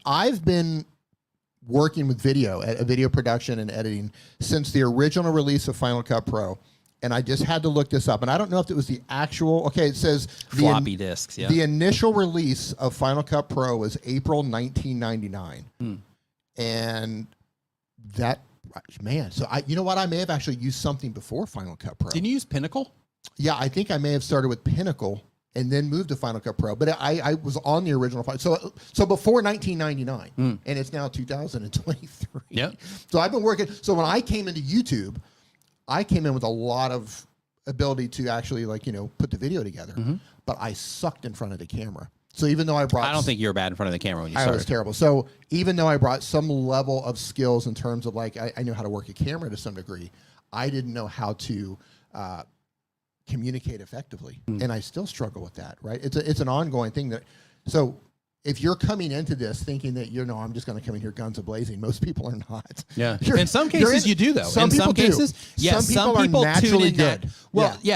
I've been working with video production and editing since the original release of Final Cut Pro. And I just had to look this up. And I don't know if it was the actual, it says floppy disks, yeah. The initial release of Final Cut Pro was April 1999. And that, man, so you know what? I may have actually used something before Final Cut Pro. Didn't you use Pinnacle? Yeah, I think I may have started with Pinnacle and then moved to Final Cut Pro. But I was on the original. So before 1999, and it's now 2023. Yep. So I've been working. So when I came into YouTube, I came in with a lot of ability to actually put the video together, but I sucked in front of the camera. So even though I don't think you were bad in front of the camera when you started. I was terrible. So even though I brought some level of skills in terms of I knew how to work a camera to some degree, I didn't know how to communicate effectively, and I still struggle with that. Right? It's an ongoing thing so. If you're coming into this thinking that I'm just going to come in here guns a-blazing, most people are not. Yeah. In some cases you do, though. Some people do. Yes, some people are naturally good.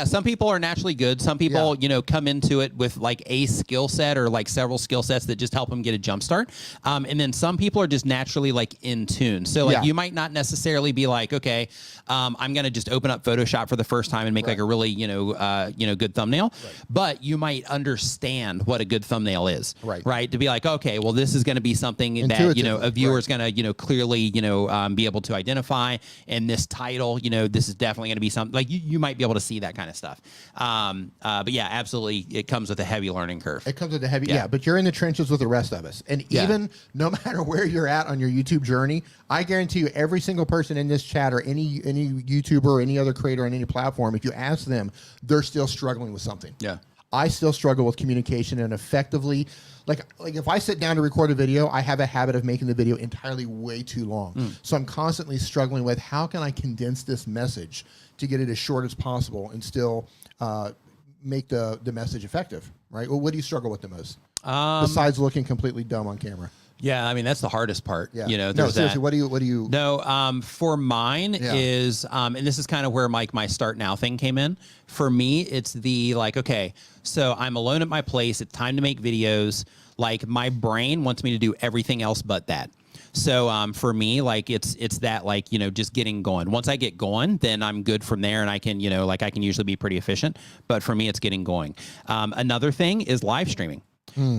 Some people are naturally good. Some people, come into it with like a skill set or like several skill sets that just help them get a jump start. And then some people are just naturally like in tune. So like you might not necessarily be like, okay, I'm going to just open up Photoshop for the first time and make like a really, good thumbnail. But you might understand what a good thumbnail is. Right. To be like, okay, well, this is going to be something that, a viewer is going to, clearly, be able to identify. And this title, this is definitely going to be something like you might be able to see that kind of stuff. But yeah, absolutely. It comes with a heavy learning curve. It comes with a heavy, but you're in the trenches with the rest of us. And even no matter where you're at on your YouTube journey, I guarantee you every single person in this chat or any YouTuber or any other creator on any platform, if you ask them, they're still struggling with something. Yeah. I still struggle with communication and effectively, like if I sit down to record a video, I have a habit of making the video entirely way too long. So I'm constantly struggling with how can I condense this message to get it as short as possible and still make the message effective, right? Well, what do you struggle with the most? Besides looking completely dumb on camera. Yeah, I mean that's the hardest part. Yeah. No, seriously, what do you? No, for mine is, and this is kind of where my start now thing came in. For me, it's the okay, so I'm alone at my place. It's time to make videos. Like my brain wants me to do everything else but that. So for me, it's that just getting going. Once I get going, then I'm good from there, and I can I can usually be pretty efficient. But for me, it's getting going. Another thing is live streaming.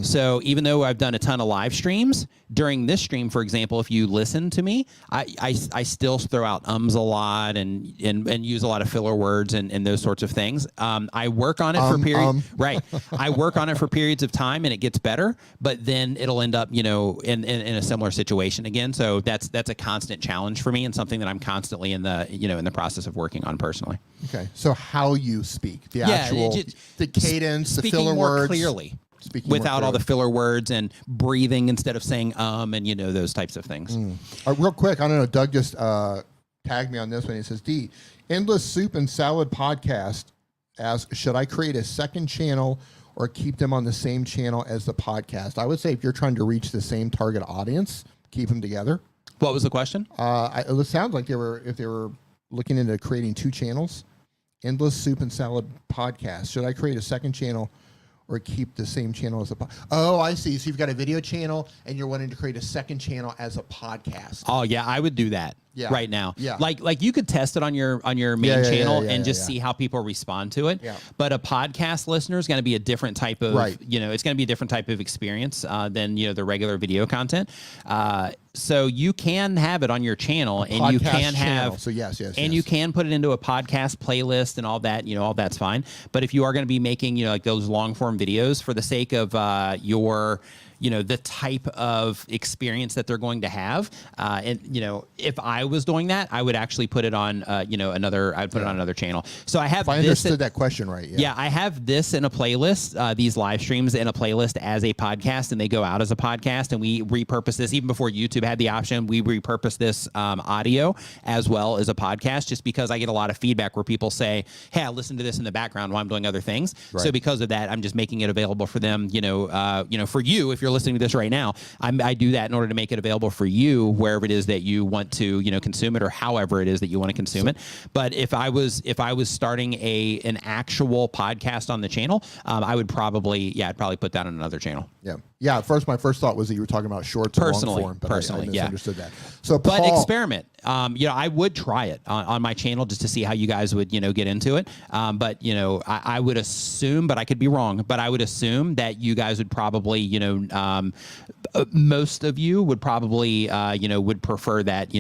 So even though I've done a ton of live streams, during this stream, for example, if you listen to me, I still throw out ums a lot and use a lot of filler words and those sorts of things. I work on it for periods. Right. I work on it for periods of time and it gets better, but then it'll end up, in a similar situation again. So that's a constant challenge for me and something that I'm constantly in the process of working on personally. Okay. So how you speak, the actual, the cadence, the filler words. Clearly. Without all the filler words and breathing instead of saying and those types of things. Real quick, I don't know. Doug just tagged me on this one. He says, "D, Endless Soup and Salad podcast asks, should I create a second channel or keep them on the same channel as the podcast?" I would say if you're trying to reach the same target audience, keep them together. What was the question? It sounds like they were looking into creating two channels. Endless Soup and Salad podcast. Should I create a second channel or keep the same channel as a podcast? Oh, I see. So you've got a video channel and you're wanting to create a second channel as a podcast. Oh yeah, I would do that right now. Yeah. Like you could test it on your main channel and just see how people respond to it. Yeah. But a podcast listener is going to be a different type of it's going to be a different type of experience than the regular video content. So you can have it on your channel, and you can have you can put it into a podcast playlist and all that. All that's fine. But if you are going to be making like those long form videos for the sake of your the type of experience that they're going to have. And if I was doing that, I would actually put it on I'd put it on another channel. So I have if I understood that question right. Yeah, I have this in a playlist, these live streams in a playlist as a podcast, and they go out as a podcast, and we repurpose this even before YouTube had the option. We repurpose this audio as well as a podcast, just because I get a lot of feedback where people say, hey, I listen to this in the background while I'm doing other things. Right. So because of that, I'm just making it available for them, for you, if you're listening to this right now, I do that in order to make it available for you wherever it is that you want to, consume it, or however it is that you want to consume it. But if I was starting an actual podcast on the channel, I'd probably put that on another channel. Yeah. My first thought was that you were talking about shorts or long form, but I misunderstood that. So, Paul, but experiment. I would try it on my channel just to see how you guys would, get into it. But I would assume, but I could be wrong, but I would assume that you guys would probably, most of you would probably, would prefer that,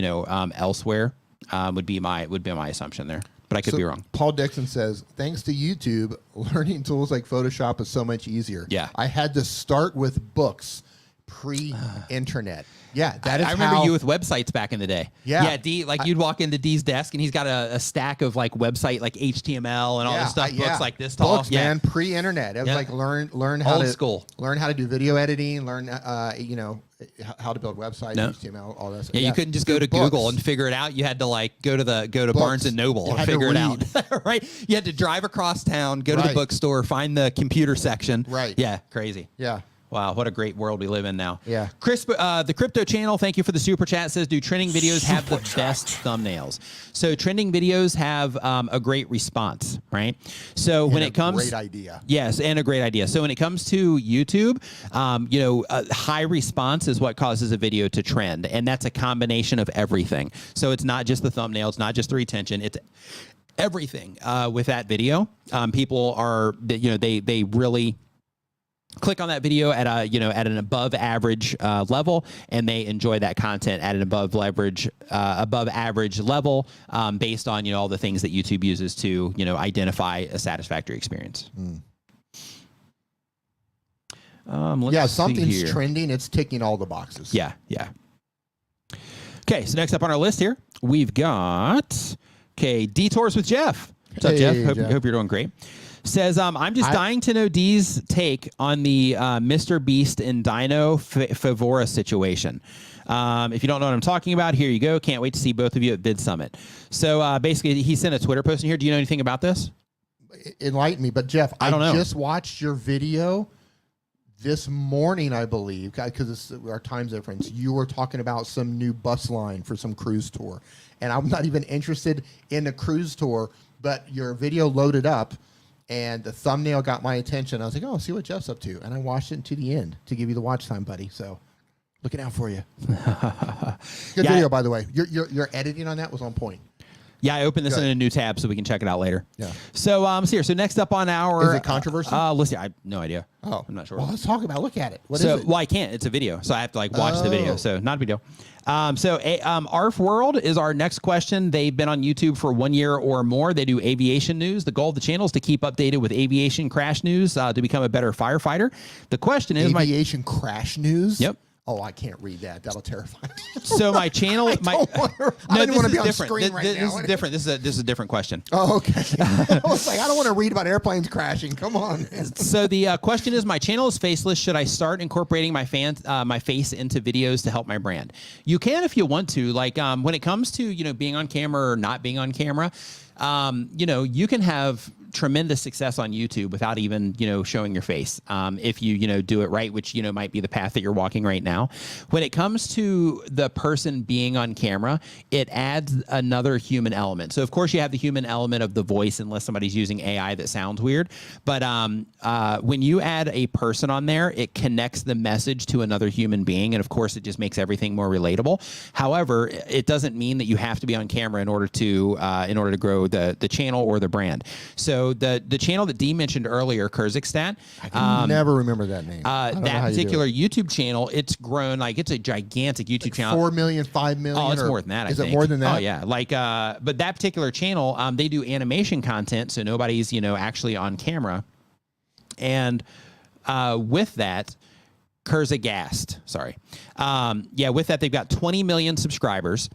elsewhere. Would be my assumption there. But I could be wrong. Paul Dixon says, thanks to YouTube, learning tools like Photoshop is so much easier. Yeah. I had to start with books pre-internet. Yeah, that is I remember you with websites back in the day. Yeah. You'd walk into D's desk and he's got a stack of website, HTML and all this stuff, books like this tall. Books, man, pre-internet. It was like learn how to do video editing, learn how to build websites, HTML, all that stuff. Yeah, you couldn't just go to Google and figure it out. You had to go to Barnes and Noble and figure it out. Right? You had to drive across town, go to the bookstore, find the computer section. Right. Yeah, crazy. Yeah. Wow, what a great world we live in now. Yeah. Chris, the Crypto Channel, thank you for the super chat, says, do trending videos have the best thumbnails? So trending videos have a great response, right? So when it comes... great idea. Yes, and a great idea. So when it comes to YouTube, a high response is what causes a video to trend, and that's a combination of everything. So it's not just the thumbnail, it's not just the retention, it's everything with that video. People are, they really... click on that video at an above average level, and they enjoy that content at an above average level based on all the things that YouTube uses to identify a satisfactory experience. Something's trending. It's ticking all the boxes. Yeah. Okay, so next up on our list here, we've got Detours with Jeff. What's up, Jeff? Hope you're doing great. Says, I'm just dying to know Dee's take on the Mr. Beast and Dino Favora situation. If you don't know what I'm talking about, here you go. Can't wait to see both of you at VidSummit. So basically, he sent a Twitter post in here. Do you know anything about this? Enlighten me. But, Jeff, I don't know. Just watched your video this morning, I believe, because it's our time difference. You were talking about some new bus line for some cruise tour. And I'm not even interested in the cruise tour, but your video loaded up. And the thumbnail got my attention. I was like, oh, see what Jeff's up to. And I watched it to the end to give you the watch time, buddy. So looking out for you. Good video, by the way. Your editing on that was on point. Yeah, I opened this in a new tab so we can check it out later. Yeah. So, so next up on our... Is it controversial? Listen, I have no idea. Oh. I'm not sure. Well, let's talk about it. Look at it. What is it? Well, I can't. It's a video. So I have to watch the video. So not a big deal. ARF World is our next question. They've been on YouTube for 1 year or more. They do aviation news. The goal of the channel is to keep updated with aviation crash news to become a better firefighter. The question is... Aviation crash news? Yep. Oh, I can't read that. That'll terrify me. So my channel... I don't want to be on screen right now. This is different. This is a different question. Oh, okay. I was like, I don't want to read about airplanes crashing. Come on. So the question is, my channel is faceless. Should I start incorporating my face into videos to help my brand? You can if you want to. When it comes to being on camera or not being on camera, you can have tremendous success on YouTube without even, showing your face. If you, do it right, which, might be the path that you're walking right now. When it comes to the person being on camera, it adds another human element. So of course you have the human element of the voice, unless somebody's using AI that sounds weird. But when you add a person on there, it connects the message to another human being. And of course it just makes everything more relatable. However, it doesn't mean that you have to be on camera in order to grow the channel or the brand. So the channel that Dee mentioned earlier, Kyrgyzstan, I can never remember that name. That particular YouTube channel, it's grown it's a gigantic YouTube channel. 4 million, 5 million. Oh, it's more than that. Is it more than that? Oh yeah, but that particular channel, they do animation content, so nobody's actually on camera, and with that, Kurzagast. Sorry. Yeah, with that, they've got 20 million subscribers,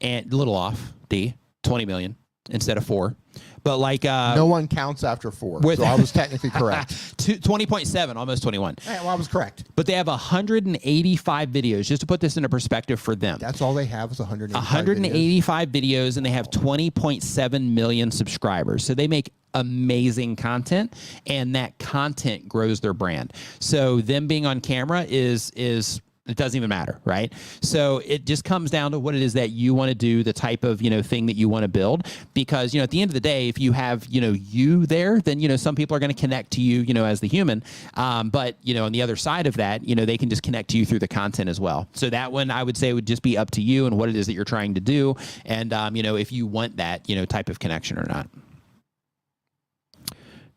and a little off, 20 million instead of 4. But like no one counts after 4, so I was technically correct. 20.7, almost 21. Yeah, well, I was correct. But they have 185 videos. Just to put this into perspective for them, that's all they have is 185 videos, and they have 20.7 million subscribers. So they make amazing content, and that content grows their brand. So them being on camera is it doesn't even matter, right? So it just comes down to what it is that you want to do, the type of, thing that you want to build. Because, at the end of the day, if you have, you there, then, some people are going to connect to you, as the human. But, on the other side of that, they can just connect to you through the content as well. So that one, I would say, would just be up to you and what it is that you're trying to do. And, if you want that, type of connection or not.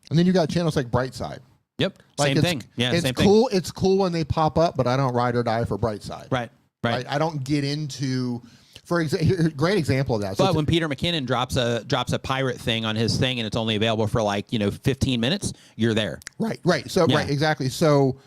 And then you got channels like Brightside. Yep. Same thing. Yeah. It's same cool. thing. It's cool when they pop up, but I don't ride or die for Brightside. Right. I don't get into, for example, great example of that. But when Peter McKinnon drops a pirate thing on his thing and it's only available for 15 minutes, you're there. Right. So right, exactly. So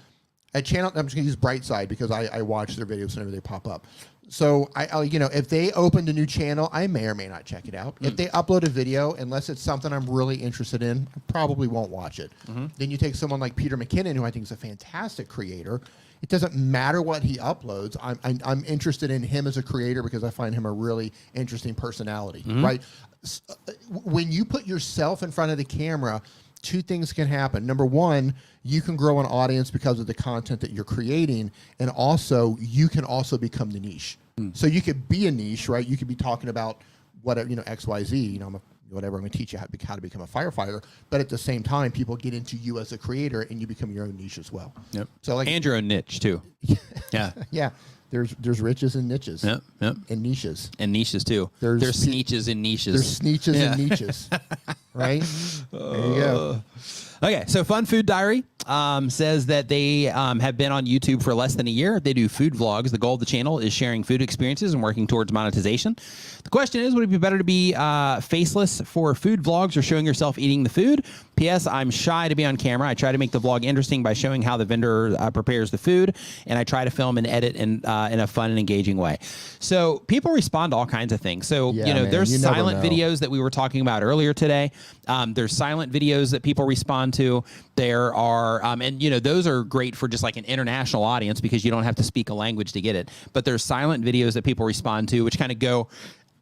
a channel, I'm just gonna use Brightside because I watch their videos whenever they pop up. So I if they opened a new channel, I may or may not check it out. If they upload a video, unless it's something I'm really interested in, I probably won't watch it. Then you take someone like Peter McKinnon, who I think is a fantastic creator. It doesn't matter what he uploads. I'm interested in him as a creator because I find him a really interesting personality. Right? When you put yourself in front of the camera, 2 things can happen. Number one, you can grow an audience because of the content that you're creating, and also you can also become the niche. So you could be a niche, right? You could be talking about whatever, XYZ. Whatever. I'm going to teach you how to become a firefighter. But at the same time, people get into you as a creator, and you become your own niche as well. Yep. So and your own niche too. Yeah. Yeah. There's riches and niches. Yep. And niches. And niches too. There's sneeches and niches. There's sneeches and niches. Right? There you go. Okay, so Fun Food Diary says that they have been on YouTube for less than a year. They do food vlogs. The goal of the channel is sharing food experiences and working towards monetization. The question is, would it be better to be faceless for food vlogs or showing yourself eating the food? P.S. I'm shy to be on camera. I try to make the vlog interesting by showing how the vendor prepares the food, and I try to film and edit in a fun and engaging way. So people respond to all kinds of things. So, there's silent videos that we were talking about earlier today. There's silent videos that people respond to. There are, and those are great for just like an international audience because you don't have to speak a language to get it. But there's silent videos that people respond to, which kind of go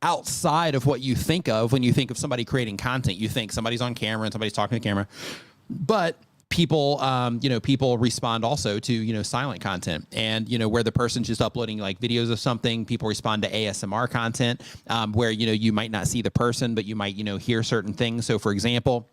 outside of what you think of when you think of somebody creating content. You think somebody's on camera and somebody's talking to the camera, but people, people respond also to, silent content, and, where the person's just uploading like videos of something. People respond to ASMR content, where, you might not see the person, but you might, hear certain things. So for example,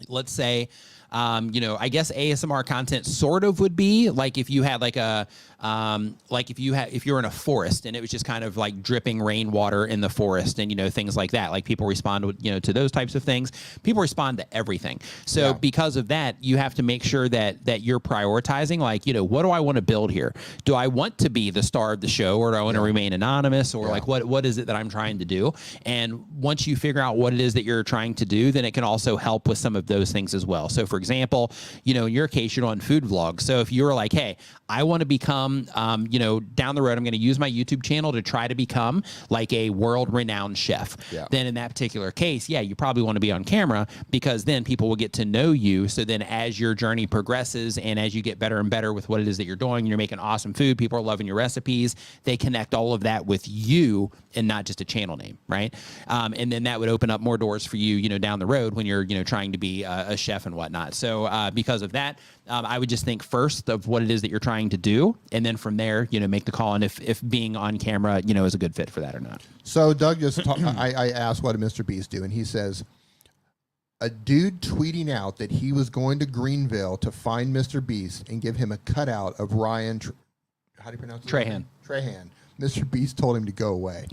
let's say, I guess ASMR content sort of would be like if you had like a, if you're in a forest and it was just kind of like dripping rainwater in the forest and, things like that. Like people respond to those types of things. People respond to everything. So because of that, you have to make sure that you're prioritizing, like, what do I want to build here? Do I want to be the star of the show, or do I want to remain anonymous, or like what is it that I'm trying to do? And once you figure out what it is that you're trying to do, then it can also help with some of those things as well. So for example, in your case, you're on food vlogs. So if you were like, hey, I want to become, down the road, I'm going to use my YouTube channel to try to become like a world-renowned chef. Yeah. Then in that particular case, you probably want to be on camera because then people will get to know you. So then as your journey progresses and as you get better and better with what it is that you're doing, and you're making awesome food, people are loving your recipes, they connect all of that with you and not just a channel name, right? And then that would open up more doors for you, down the road when you're, trying to be a chef and whatnot. So because of that, I would just think first of what it is that you're trying to do, and then from there, make the call on if being on camera, is a good fit for that or not. So Doug just I asked what did Mr. Beast do, and he says a dude tweeting out that he was going to Greenville to find Mr. Beast and give him a cutout of Ryan. How do you pronounce it? Trahan. Trahan. Mr. Beast told him to go away.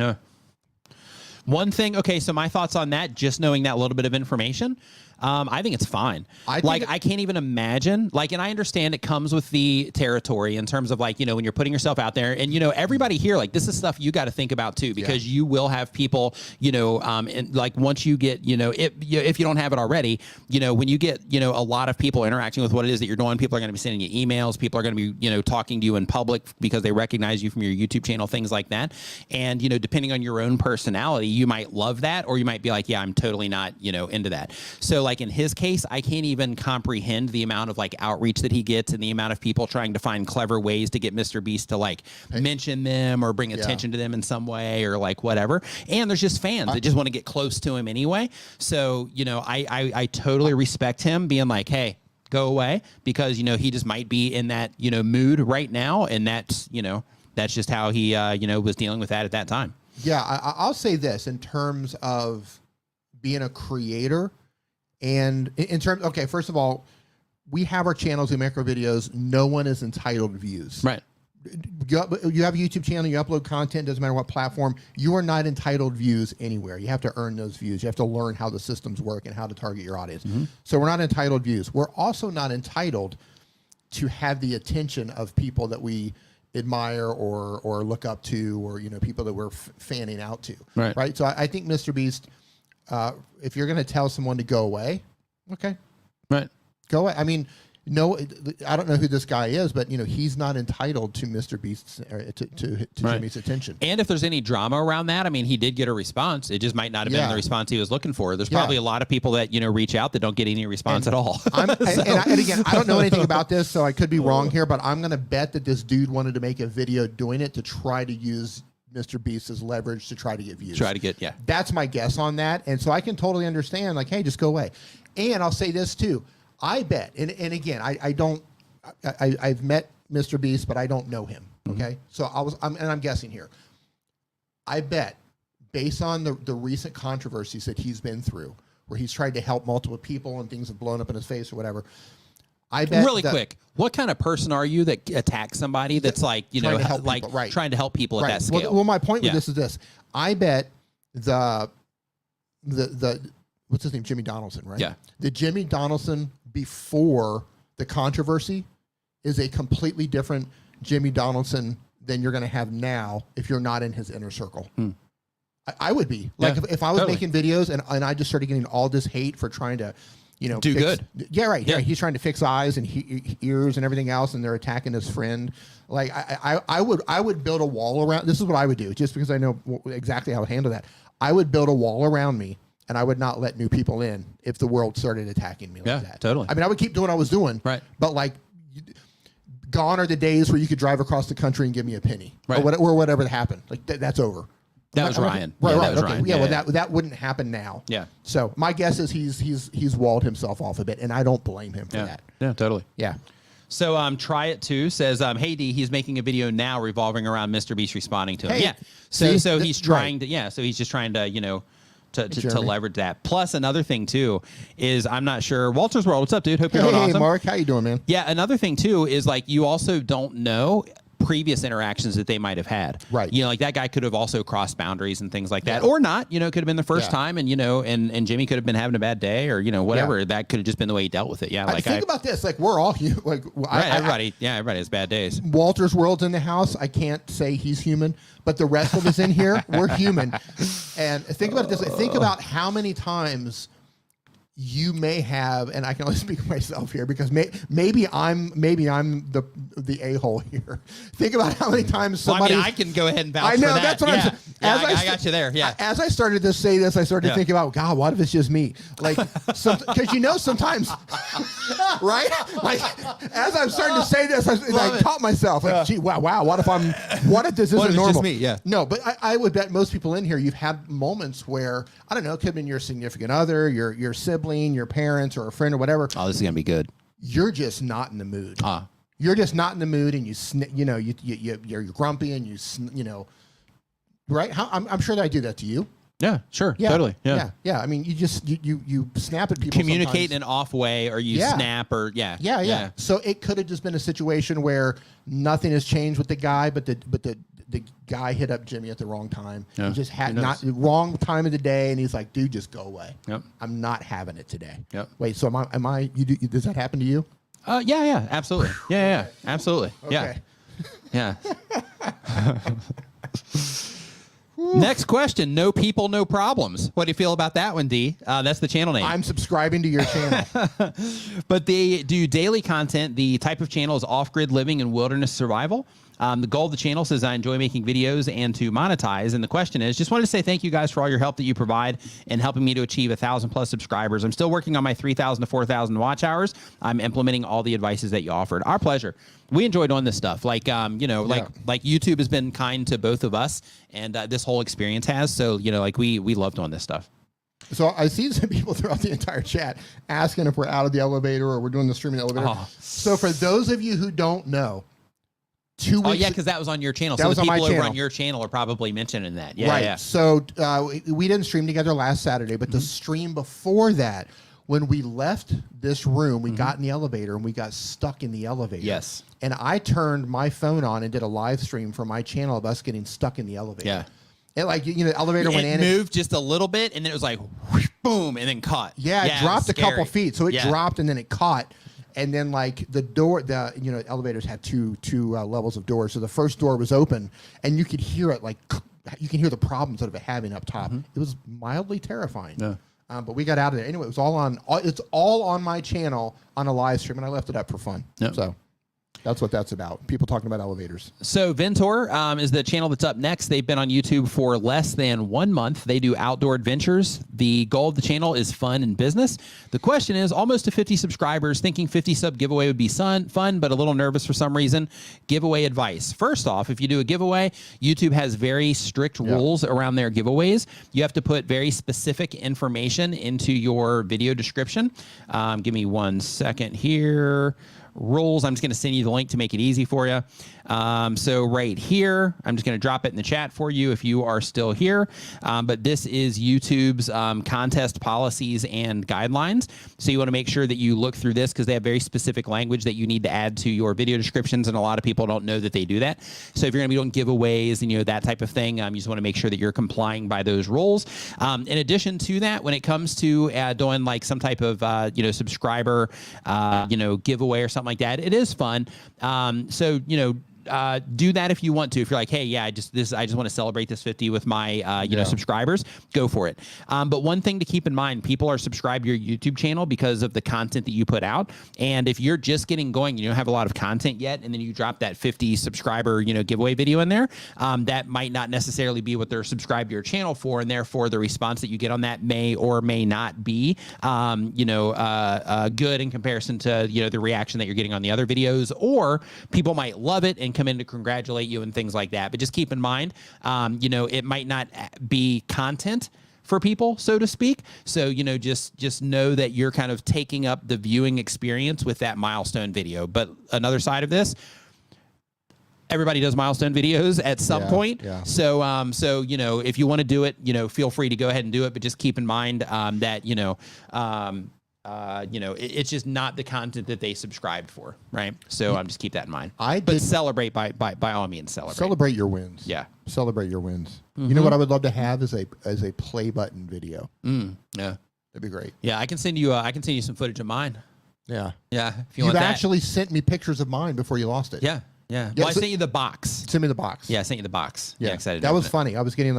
One thing, okay, so my thoughts on that, just knowing that little bit of information, I think it's fine. I can't even imagine, and I understand it comes with the territory in terms of when you're putting yourself out there, and everybody here, this is stuff you got to think about too, because you will have people, and once you get, if you don't have it already, when you get, a lot of people interacting with what it is that you're doing, people are going to be sending you emails, people are going to be, talking to you in public because they recognize you from your YouTube channel, things like that. And, depending on your own personality, you might love that, or you might be like, yeah, I'm totally not, into that. So in his case, I can't even comprehend the amount of outreach that he gets and the amount of people trying to find clever ways to get Mr. Beast to mention them or bring attention to them in some way or whatever. And there's just fans that just want to get close to him anyway. So, I totally respect him being like, hey, go away, because, he just might be in that, mood right now. And that's just how he, was dealing with that at that time. Yeah. I'll say this in terms of being a creator. And in terms, okay, first of all, we have our channels, we make our videos. No one is entitled to views. Right. You have a YouTube channel, you upload content, doesn't matter what platform. You are not entitled views anywhere. You have to earn those views. You have to learn how the systems work and how to target your audience. So we're not entitled views. We're also not entitled to have the attention of people that we admire or look up to, or people that we're fanning out to. Right. So I think Mr. Beast, if you're going to tell someone to go away, okay, right, go away. I mean, no, I don't know who this guy is, but he's not entitled to Mr. Beast's to Jimmy's attention. And if there's any drama around that, I mean, he did get a response. It just might not have been the response he was looking for. There's probably a lot of people that reach out that don't get any response at all. And again, I don't know anything about this, so I could be wrong here, but I'm going to bet that this dude wanted to make a video doing it to try to use Mr. Beast as leverage to try to get views. That's my guess on that. And so I can totally understand, hey, just go away. And I'll say this too. I bet, and again, I've met Mr. Beast, but I don't know him. Okay. So I'm guessing here. I bet, based on the recent controversies that he's been through, where he's tried to help multiple people and things have blown up in his face or whatever, I bet really quick, what kind of person are you that attacks somebody that's trying to help people at that scale? Well, my point with this is this. I bet the what's his name? Jimmy Donaldson, right? Yeah. The Jimmy Donaldson before the controversy is a completely different Jimmy Donaldson than you're going to have now if you're not in his inner circle. I would be. If I was making videos and I just started getting all this hate for trying to do good. Yeah, right. Yeah, he's trying to fix eyes and ears and everything else, and they're attacking his friend. I would build a wall around. This is what I would do, just because I know exactly how to handle that. I would build a wall around me, and I would not let new people in if the world started attacking me like that. Totally. I mean, I would keep doing what I was doing. Right. But gone are the days where you could drive across the country and give me a penny, or whatever happened. That's over. That was Ryan. Right. That was Ryan. Yeah, well, that wouldn't happen now. Yeah. So my guess is he's walled himself off a bit, and I don't blame him for that. Yeah, totally. Yeah. So Try It Too says, hey D, he's making a video now revolving around Mr. Beast responding to him. Hey, yeah. So he's trying to so he's just trying to, to leverage that. Plus another thing too is I'm not sure. Walter's World, what's up, dude? Hope you're doing awesome. Hey Mark, how you doing, man? Yeah, another thing too is you also don't know previous interactions that they might have had. Right. That guy could have also crossed boundaries and things like that, or not. It could have been the first time, and and Jimmy could have been having a bad day, or whatever. That could have just been the way he dealt with it. Yeah. Think about this. We're all human. Everybody has bad days. Walter's World's in the house. I can't say he's human, but the rest of us in here, we're human. And think about it this way. Think about how many times you may have, and I can only speak for myself here because maybe I'm the a-hole here. Think about how many times somebody. I can go ahead and vouch I know for that. that's what I'm saying. I got you there. Yeah. As I started to say this, I started to think about, God, what if it's just me? Because sometimes, right? As I'm starting to say this, I caught myself. Gee, wow. What if this isn't normal? Just me? Yeah. No, but I would bet most people in here, you've had moments where, I don't know, it could have been your significant other, your sibling, your parents, or a friend, or whatever. Oh, this is gonna be good. You're just not in the mood. You're just not in the mood, and you're grumpy, and right? I'm sure that I do that to you. Yeah, sure, Yeah, totally. Yeah. I mean, you just you snap at people. Communicate sometimes. in an off way, or you snap, or Yeah. So it could have just been a situation where nothing has changed with the guy, but the guy hit up Jimmy at the wrong time. Yeah. He just had not the wrong time of the day, and he's like, "Dude, just go away. Yep. I'm not having it today." Yep. Wait, so am I? Does that happen to you? Yeah, absolutely. Yeah, absolutely. Okay. Yeah. Next question. No people, no problems. What do you feel about that one, D? That's the channel name. I'm subscribing to your channel. But they do daily content. The type of channel is off-grid living and wilderness survival. The goal of the channel says I enjoy making videos and to monetize. And the question is, just wanted to say thank you guys for all your help that you provide in helping me to achieve 1,000+ subscribers. I'm still working on my 3,000 to 4,000 watch hours. I'm implementing all the advices that you offered. Our pleasure. We enjoy doing this stuff. Like, like YouTube has been kind to both of us, and this whole experience has. So, like we love doing this stuff. So I see some people throughout the entire chat asking if we're out of the elevator or we're doing the streaming elevator. Oh. So for those of you who don't know, 2 weeks. Oh yeah, because that was on your channel. That so was the on my people over channel. on your channel are probably mentioning that. Yeah, right. Yeah. So we didn't stream together last Saturday, but the stream before that, when we left this room, we got in the elevator and we got stuck in the elevator. Yes. And I turned my phone on and did a live stream from my channel of us getting stuck in the elevator. Yeah. It the elevator went in. It moved just a little bit, and then it was like, whoosh, boom, and then caught. Yeah, it dropped a couple feet. So it dropped and then it caught. And then the door, elevators had two levels of doors. So the first door was open, and you could hear it you can hear the problems of it having up top. It was mildly terrifying. Yeah. But we got out of there anyway. It was it's all on my channel on a live stream, and I left it up for fun. Yep. So that's what that's about. People talking about elevators. So Ventor is the channel that's up next. They've been on YouTube for less than 1 month. They do outdoor adventures. The goal of the channel is fun and business. The question is, almost to 50 subscribers, thinking 50 sub giveaway would be fun, but a little nervous for some reason. Giveaway advice. First off, if you do a giveaway, YouTube has very strict rules around their giveaways. You have to put very specific information into your video description. Give me 1 second here. Rules. I'm just going to send you the link to make it easy for you. So right here, I'm just going to drop it in the chat for you if you are still here. But this is YouTube's contest policies and guidelines. So you want to make sure that you look through this because they have very specific language that you need to add to your video descriptions, and a lot of people don't know that they do that. So if you're going to be doing giveaways and that type of thing, you just want to make sure that you're complying by those rules. In addition to that, when it comes to doing like some type of subscriber giveaway or something like that, it is fun. Do that if you want to. If you're like, hey, yeah, I just want to celebrate this 50 with my subscribers, go for it. But one thing to keep in mind, people are subscribed to your YouTube channel because of the content that you put out. And if you're just getting going, you don't have a lot of content yet, and then you drop that 50 subscriber giveaway video in there, that might not necessarily be what they're subscribed to your channel for, and therefore the response that you get on that may or may not be good in comparison to the reaction that you're getting on the other videos, or people might love it and come in to congratulate you and things like that. But just keep in mind, it might not be content for people, so to speak. So, just know that you're kind of taking up the viewing experience with that milestone video. But another side of this, everybody does milestone videos at some point. Yeah. So, if you want to do it, feel free to go ahead and do it. But just keep in mind that, it's just not the content that they subscribed for, right? So just keep that in mind. But celebrate by all means. Celebrate your wins. Yeah, celebrate your wins. You know what I would love to have is a play button video. Yeah, that'd be great. Yeah, I can send you some footage of mine. Yeah, yeah. If you've actually sent me pictures of mine before you lost it. Yeah. Yeah. Well, I sent you the box. Send me the box. Yeah, I sent you the box. Yeah, excited. That was funny. I was getting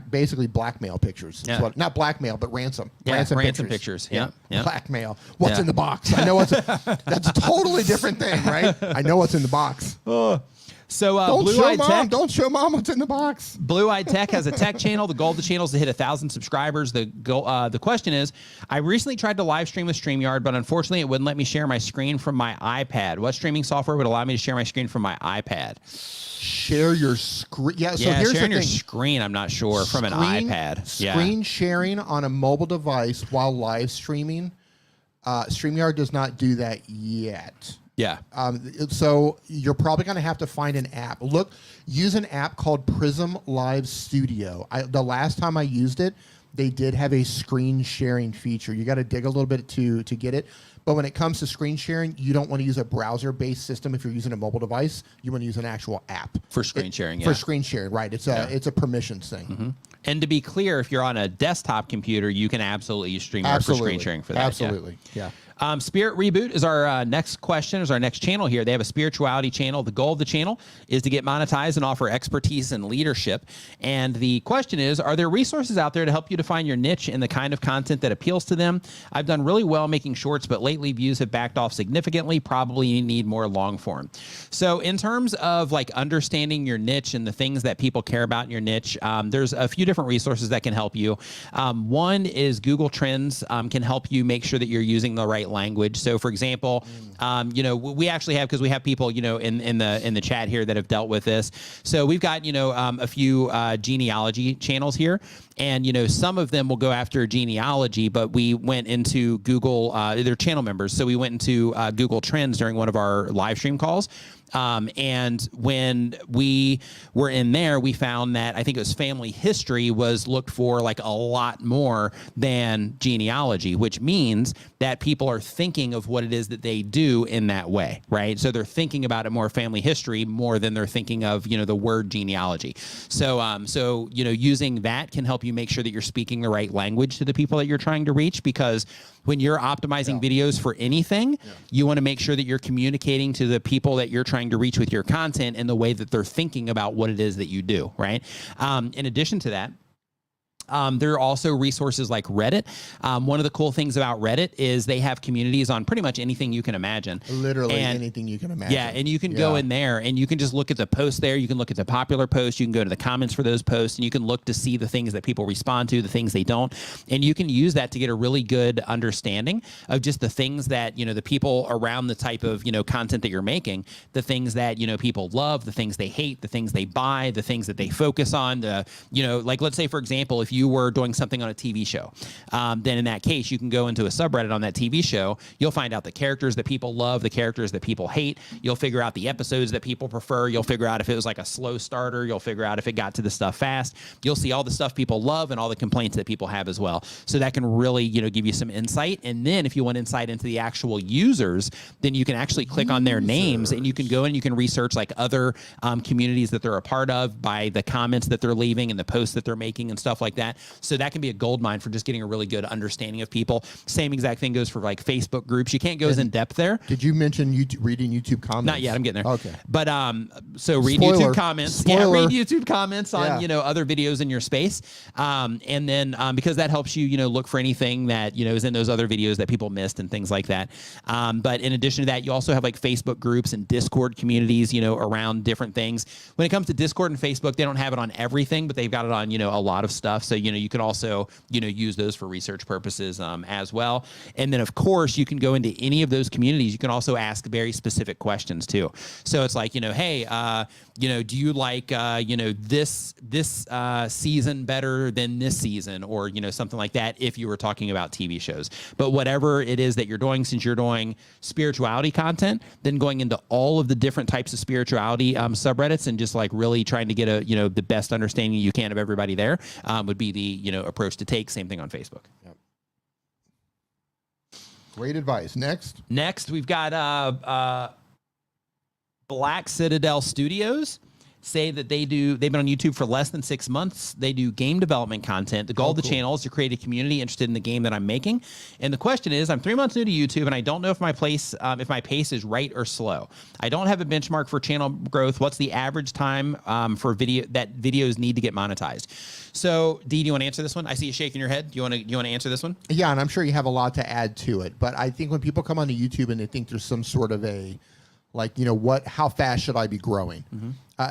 basically blackmail pictures. Yeah. Not blackmail, but ransom. Yeah, ransom pictures. Yeah. Blackmail. What's in the box? I know that's a totally different thing, right? I know what's in the box. So Blue-Eyed Tech. Don't show mom what's in the box. Blue-Eyed Tech has a tech channel. The goal of the channel is to hit 1,000 subscribers. The question is, I recently tried to live stream with StreamYard, but unfortunately it wouldn't let me share my screen from my iPad. What streaming software would allow me to share my screen from my iPad? Share your screen. Yeah, so here's sharing the thing. your screen, I'm not sure, from an iPad. Screen sharing on a mobile device while live streaming. StreamYard does not do that yet. Yeah. So you're probably going to have to find an app. Use an app called Prism Live Studio. The last time I used it, they did have a screen sharing feature. You got to dig a little bit to get it. But when it comes to screen sharing, you don't want to use a browser-based system if you're using a mobile device. You want to use an actual app. For screen sharing, For screen sharing, right. It's a permissions thing. Mm-hmm. And to be clear, if you're on a desktop computer, you can absolutely use StreamYard for screen sharing for that. Absolutely, yeah. Spirit Reboot is our next question, is our next channel here. They have a spirituality channel. The goal of the channel is to get monetized and offer expertise and leadership. And the question is, are there resources out there to help you define your niche and the kind of content that appeals to them? I've done really well making shorts, but lately views have backed off significantly. Probably need more long form. So in terms of like understanding your niche and the things that people care about in your niche, there's a few different resources that can help you. One is Google Trends can help you make sure that you're using the right language. So for example, you know, we actually have, because we have people, you know, in the chat here that have dealt with this. So we've got, you know, a few genealogy channels here, and, you know, some of them will go after genealogy, but we went into Google, they're channel members. So we went into Google Trends during one of our live stream calls. And when we were in there, we found that I think it was family history was looked for like a lot more than genealogy, which means that people are thinking of what it is that they do in that way, right? So they're thinking about it more family history more than they're thinking of, you know, the word genealogy. So, you know, using that can help you make sure that you're speaking the right language to the people that you're trying to reach, because when you're optimizing videos for anything, you want to make sure that you're communicating to the people that you're trying to reach with your content in the way that they're thinking about what it is that you do, right? In addition to that, there are also resources like Reddit. One of the cool things about Reddit is they have communities on pretty much anything you can imagine. Literally anything you can imagine. Yeah, and you can go in there and you can just look at the posts there. You can look at the popular posts. You can go to the comments for those posts, and you can look to see the things that people respond to, the things they don't. And you can use that to get a really good understanding of just the things that, you know, the people around the type of, you know, content that you're making, the things that, you know, people love, the things they hate, the things they buy, the things that they focus on, the, you know, like let's say, for example, if you were doing something on a TV show, then in that case, you can go into a subreddit on that TV show. You'll find out the characters that people love, the characters that people hate. You'll figure out the episodes that people prefer. You'll figure out if it was like a slow starter. You'll figure out if it got to the stuff fast. You'll see all the stuff people love and all the complaints that people have as well. So that can really, you know, give you some insight. And then if you want insight into the actual users, then you can actually click on their names, and you can go and you can research like other communities that they're a part of by the comments that they're leaving and the posts that they're making and stuff like that. So that can be a gold mine for just getting a really good understanding of people. Same exact thing goes for like Facebook groups. You can't go as in depth there. Did you mention reading YouTube comments? Not yet. I'm getting there. Okay. But so read YouTube comments. Spoiler. Yeah, read YouTube comments on you know, other videos in your space, and then because that helps you, you know, look for anything that, you know, is in those other videos that people missed and things like that. But in addition to that, you also have like Facebook groups and Discord communities, you know, around different things. When it comes to Discord and Facebook, they don't have it on everything, but they've got it on, you know, a lot of stuff. So, you know, you can also, you know, use those for research purposes as well. And then of course you can go into any of those communities. You can also ask very specific questions too. So it's like, you know, hey, you know, do you like, you know, this season better than this season, or, you know, something like that, if you were talking about TV shows. But whatever it is that you're doing, since you're doing spirituality content, then going into all of the different types of spirituality subreddits and just like really trying to get a, you know, the best understanding you can of everybody there would be the, you know, approach to take. Same thing on Facebook. Yep. Great advice. Next, we've got Black Citadel Studios. Say that they've been on YouTube for less than 6 months. They do game development content. The goal of the channel is to create a community interested in the game that I'm making. And the question is, I'm 3 months new to YouTube, and I don't know if my pace is right or slow. I don't have a benchmark for channel growth. What's the average time for videos need to get monetized? So, Dee, do you want to answer this one? I see you shaking your head. Do you want to answer this one? Yeah, and I'm sure you have a lot to add to it. But I think when people come onto YouTube and they think there's some sort of a, like, you know, how fast should I be growing?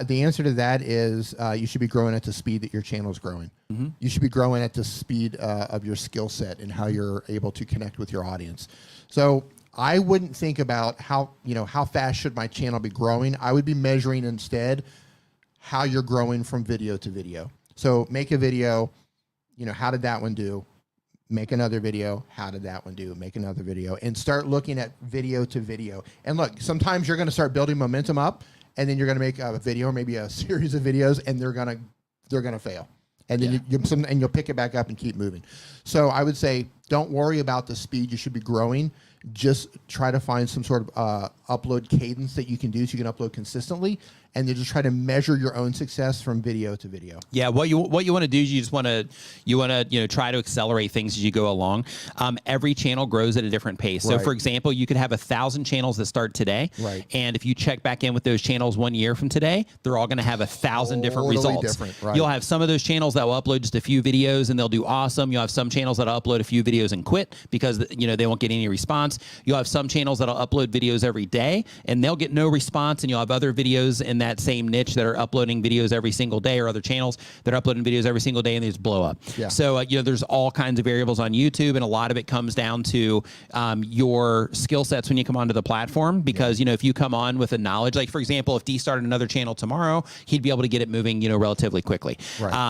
The answer to that is you should be growing at the speed that your channel is growing. You should be growing at the speed of your skill set and how you're able to connect with your audience. So I wouldn't think about how fast should my channel be growing. I would be measuring instead how you're growing from video to video. So make a video, you know, how did that one do? make another video. How did that one do? Make another video and start looking at video to video. And look, sometimes you're going to start building momentum up, and then you're going to make a video or maybe a series of videos, and they're going to fail. And then you'll pick it back up and keep moving. So I would say, don't worry about the speed. You should be growing. Just try to find some sort of upload cadence that you can do so you can upload consistently, and then just try to measure your own success from video to video. Yeah, what you want to do is you just want to try to accelerate things as you go along. Every channel grows at a different pace. So, for example, you could have 1,000 channels that start today, and if you check back in with those channels 1 year from today, they're all going to have 1,000 different results. You'll have some of those channels that will upload just a few videos and they'll do awesome. You'll have some channels that'll upload a few videos and quit because they won't get any response. You'll have some channels that'll upload videos every day and they'll get no response, and you'll have other videos in that same niche that are uploading videos every single day, or other channels that are uploading videos every single day and they just blow up. So there's all kinds of variables on YouTube, and a lot of it comes down to your skill sets when you come onto the platform, because if you come on with a knowledge, like for example, if D started another channel tomorrow, he'd be able to get it moving relatively quickly.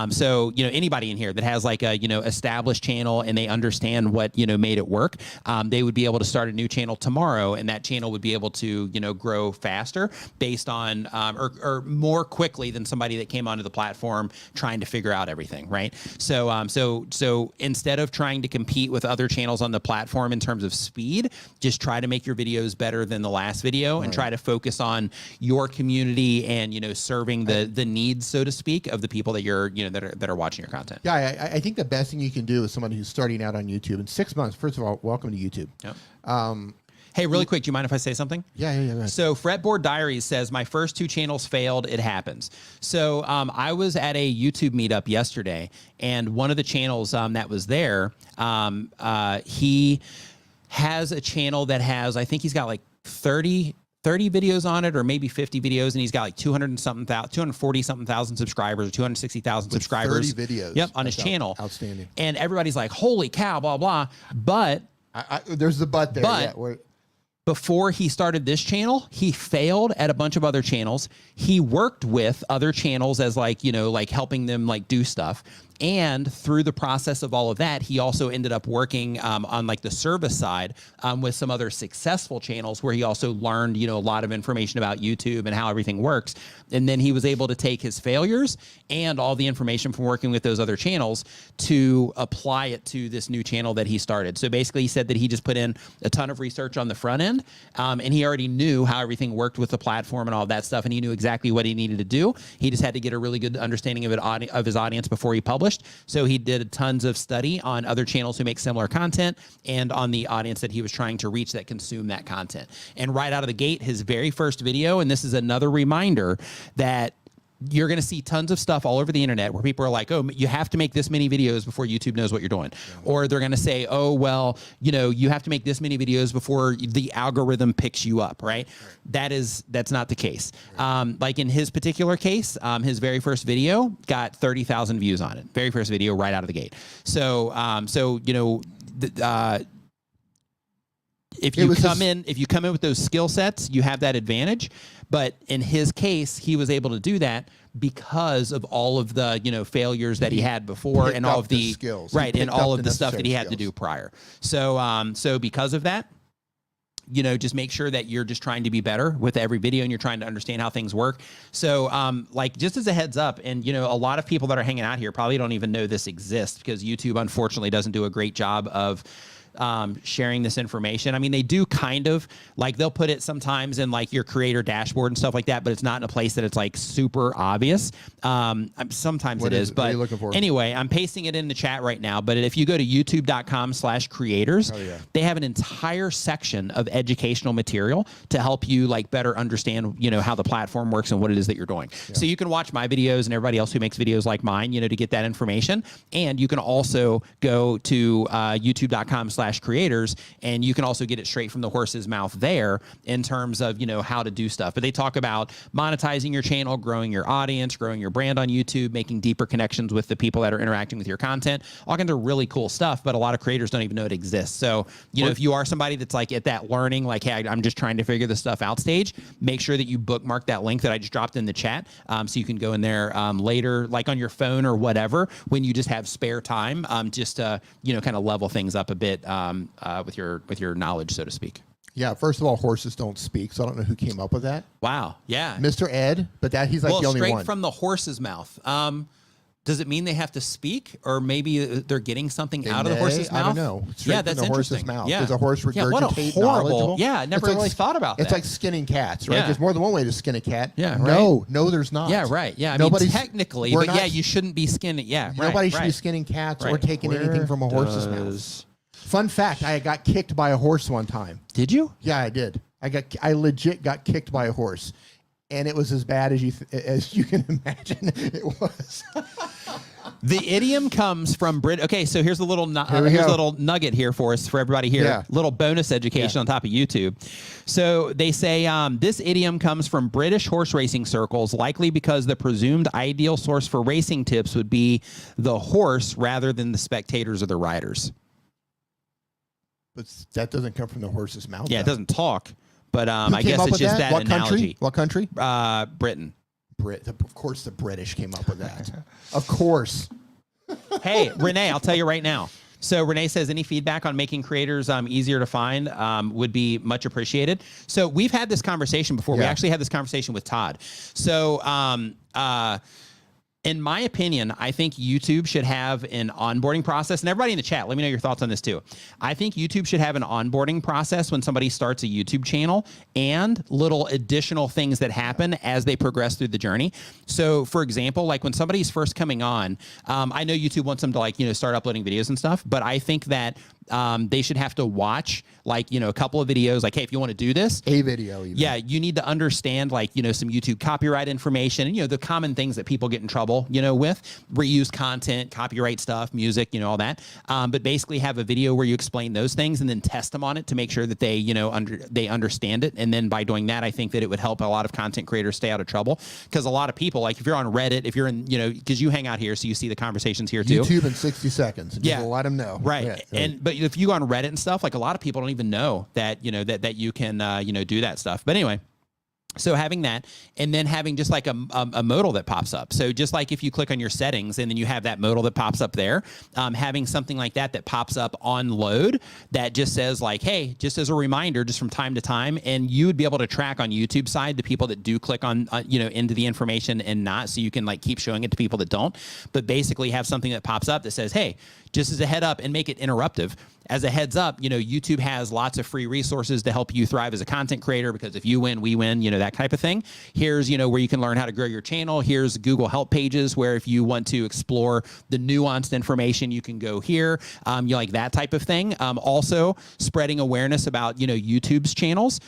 So anybody in here that has like a established channel and they understand what made it work, they would be able to start a new channel tomorrow, and that channel would be able to grow faster based on or more quickly than somebody that came onto the platform trying to figure out everything, right? So instead of trying to compete with other channels on the platform in terms of speed, just try to make your videos better than the last video, and try to focus on your community and serving the needs, so to speak, of the people that you're that are watching your content. Yeah, I think the best thing you can do is someone who's starting out on YouTube in 6 months. First of all, welcome to YouTube. Hey, really quick, do you mind if I say something? Yeah. So Fretboard Diaries says, my first 2 channels failed. It happens. So I was at a YouTube meetup yesterday, and one of the channels that was there, he has a channel that has, I think he's got like 30 videos on it, or maybe 50 videos, and he's got like 240 something thousand subscribers, or 260,000 subscribers. 30 videos. Yep, on his channel. Outstanding. And everybody's like, holy cow, blah, blah. But there's the but there. But before he started this channel, he failed at a bunch of other channels. He worked with other channels as like helping them like do stuff. And through the process of all of that, he also ended up working on like the service side with some other successful channels, where he also learned, a lot of information about YouTube and how everything works. And then he was able to take his failures and all the information from working with those other channels to apply it to this new channel that he started. So basically, he said that he just put in a ton of research on the front end, and he already knew how everything worked with the platform and all that stuff, and he knew exactly what he needed to do. He just had to get a really good understanding of his audience before he published. So he did tons of study on other channels who make similar content, and on the audience that he was trying to reach that consume that content. And right out of the gate, his very first video, and this is another reminder that you're going to see tons of stuff all over the internet where people are like, oh, you have to make this many videos before YouTube knows what you're doing. Or they're going to say, oh, well, you have to make this many videos before the algorithm picks you up, right? That's not the case. Like in his particular case, his very first video got 30,000 views on it. Very first video right out of the gate. So, if you come in with those skill sets, you have that advantage. But in his case, he was able to do that because of all of the failures that he had before, and all of the skills, and all of the stuff that he had to do prior. So so because of that, just make sure that you're just trying to be better with every video, and you're trying to understand how things work. So like, just as a heads up, and a lot of people that are hanging out here probably don't even know this exists, because YouTube unfortunately doesn't do a great job of sharing this information. I mean, they do kind of, like, they'll put it sometimes in like your creator dashboard and stuff like that, but it's not in a place that it's like super obvious. Sometimes it is, but what are you looking for? Anyway, I'm pasting it in the chat right now. But if you go to youtube.com/creators, they have an entire section of educational material to help you like better understand, how the platform works and what it is that you're doing. So you can watch my videos and everybody else who makes videos like mine, to get that information. And you can also go to youtube.com/ YouTube.com/creators, and you can also get it straight from the horse's mouth there in terms of, how to do stuff. But they talk about monetizing your channel, growing your audience, growing your brand on YouTube, making deeper connections with the people that are interacting with your content, all kinds of really cool stuff. But a lot of creators don't even know it exists. So, if you are somebody that's like at that learning, like, hey, I'm just trying to figure this stuff out stage, make sure that you bookmark that link that I just dropped in the chat, so you can go in there later, like on your phone or whatever, when you just have spare time, just to, kind of level things up a bit with your knowledge, so to speak. Yeah, first of all, horses don't speak, so I don't know who came up with that. Wow, yeah. Mr. Ed, but he's like the only straight one. from the horse's mouth. Does it mean they have to speak, or maybe they're getting something out of the horse's mouth? I don't know. Straight that's from the horse's interesting. mouth. Yeah. Does a horse regurgitate what a horrible. knowledgeable? Yeah, I never really thought about that. It's like skinning cats, right? Yeah. There's more than one way to skin a cat. Yeah, No, there's not. Yeah, right. Yeah, I mean, technically, but you shouldn't be skinning. Yeah, nobody should be skinning cats or taking anything from a horse's mouth. Fun fact, I got kicked by a horse one time. Did you? Yeah, I did. I legit got kicked by a horse. And it was as bad as you can imagine it was. The idiom comes from Brit. Okay, so here's a little nugget here for us, for everybody here. Yeah. Little bonus education on top of YouTube. So they say this idiom comes from British horse racing circles, likely because the presumed ideal source for racing tips would be the horse rather than the spectators or the riders. But that doesn't come from the horse's mouth. Yeah, though. it doesn't talk. But I guess it's just that analogy. What country? Britain. Of course, the British came up with that. Of course. Hey, Renee, I'll tell you right now. So Renee says any feedback on making creators easier to find would be much appreciated. So we've had this conversation before. Yeah. We actually had this conversation with Todd. So in my opinion, I think YouTube should have an onboarding process. And everybody in the chat, let me know your thoughts on this too. I think YouTube should have an onboarding process when somebody starts a YouTube channel and little additional things that happen as they progress through the journey. So for example, like when somebody's first coming on, I know YouTube wants them to start uploading videos and stuff, but I think that they should have to watch a couple of videos, like, hey, if you want to do this, a video, even. Yeah, you need to understand some YouTube copyright information and, the common things that people get in trouble, with reused content, copyright stuff, music, all that. But basically have a video where you explain those things and then test them on it to make sure that they, they understand it. And then by doing that, I think that it would help a lot of content creators stay out of trouble, because a lot of people, like if you're on Reddit, if you're in, because you hang out here, so you see the conversations here too. YouTube in 60 seconds. And just let them know. Right. Yeah. But if you go on Reddit and stuff, like a lot of people don't even know that, that you can, do that stuff. But anyway, so having that, and then having just like a modal that pops up. So just like if you click on your settings and then you have that modal that pops up there, having something like that pops up on load that just says like, hey, just as a reminder, just from time to time, and you would be able to track on YouTube side the people that do click on, into the information and not, so you can like keep showing it to people that don't, but basically have something that pops up that says, hey, just as a head up, and make it interruptive. As a heads up, YouTube has lots of free resources to help you thrive as a content creator, because if you win, we win, that type of thing. Here's, where you can learn how to grow your channel. Here's Google help pages where if you want to explore the nuanced information, you can go here. You like that type of thing. Also spreading awareness about, YouTube's channels.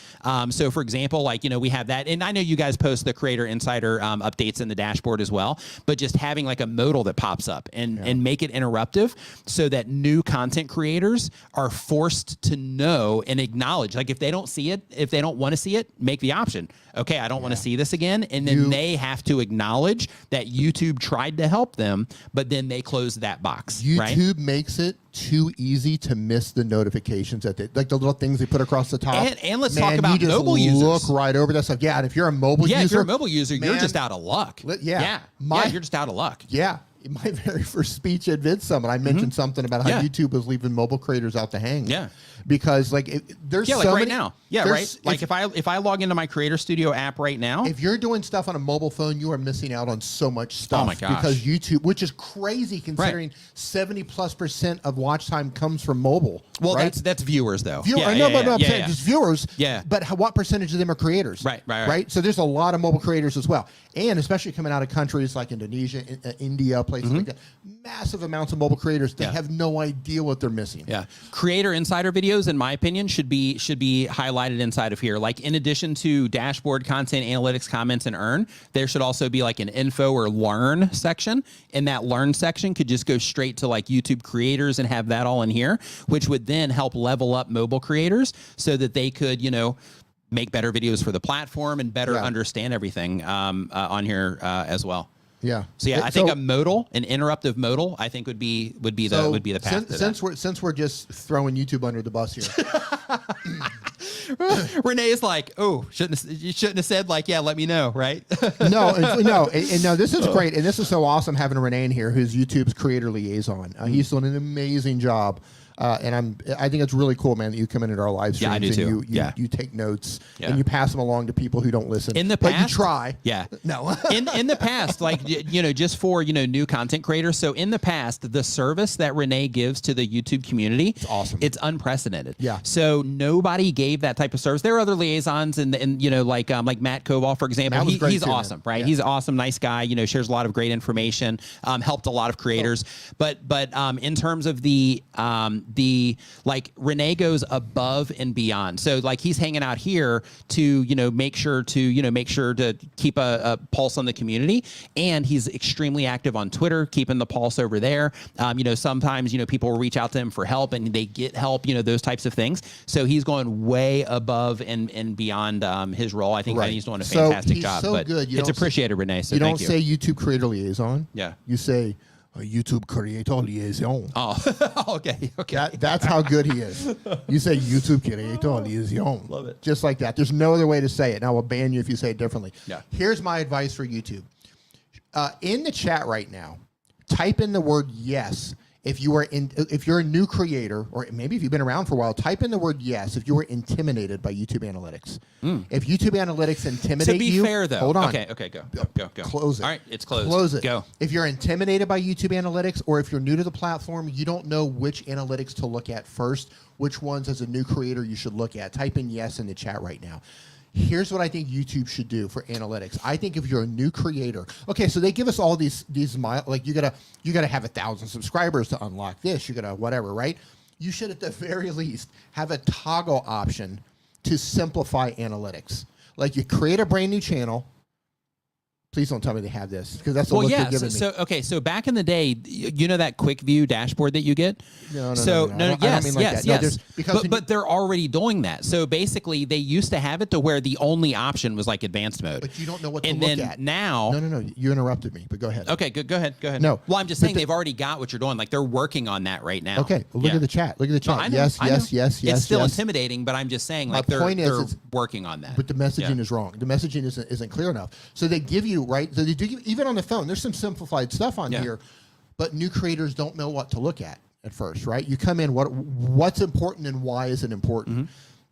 So for example, we have that, and I know you guys post the Creator Insider updates in the dashboard as well, but just having like a modal that pops up and make it interruptive, so that new content creators are forced to know and acknowledge. Like if they don't see it, if they don't want to see it, make the option. Okay, I don't want to see this again. And then they have to acknowledge that YouTube tried to help them, but then they closed that box. YouTube makes it too easy to miss the notifications that like the little things they put across the top. And let's talk about mobile users. Look right over that stuff. Yeah, and if you're a mobile user, if you're a mobile user, you're just out of luck. You're just out of luck. Yeah. In my very first speech at VidSummit, I mentioned something about how YouTube was leaving mobile creators out to hang. Yeah. Because there's like so right many, now. Yeah, right. Like if I log into my Creator Studio app right now, if you're doing stuff on a mobile phone, you are missing out on so much stuff. Oh my gosh. Because YouTube, which is crazy considering 70+% of watch time comes from mobile. Well, that's viewers though. I know, but I'm saying just viewers. Yeah. But what percentage of them are creators? Right. So there's a lot of mobile creators as well. And especially coming out of countries like Indonesia, India, places like that, massive amounts of mobile creators, they have no idea what they're missing. Yeah. Creator insider videos, in my opinion, should be highlighted inside of here. Like, in addition to dashboard, content, analytics, comments, and earn, there should also be like an info or learn section. And that learn section could just go straight to like YouTube creators and have that all in here, which would then help level up mobile creators so that they could, you know, make better videos for the platform and better understand everything on here as well. Yeah. So yeah, I think a modal, an interruptive modal, I think would be the path. Since we're just throwing YouTube under the bus here. Renee is like, oh, you shouldn't have said like, yeah, let me know, right? No, this is great, and this is so awesome having Renee in here, who's YouTube's creator liaison. He's doing an amazing job. And I think it's really cool, man, that you come into our live streams. Yeah, I do too. You take notes and you pass them along to people who don't listen. In the past, but you try. Yeah. No. in the past, like, you know, just for, you know, new content creators. So in the past, the service that Renee gives to the YouTube community, it's awesome. It's unprecedented. Yeah. So nobody gave that type of service. There are other liaisons, and you know, like Matt Koval, for example. He's too, awesome, man. Right? Yeah. He's an awesome, nice guy. You know, shares a lot of great information. Helped a lot of creators. But in terms of the like, Renee goes above and beyond. So like, he's hanging out here to, you know, make sure to keep a pulse on the community. And he's extremely active on Twitter, keeping the pulse over there. You know, sometimes, you know, people will reach out to him for help and they get help, you know, those types of things. So he's going way above and beyond his role. I think he's doing a fantastic job. So but good. It's appreciated, Renee. So you don't say YouTube creator liaison. Yeah. You say a YouTube creator liaison. Oh, okay. That's how good he is. You say YouTube creator liaison. Love it. Just like that. There's no other way to say it. And I will ban you if you say it differently. Yeah. Here's my advice for YouTube. In the chat right now, type in the word yes. If you're a new creator, or maybe if you've been around for a while, type in the word yes if you were intimidated by YouTube Analytics. If YouTube Analytics intimidate you... To be fair, though... Hold on. Okay, go. Close it. All right, it's closed. Close it. Go. If you're intimidated by YouTube Analytics, or if you're new to the platform, you don't know which analytics to look at first, which ones as a new creator you should look at, type in yes in the chat right now. Here's what I think YouTube should do for analytics. I think if you're a new creator, okay, so they give us all these like you gotta have 1,000 subscribers to unlock this. You gotta whatever, right? You should at the very least have a toggle option to simplify analytics. Like, you create a brand new channel. Please don't tell me they have this, because that's the look you're giving me. So back in the day, you know that quick view dashboard that you get? No. Yes. But they're already doing that. So basically, they used to have it to where the only option was like advanced mode. But you don't know what to look at. Now... No. You interrupted me, but go ahead. Okay, go ahead. No. Well, I'm just saying they've already got what you're doing. Like, they're working on that right now. Okay, well, look at the chat. Look at the chat. I know, yes. It's still intimidating, but I'm just saying, like, they're working on that. But the messaging is wrong. The messaging isn't clear enough. So they give you, right? So they do give, even on the phone, there's some simplified stuff on here, but new creators don't know what to look at first, right? You come in, what's important and why is it important?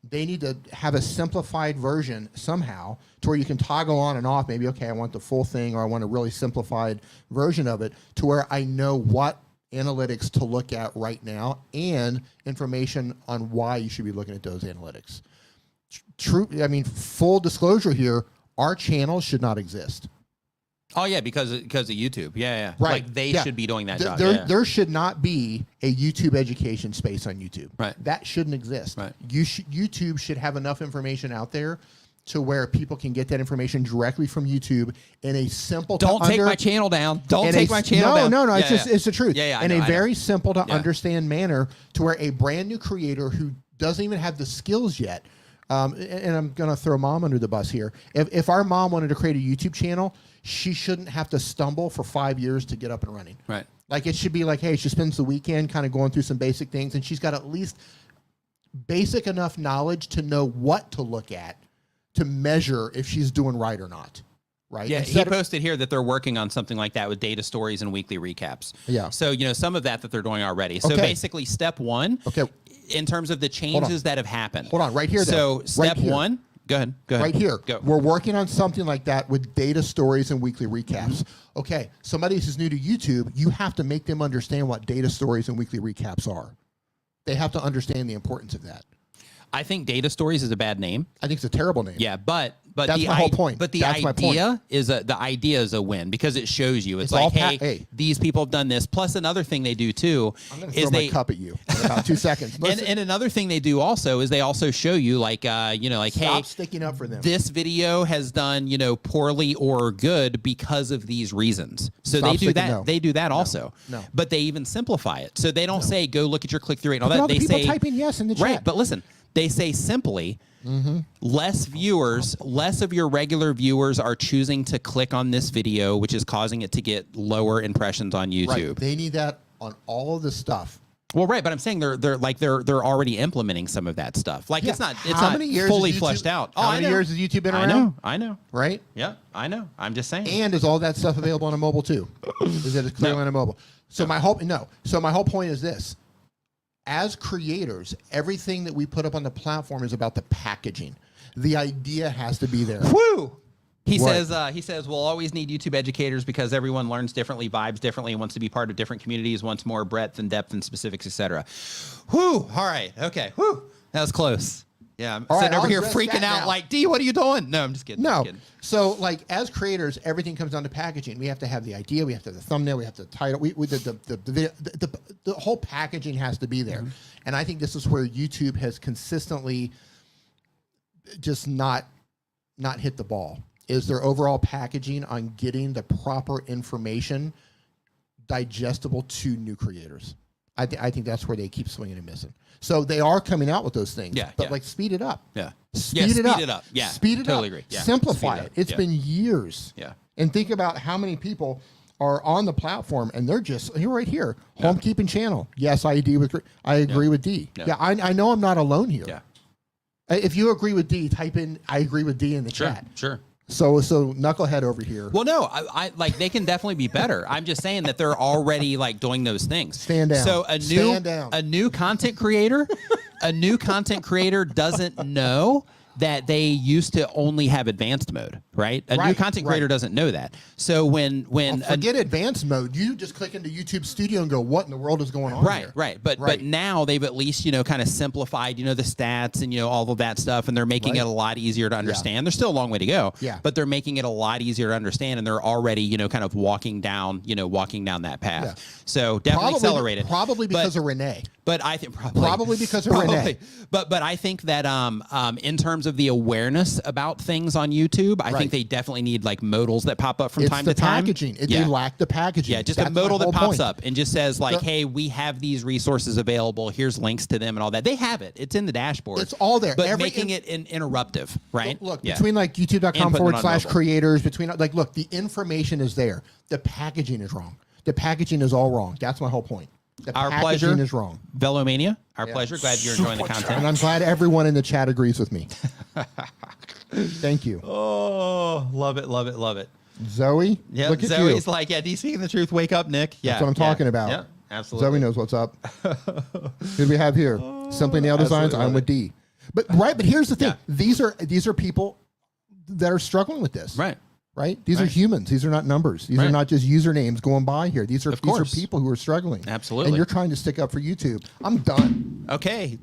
They need to have a simplified version somehow to where you can toggle on and off. Maybe, okay, I want the full thing, or I want a really simplified version of it, to where I know what analytics to look at right now and information on why you should be looking at those analytics. Full disclosure here, our channel should not exist. Oh, yeah, because of YouTube. Yeah. Right. Like, they should be doing that job. There should not be a YouTube education space on YouTube. Right. That shouldn't exist. Right. YouTube should have enough information out there to where people can get that information directly from YouTube in a simple... Don't take my channel down. Don't take my channel down. No. It's the truth. In a very simple to understand manner, to where a brand new creator who doesn't even have the skills yet... and I'm going to throw mom under the bus here. If our mom wanted to create a YouTube channel, she shouldn't have to stumble for 5 years to get up and running. Right. Like, it should be like, hey, she spends the weekend kind of going through some basic things, and she's got at least basic enough knowledge to know what to look at to measure if she's doing right or not. Right. Yeah, he posted here that they're working on something like that with data stories and weekly recaps. Yeah. So, you know, some of that they're doing already. So basically, step one, in terms of the changes that have happened. Hold on, right here. So step one, go ahead. Right here. We're working on something like that with data stories and weekly recaps. Okay, somebody who's new to YouTube, you have to make them understand what data stories and weekly recaps are. They have to understand the importance of that. I think data stories is a bad name. I think it's a terrible name. Yeah, but but that's my whole point. But the that's idea is a win because it shows you. It's like, hey, these people have done this. Plus, another thing they do too is my cup at you in about 2 seconds. And another thing they do also is they also show you like, like, stop hey, sticking up for them. This video has done, poorly or good because of these reasons. So Stop they do that. no. They do that also. No. But they even simplify it. So they don't say go look at your click-through rate and all that. They say typing yes in the chat. Right, but listen, they say simply. Less viewers, less of your regular viewers are choosing to click on this video, which is causing it to get lower impressions on YouTube. Right. They need that on all of the stuff. Well, right, but I'm saying they're already implementing some of that stuff. Like it's not fully fleshed out. How many years has YouTube been around? I know. Right? Yeah, I know. I'm just saying. And is all that stuff available on a mobile too? Is it clearly on a mobile? So my whole point is this. As creators, everything that we put up on the platform is about the packaging. The idea has to be there. Woo! He says we'll always need YouTube educators because everyone learns differently, vibes differently, and wants to be part of different communities, wants more breadth and depth and specifics, etc. Whew! All right. Okay. Whew! That was close. Yeah, I'm sitting over here freaking out like, D, what are you doing? No, I'm just kidding. No. Just kidding. So, like, as creators, everything comes down to packaging. We have to have the idea. We have to have the thumbnail. We have the title. The whole packaging has to be there. And I think this is where YouTube has consistently just not hit the ball. Is their overall packaging on getting the proper information digestible to new creators. I think that's where they keep swinging and missing. So they are coming out with those things. But like speed it up. Yeah. Speed it up. Yeah. Speed it totally up. Agree. Yeah. Simplify it. It's been years. Yeah. And think about how many people are on the platform and they're just you're right here. Homekeeping channel. Yes, I agree with D. Yeah, I know I'm not alone here. Yeah. If you agree with D, type in I agree with D in the chat. Sure. So knucklehead over here. Well, no, I like they can definitely be better. I'm just saying that they're already like doing those things. Stand down. So a new content creator doesn't know that they used to only have advanced mode, right? A new content creator doesn't know that. So when forget advanced mode, you just click into YouTube Studio and go, what in the world is going on here? Right. But now they've at least, kind of simplified, the stats and, all of that stuff, and they're making it a lot easier to understand. There's still a long way to go, but they're making it a lot easier to understand, and they're already, kind of walking down that path. Yeah. So definitely accelerated. Probably because of Renee. But I think probably because of Renee. But I think that in terms of the awareness about things on YouTube, I think they definitely need like modals that pop up from time to time. Packaging. They lack the packaging. Yeah, just a modal that pops up and just says like, hey, we have these resources available. Here's links to them and all that. They have it. It's in the dashboard. It's all there. But making it interruptive, right? Look, between like youtube.com/creators, look, the information is there. The packaging is wrong. The packaging is all wrong. That's my whole point. The packaging is wrong. Velomania, our pleasure. Glad you're enjoying the content. And I'm glad everyone in the chat agrees with me. Thank you. Oh, love it. Zoe, look at Zoe's you. like, D speaking the truth. Wake up, Nick. Yeah, that's what I'm talking about. Yeah, absolutely. Zoe knows what's up. Who do we have here? Simply Nail Designs. I'm with D. But here's the thing. Yeah. These are people that are struggling with this. Right? These are humans. These are not numbers. These are not just usernames going by here. These are people who are struggling. Absolutely. And you're trying to stick up for YouTube. I'm done. Okay.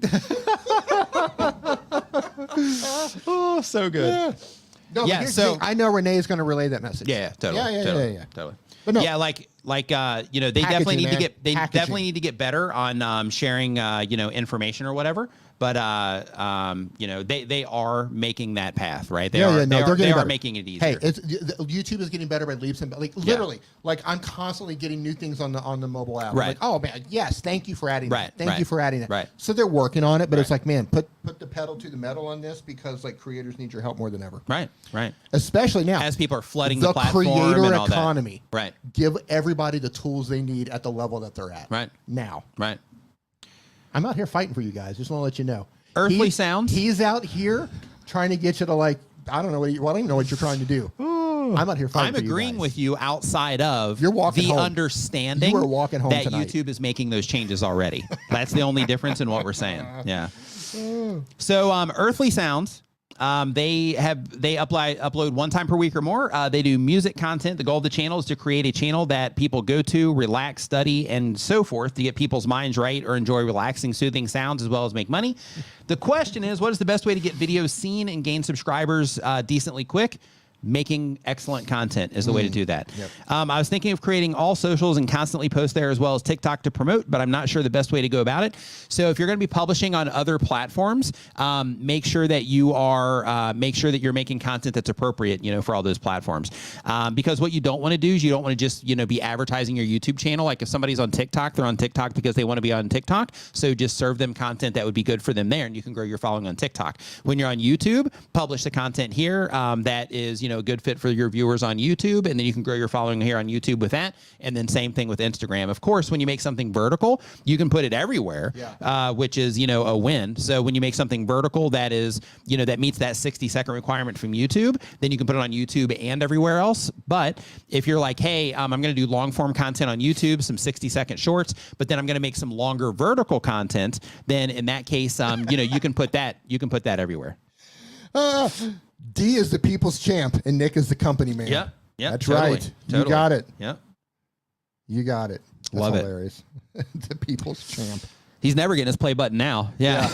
Oh, so good. Yeah. No, but here's the thing. I know Renee is going to relay that message. Yeah, totally. Totally. But no, they definitely need to get better on sharing information or whatever. But they are making that path, right? They are making it easier. Hey, YouTube is getting better by leaps and bounds. Literally, I'm constantly getting new things on the mobile app. Right. Like, oh man, yes, thank you for adding that. Thank you for adding that. Right. So they're working on it, but it's like, man, put the pedal to the metal on this because creators need your help more than ever. Right. Especially now, as people are flooding the platform creator and all economy. That. Right. Give everybody the tools they need at the level that they're at. Right. Now. Right. I'm out here fighting for you guys. Just want to let you know. Earthly sounds. He's out here trying to get you to I don't know I don't even know what you're trying to do. I'm out here fighting for you guys. I'm agreeing with you outsd of you're walking the home. Understanding you are walking home that tonight. YouTube is making those changes already. That's the only difference in what we're saying. Yeah. So Earthly Sounds They upload 1 time per week or more. They do music content. The goal of the channel is to create a channel that people go to, relax, study, and so forth to get people's minds right or enjoy relaxing, soothing sounds as well as make money. The question is, what is the best way to get videos seen and gain subscribers decently quick? Making excellent content is the way to do that. Yep. I was thinking of creating all socials and constantly post there as well as TikTok to promote, but I'm not sure the best way to go about it. So if you're going to be publishing on other platforms, make sure that you are you're making content that's appropriate, for all those platforms. Because what you don't want to do is you don't want to just, be advertising your YouTube channel. Like if somebody's on TikTok, they're on TikTok because they want to be on TikTok. So just serve them content that would be good for them there, and you can grow your following on TikTok. When you're on YouTube, publish the content here that is, a good fit for your viewers on YouTube, and then you can grow your following here on YouTube with that. And then same thing with Instagram. Of course, when you make something vertical, you can put it everywhere, which is, a win. So when you make something vertical that is, that meets that 60-second requirement from YouTube, then you can put it on YouTube and everywhere else. But if you're like, hey, I'm going to do long form content on YouTube, some 60-second shorts, but then I'm going to make some longer vertical content, then in that case, you can put that everywhere. D is the people's champ, and Nick is the company man. Yep. That's totally, right. Totally. You got it. Yep. You got it. That's Love hilarious. The people's champ. He's never getting his play button now. Yeah.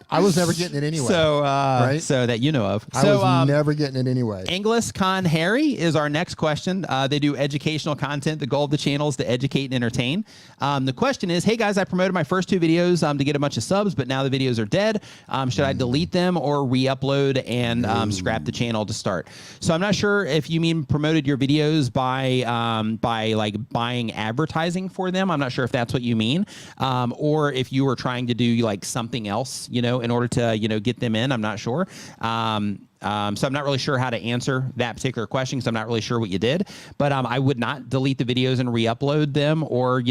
I was never getting it anyway. So, right? So that you know of. I was never getting it anyway. Anglus Con Harry is our next question. They do educational content. The goal of the channel is to educate and entertain. The question is, hey guys, I promoted my first 2 videos to get a bunch of subs, but now the videos are dead. Should I delete them or re-upload and scrap the channel to start? So I'm not sure if you mean promoted your videos by like buying advertising for them. I'm not sure if that's what you mean, or if you were trying to do like something else, in order to, get them in. I'm not sure. So I'm not really sure how to answer that particular question because I'm not really sure what you did. But I would not delete the videos and re-upload them, or,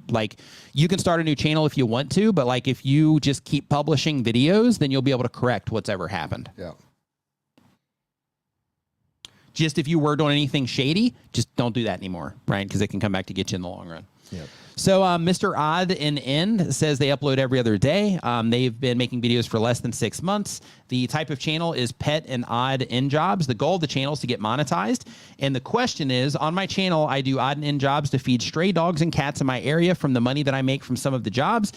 like you can start a new channel if you want to, but like if you just keep publishing videos, then you'll be able to correct what's ever happened. Yeah. Just if you were doing anything shady, just don't do that anymore, right? Because it can come back to get you in the long run. Yep. So Mr. Odd in End says they upload every other day. They've been making videos for less than 6 months. The type of channel is pet and odd end jobs. The goal of the channel is to get monetized. And the question is, on my channel, I do odd and end jobs to feed stray dogs and cats in my area from the money that I make from some of the jobs.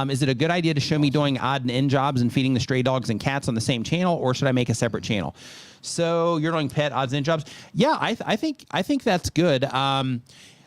Is it a good idea to show me doing odd and end jobs and feeding the stray dogs and cats on the same channel, or should I make a separate channel? So you're doing pet odds and end jobs. Yeah, I think that's good.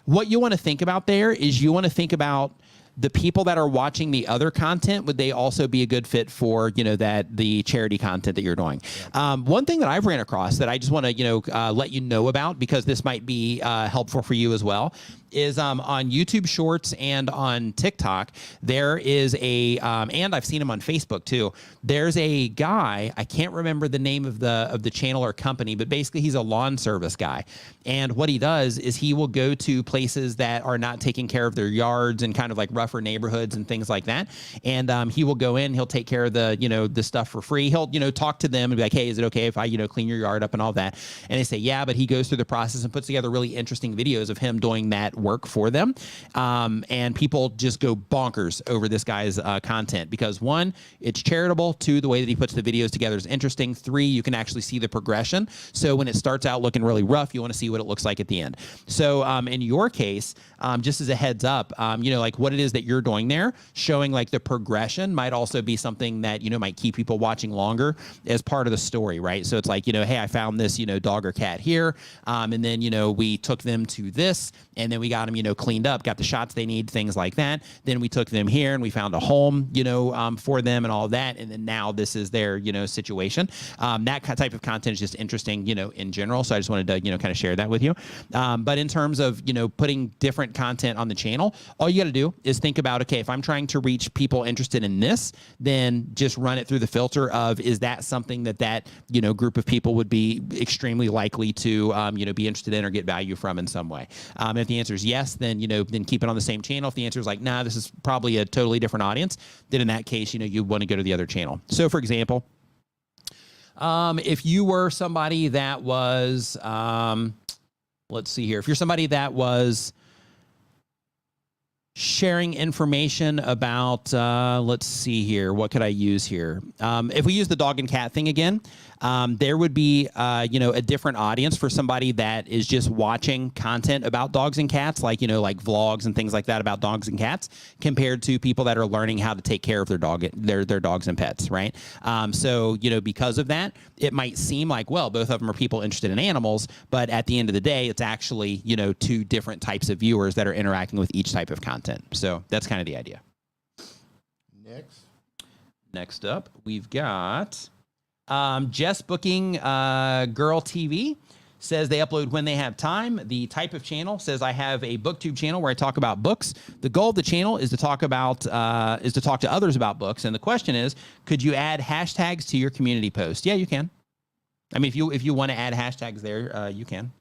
What you want to think about there is you want to think about the people that are watching the other content. Would they also be a good fit for, the charity content that you're doing? Yeah. One thing that I've ran across that I just want to, let you know about, because this might be helpful for you as well, is on YouTube Shorts and on TikTok, there is a, and I've seen him on Facebook too. There's a guy, I can't remember the name of the channel or company, but basically he's a lawn service guy. And what he does is he will go to places that are not taking care of their yards and kind of like rougher neighborhoods and things like that. And he will go in, he'll take care of the, the stuff for free. He'll, talk to them and be like, hey, is it okay if I, clean your yard up and all that? And they say, yeah, but he goes through the process and puts together really interesting videos of him doing that work for them. And people just go bonkers over this guy's content because 1, it's charitable. 2, the way that he puts the videos together is interesting. 3, you can actually see the progression. So when it starts out looking really rough, you want to see what it looks like at the end. So in your case, just as a heads up, like what it is that you're doing there, showing like the progression might also be something that, might keep people watching longer as part of the story, right? So it's like, hey, I found this, dog or cat here. And then, we took them to this, and then we got them, cleaned up, got the shots they need, things like that. Then we took them here and we found a home, for them and all of that. And then now this is their, situation. That type of content is just interesting, in general. So I just wanted to, kind of share that with you. But in terms of, putting different content on the channel, all you got to do is think about, okay, if I'm trying to reach people interested in this, then just run it through the filter of, is that something that, group of people would be extremely likely to, be interested in or get value from in some way. If the answer is yes, then, then keep it on the same channel. If the answer is like, nah, this is probably a totally different audience, then in that case, you want to go to the other channel. So for example, if you were somebody that was, let's see here, if you're somebody that was sharing information about, let's see here. What could I use here? If we use the dog and cat thing again, there would be, a different audience for somebody that is just watching content about dogs and cats, like, like vlogs and things like that about dogs and cats, compared to people that are learning how to take care of their dogs and pets, right? So, because of that, it might seem like, well, both of them are people interested in animals, but at the end of the day, it's actually, two different types of viewers that are interacting with each type of content. So that's kind of the idea. Next up, we've got Jess Booking Girl TV. Says they upload when they have time. The type of channel says I have a booktube channel where I talk about books. The goal of the channel is to talk about is to talk to others about books. And the question is, could you add hashtags to your community post? Yeah, you can. I mean, if you want to add hashtags there, you can.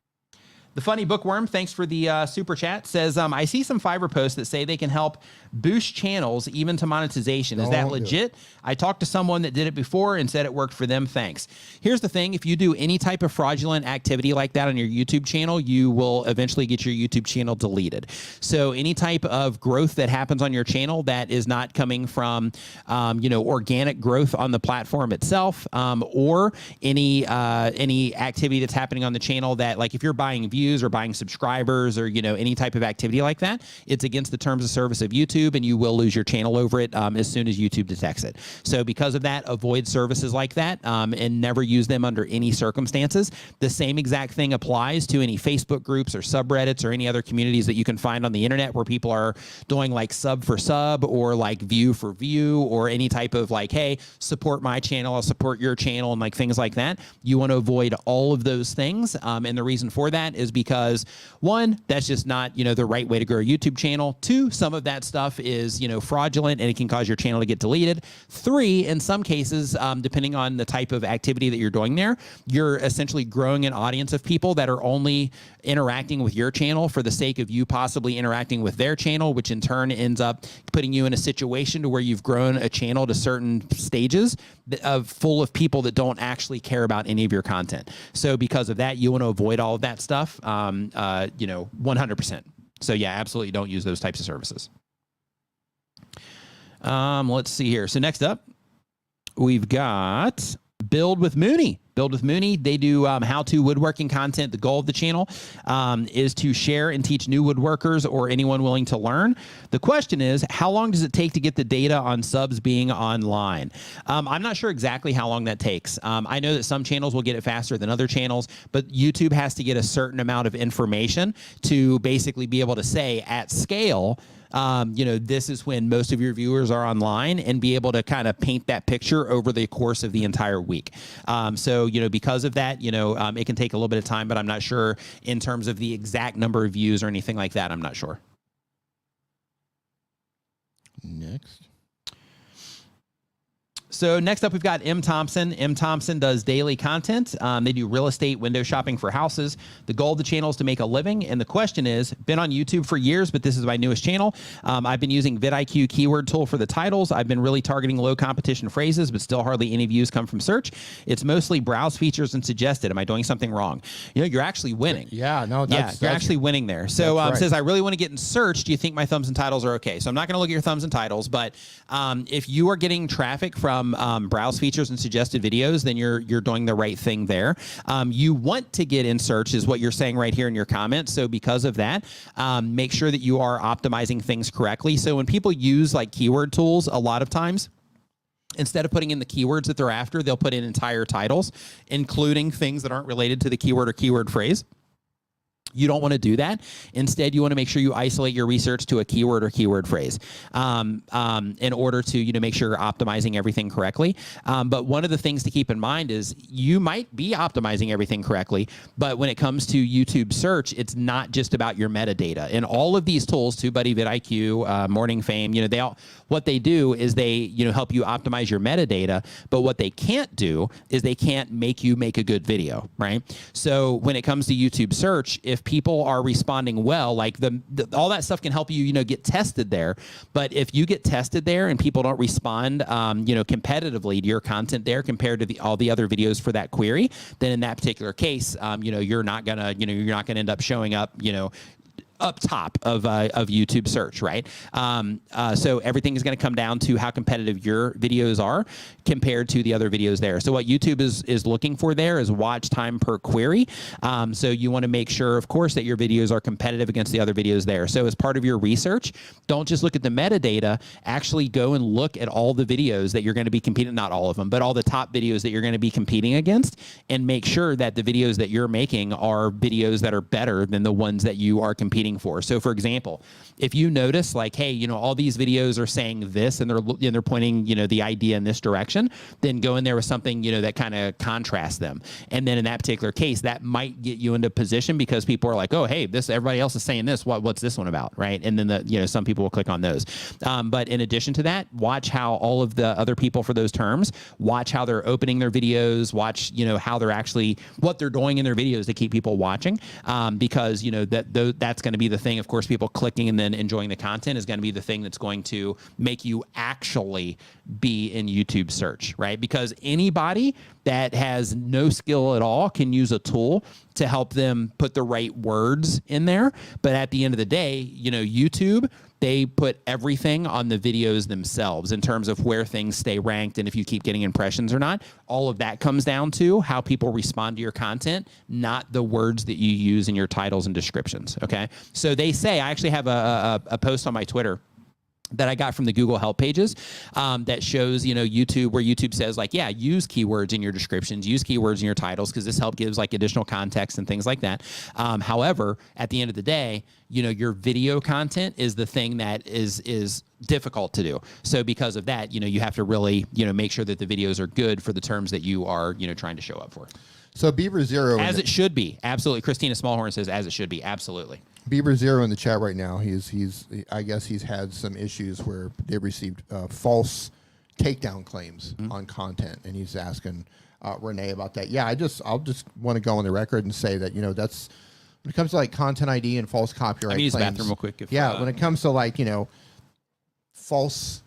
The Funny Bookworm, thanks for the super chat, says, I see some Fiverr posts that say they can help boost channels even to monetization. Is that legit? I talked to someone that did it before and said it worked for them. Thanks. Here's the thing. If you do any type of fraudulent activity like that on your YouTube channel, you will eventually get your YouTube channel deleted. So any type of growth that happens on your channel that is not coming from, organic growth on the platform itself, or any activity that's happening on the channel that, like, if you're buying views or buying subscribers or, any type of activity like that, it's against the terms of service of YouTube, and you will lose your channel over it as soon as YouTube detects it. So because of that, avoid services like that and never use them under any circumstances. The same exact thing applies to any Facebook groups or subreddits or any other communities that you can find on the internet where people are doing like sub for sub or like view for view or any type of like, hey, support my channel, I'll support your channel, and like things like that. You want to avoid all of those things. And the reason for that is because, one, that's just not, the right way to grow a YouTube channel. Two, some of that stuff is, fraudulent and it can cause your channel to get deleted. Three, in some cases, depending on the type of activity that you're doing there, you're essentially growing an audience of people that are only interacting with your channel for the sake of you possibly interacting with their channel, which in turn ends up putting you in a situation to where you've grown a channel to certain stages full of people that don't actually care about any of your content. So because of that, you want to avoid all of that stuff, 100%. So yeah, absolutely don't use those types of services. Let's see here. So next up, we've got Build with Mooney. Build with Mooney. They do how-to woodworking content. The goal of the channel is to share and teach new woodworkers or anyone willing to learn. The question is, how long does it take to get the data on subs being online? I'm not sure exactly how long that takes. I know that some channels will get it faster than other channels, but YouTube has to get a certain amount of information to basically be able to say at scale, this is when most of your viewers are online, and be able to kind of paint that picture over the course of the entire week. So, because of that, it can take a little bit of time, but I'm not sure in terms of the exact number of views or anything like that. I'm not sure. Next. So next up, we've got M. Thompson. M. Thompson does daily content. They do real estate window shopping for houses. The goal of the channel is to make a living. And the question is, been on YouTube for years, but this is my newest channel. I've been using vidIQ keyword tool for the titles. I've been really targeting low competition phrases, but still hardly any views come from search. It's mostly browse features and suggested. Am I doing something wrong? You're actually winning. Yeah, no, you're actually winning there. So right. Says, I really want to get in search. Do you think my thumbs and titles are okay? So I'm not going to look at your thumbs and titles, but if you are getting traffic from browse features and suggested videos, then you're doing the right thing there. You want to get in search is what you're saying right here in your comments. So because of that, make sure that you are optimizing things correctly. So when people use like keyword tools, a lot of times, instead of putting in the keywords that they're after, they'll put in entire titles, including things that aren't related to the keyword or keyword phrase. You don't want to do that. Instead, you want to make sure you isolate your research to a keyword or keyword phrase in order to make sure you're optimizing everything correctly. But one of the things to keep in mind is you might be optimizing everything correctly, but when it comes to YouTube search, it's not just about your metadata. And all of these tools, TubeBuddy, vidIQ, Morning Fame, they all, what they do is they help you optimize your metadata. But what they can't do is they can't make you make a good video, right? So when it comes to YouTube search, if people are responding well, like all that stuff can help you, get tested there. But if you get tested there and people don't respond, competitively to your content there compared to all the other videos for that query, then in that particular case, you're not gonna end up showing up, up top of YouTube search, right? So everything is going to come down to how competitive your videos are compared to the other videos there. So what YouTube is looking for there is watch time per query. So you want to make sure, of course, that your videos are competitive against the other videos there. So as part of your research, don't just look at the metadata, actually go and look at all the videos that you're going to be competing, not all of them, but all the top videos that you're going to be competing against, and make sure that the videos that you're making are videos that are better than the ones that you are competing for. So for example, if you notice like, hey, you know, all these videos are saying this and they're pointing, you know, the idea in this direction, then go in there with something, you know, that kind of contrasts them. And then in that particular case, that might get you into position because people are like, oh, hey, this, everybody else is saying this. What's this one about? Right. And then you know, some people will click on those. But in addition to that, watch how all of the other people for those terms, watch how they're opening their videos, watch, you know, how they're actually, what they're doing in their videos to keep people watching. Because, you know, that's going to be the thing. Of course, people clicking and then enjoying the content is going to be the thing that's going to make you actually be in YouTube search, right? Because anybody that has no skill at all can use a tool to help them put the right words in there. But at the end of the day, you know, YouTube, they put everything on the videos themselves in terms of where things stay ranked and if you keep getting impressions or not. All of that comes down to how people respond to your content, not the words that you use in your titles and descriptions, okay? So they say, I actually have a post on my Twitter that I got from the Google help pages that shows, you know, YouTube, where YouTube says like, yeah, use keywords in your descriptions, use keywords in your titles, because this help gives like additional context and things like that. However, at the end of the day, you know, your video content is the thing that is difficult to do. So because of that, you know, you have to really, you know, make sure that the videos are good for the terms that you are, you know, trying to show up for. So Beaver Zero, as it should be, absolutely. Christina Smallhorn says as it should be, absolutely. Beaver Zero in the chat right now. I guess he's had some issues where they received false takedown claims on content, and he's asking Renee about that. Yeah, I'll just want to go on the record and say that, you know, that's when it comes to like content ID and false copyright. I can use the claims, bathroom real quick. When it comes to like, you know, false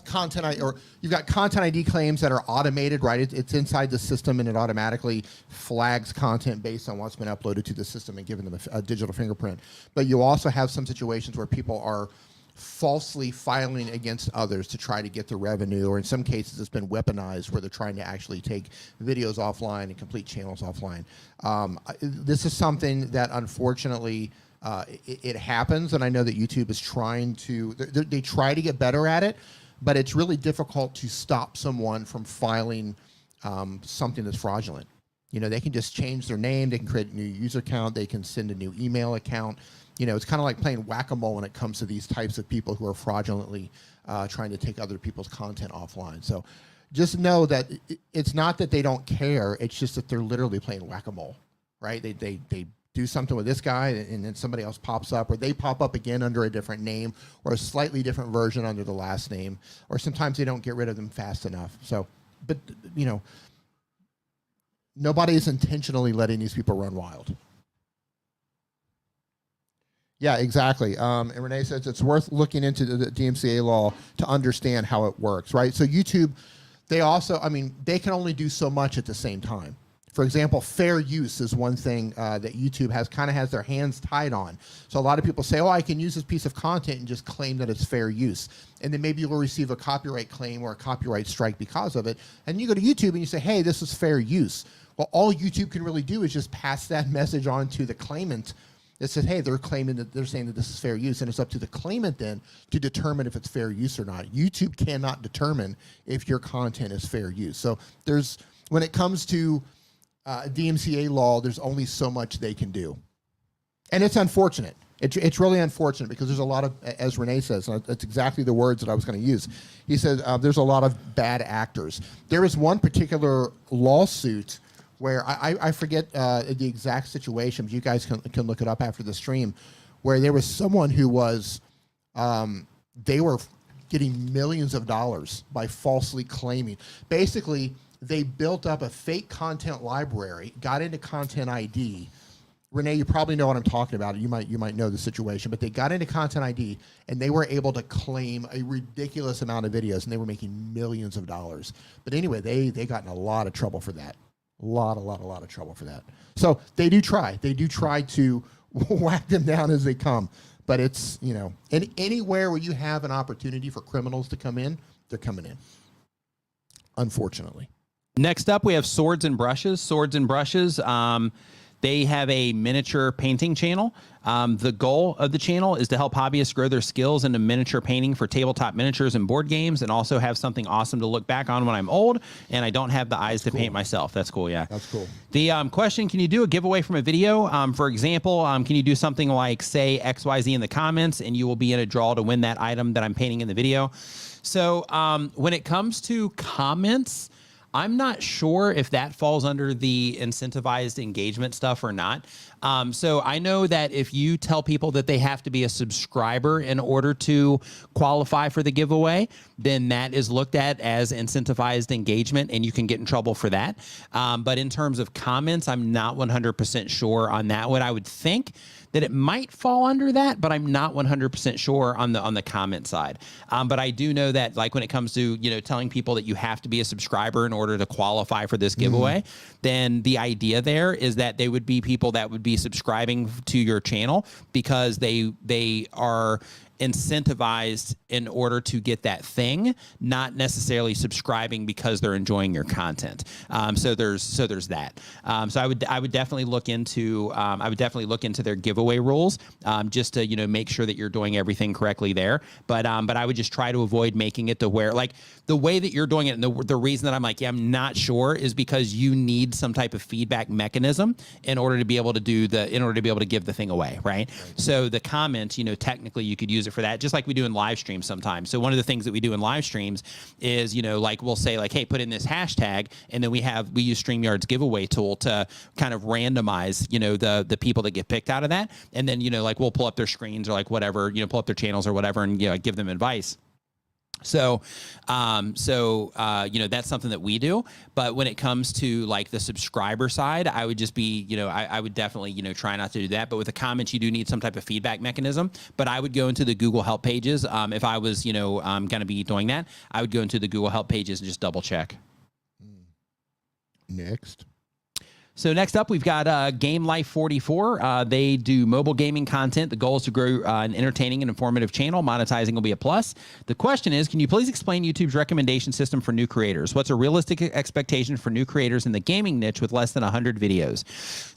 content ID, or you've got content ID claims that are automated, right? It's inside the system and it automatically flags content based on what's been uploaded to the system and given them a digital fingerprint. But you also have some situations where people are falsely filing against others to try to get the revenue, or in some cases it's been weaponized where they're trying to actually take videos offline and complete channels offline. This is something that unfortunately it happens, and I know that YouTube is trying to, they try to get better at it, but it's really difficult to stop someone from filing something that's fraudulent. You know, they can just change their name, they can create a new user account, they can send a new email account. You know, it's kind of like playing whack-a-mole when it comes to these types of people who are fraudulently trying to take other people's content offline. So just know that it's not that they don't care, it's just that they're literally playing whack-a-mole, right? They do something with this guy and then somebody else pops up, or they pop up again under a different name or a slightly different version under the last name, or sometimes they don't get rid of them fast enough. So, but you know, nobody is intentionally letting these people run wild. Yeah, exactly. And Renee says it's worth looking into the DMCA law to understand how it works, right? So YouTube, they also, I mean, they can only do so much at the same time. For example, fair use is one thing that YouTube kind of has their hands tied on. So a lot of people say, oh, I can use this piece of content and just claim that it's fair use. And then maybe you'll receive a copyright claim or a copyright strike because of it. And you go to YouTube and you say, hey, this is fair use. Well, all YouTube can really do is just pass that message on to the claimant that says, hey, they're claiming that they're saying that this is fair use. And it's up to the claimant then to determine if it's fair use or not. YouTube cannot determine if your content is fair use. So when it comes to DMCA law, there's only so much they can do. And it's unfortunate. It's really unfortunate because there's a lot of, as Renee says, and that's exactly the words that I was going to use. He said there's a lot of bad actors. There is one particular lawsuit where I forget the exact situation, but you guys can look it up after the stream, where there was someone who was, they were getting millions of dollars by falsely claiming. Basically, they built up a fake content library, got into Content ID. Renee, you probably know what I'm talking about. You might know the situation, but they got into Content ID and they were able to claim a ridiculous amount of videos, and they were making millions of dollars. But anyway, they got in a lot of trouble for that. A lot of trouble for that. So they do try. They do try to whack them down as they come. But it's, you know, and anywhere where you have an opportunity for criminals to come in, they're coming in, unfortunately. Next up, we have Swords and Brushes. Swords and Brushes, they have a miniature painting channel. The goal of the channel is to help hobbyists grow their skills into miniature painting for tabletop miniatures and board games, and also have something awesome to look back on when I'm old and I don't have the eyes to paint myself. That's cool, yeah. That's cool. The question, can you do a giveaway from a video? For example, can you do something like, say, XYZ in the comments, and you will be in a draw to win that item that I'm painting in the video? So when it comes to comments, I'm not sure if that falls under the incentivized engagement stuff or not. So I know that if you tell people that they have to be a subscriber in order to qualify for the giveaway, then that is looked at as incentivized engagement, and you can get in trouble for that. But in terms of comments, I'm not 100% sure on that one. I would think that it might fall under that, but I'm not 100% sure on the comment side. But I do know that, like, when it comes to, you know, telling people that you have to be a subscriber in order to qualify for this giveaway, then the idea there is that they would be people that would be subscribing to your channel because they are incentivized in order to get that thing, not necessarily subscribing because they're enjoying your content. So there's that. So I would definitely look into their giveaway rules, just to, you know, make sure that you're doing everything correctly there. But I would just try to avoid making it to where, like, the way that you're doing it, and the reason that I'm like, yeah, I'm not sure, is because you need some type of feedback mechanism in order to be able to give the thing away, right? So the comments, you know, technically you could use it for that, just like we do in live streams sometimes. So one of the things that we do in live streams is, you know, like, we'll say, like, hey, put in this hashtag, and then we use StreamYard's giveaway tool to kind of randomize, you know, the people that get picked out of that. And then, you know, like, we'll pull up their screens or, like, whatever, you know, pull up their channels or whatever, and, you know, give them advice. So, you know, that's something that we do. But when it comes to, like, the subscriber side, I would just be, you know, I would definitely, you know, try not to do that. But with the comments, you do need some type of feedback mechanism. But I would go into the Google Help pages. If I was, you know, going to be doing that, I would go into the Google Help pages and just double check. Next. So next up, we've got Game Life 44. They do mobile gaming content. The goal is to grow an entertaining and informative channel. Monetizing will be a plus. The question is, can you please explain YouTube's recommendation system for new creators? What's a realistic expectation for new creators in the gaming niche with less than 100 videos?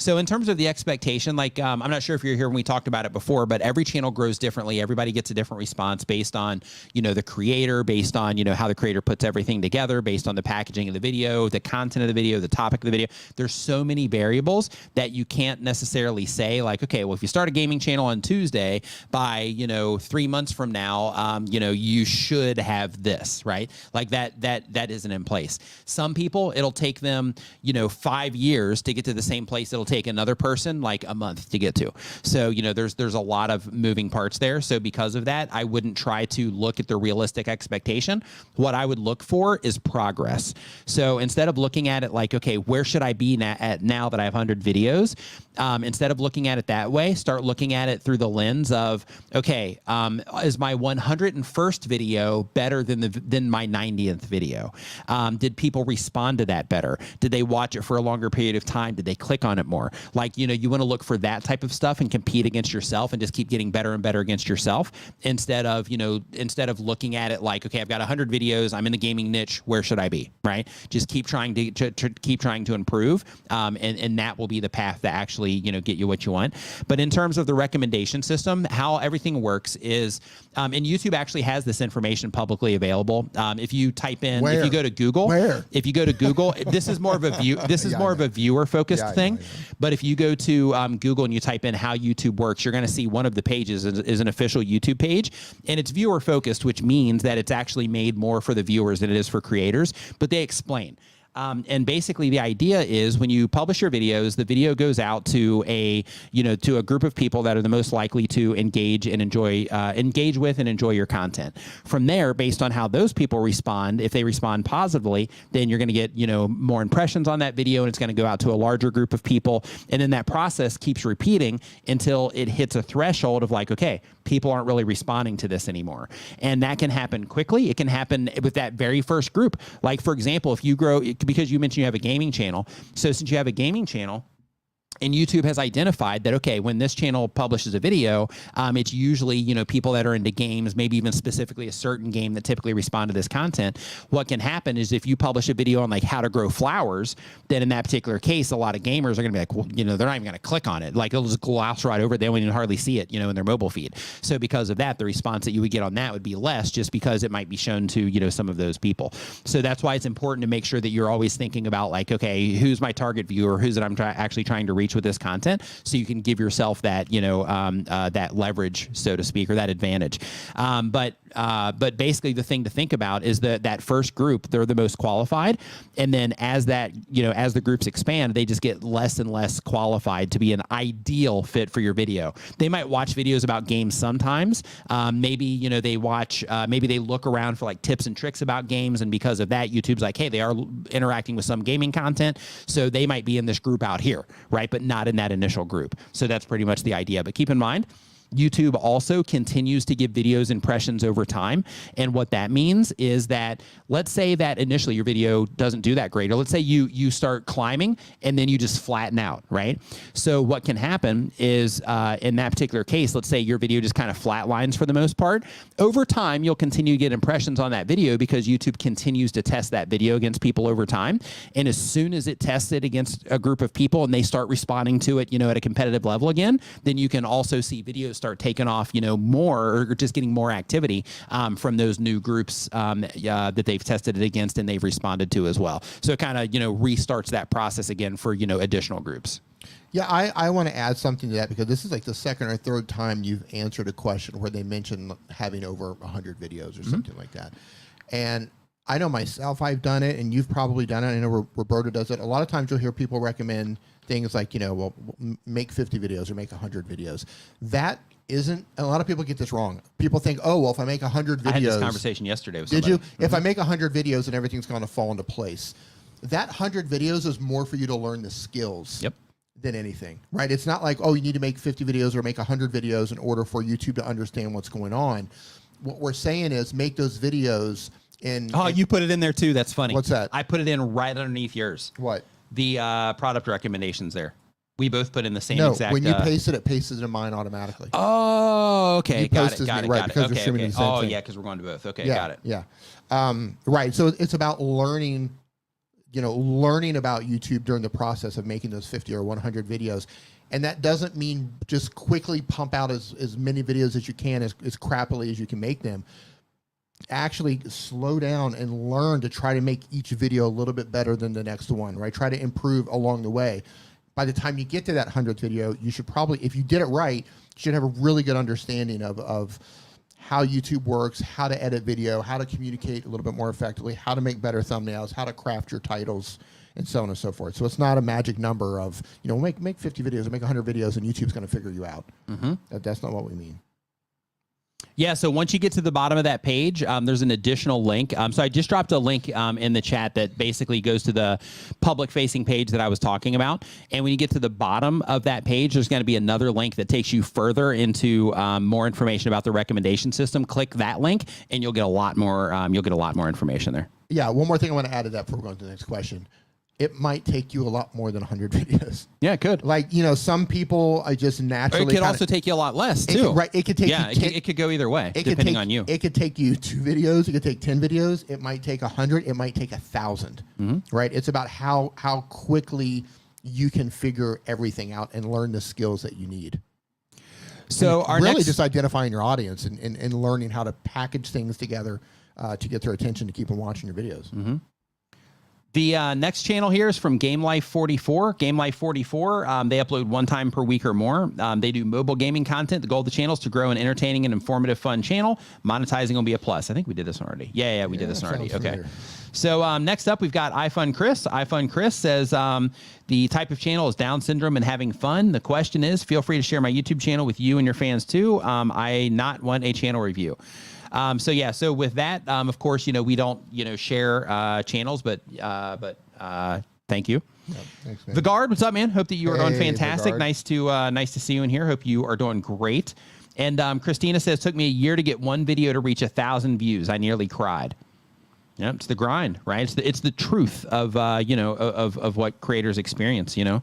So in terms of the expectation, like, I'm not sure if you're here when we talked about it before, but every channel grows differently. Everybody gets a different response based on, you know, the creator, based on, you know, how the creator puts everything together, based on the packaging of the video, the content of the video, the topic of the video. There's so many variables that you can't necessarily say, like, okay, well, if you start a gaming channel on Tuesday, by, you know, 3 months from now, you know, you should have this, right? Like, that isn't in place. Some people, it'll take them, you know, 5 years to get to the same place it'll take another person like a month to get to. So, you know, there's a lot of moving parts there. So because of that, I wouldn't try to look at the realistic expectation. What I would look for is progress. So instead of looking at it like, okay, where should I be at now that I have 100 videos? Instead of looking at it that way, start looking at it through the lens of, okay, is my 101st video better than my 90th video? Did people respond to that better? Did they watch it for a longer period of time? Did they click on it more? Like, you know, you want to look for that type of stuff and compete against yourself and just keep getting better and better against yourself, instead of looking at it like, okay, I've got 100 videos, I'm in the gaming niche, where should I be, right? Just keep trying to improve, and that will be the path that actually, you know, get you what you want. But in terms of the recommendation system, how everything works is, and YouTube actually has this information publicly available. If you type in, if you go to Google, this is more of a viewer focused thing. But if you go to Google and you type in how YouTube works, you're going to see one of the pages is an official YouTube page, and it's viewer focused, which means that it's actually made more for the viewers than it is for creators. But they explain. And basically the idea is, when you publish your videos, the video goes out to a group of people that are the most likely to engage with and enjoy your content. From there, based on how those people respond, if they respond positively, then you're going to get, you know, more impressions on that video, and it's going to go out to a larger group of people. And then that process keeps repeating until it hits a threshold of like, okay, people aren't really responding to this anymore. And that can happen quickly. It can happen with that very first group. Like, for example, if you grow, because you mentioned you have a gaming channel. So since you have a gaming channel, And YouTube has identified that, okay, when this channel publishes a video, it's usually, you know, people that are into games, maybe even specifically a certain game that typically respond to this content. What can happen is if you publish a video on like how to grow flowers, then in that particular case, a lot of gamers are going to be like, well, you know, they're not even going to click on it. Like they'll just gloss right over it. They won't even hardly see it, you know, in their mobile feed. So because of that, the response that you would get on that would be less, just because it might be shown to, you know, some of those people. So that's why it's important to make sure that you're always thinking about like, okay, who's my target viewer? Who's that I'm actually trying to reach with this content, so you can give yourself that, you know, that leverage, so to speak, or that advantage. But basically the thing to think about is that first group, they're the most qualified. And then as that, you know, as the groups expand, they just get less and less qualified to be an ideal fit for your video. They might watch videos about games sometimes. Maybe, you know, they watch, maybe they look around for like tips and tricks about games. And because of that, YouTube's like, hey, they are interacting with some gaming content. So they might be in this group out here, right? But not in that initial group. So that's pretty much the idea. But keep in mind, YouTube also continues to give videos impressions over time. And what that means is that, let's say that initially your video doesn't do that great, or let's say you start climbing and then you just flatten out, right? So what can happen is in that particular case, let's say your video just kind of flatlines for the most part. Over time, you'll continue to get impressions on that video because YouTube continues to test that video against people over time. And as soon as it tests it against a group of people and they start responding to it, you know, at a competitive level again, then you can also see videos start taking off, you know, more, or just getting more activity from those new groups that they've tested it against and they've responded to as well. So it kind of, you know, restarts that process again for, you know, additional groups. Yeah, I want to add something to that, because this is like the second or third time you've answered a question where they mentioned having over 100 videos or something like that. And I know myself, I've done it, and you've probably done it. I know Roberto does it. A lot of times you'll hear people recommend things like, you know, well, make 50 videos or make 100 videos. That isn't, a lot of people get this wrong. People think, oh, well, if I make 100 videos. I had this conversation yesterday with somebody. Did you? If I make 100 videos, then everything's going to fall into place. That 100 videos is more for you to learn the skills. Yep. Than anything, right? It's not like, oh, you need to make 50 videos or make 100 videos in order for YouTube to understand what's going on. What we're saying is make those videos in... Oh, you put it in there too. That's funny. What's that? I put it in right underneath yours. What? The product recommendations there. We both put in the same exact... No, when you paste it, it pastes it in mine automatically. Oh, okay. Got it. Right, because we're streaming the same thing. Yeah, because we're going to both. Okay, yeah, got it. Yeah. Right, so it's about learning... you know, learning about YouTube during the process of making those 50 or 100 videos. And that doesn't mean just quickly pump out as many videos as you can, as crappily as you can make them. Actually slow down and learn to try to make each video a little bit better than the next one, right? Try to improve along the way. By the time you get to that 100th video, you should probably, if you did it right, you should have a really good understanding of how YouTube works, how to edit video, how to communicate a little bit more effectively, how to make better thumbnails, how to craft your titles, and so on and so forth. So it's not a magic number of, you know, make 50 videos or make 100 videos and YouTube's going to figure you out. That's not what we mean. Yeah, so once you get to the bottom of that page, there's an additional link. So I just dropped a link in the chat that basically goes to the public-facing page that I was talking about. And when you get to the bottom of that page, there's going to be another link that takes you further into more information about the recommendation system. Click that link, and you'll get a lot more. You'll get a lot more information there. Yeah, one more thing I want to add to that before we go on to the next question. It might take you a lot more than 100 videos. Yeah, it could. Like, you know, some people I just naturally... Or it could also take you a lot less, too. Right. It could take you... It could go either way, depending on you. It could take you 2 videos. It could take 10 videos. It might take 100. It might take 1,000. Right? It's about how quickly you can figure everything out and learn the skills that you need. So our really next... just identifying your audience and learning how to package things together to get their attention to keep them watching your videos. The next channel here is from Game Life 44. Game Life 44, they upload 1 time per week or more. They do mobile gaming content. The goal of the channel is to grow an entertaining and informative, fun channel. Monetizing will be a plus. I think we did this one already. Yeah, we did this one already. Okay. Familiar. So next up, we've got iFun Chris. iFun Chris says the type of channel is Down syndrome and having fun. The question is, feel free to share my YouTube channel with you and your fans too. I not want a channel review. So with that, of course, you know, we don't, you know, share channels, but thank you. Yep, thanks, man. Vigard, what's up, man? Hope that you are doing fantastic. Vigard. Nice to see you in here. Hope you are doing great. And Christina says, took me a year to get 1 video to reach 1,000 views. I nearly cried. Yeah, it's the grind, right? It's the truth of, you know, of what creators experience, you know.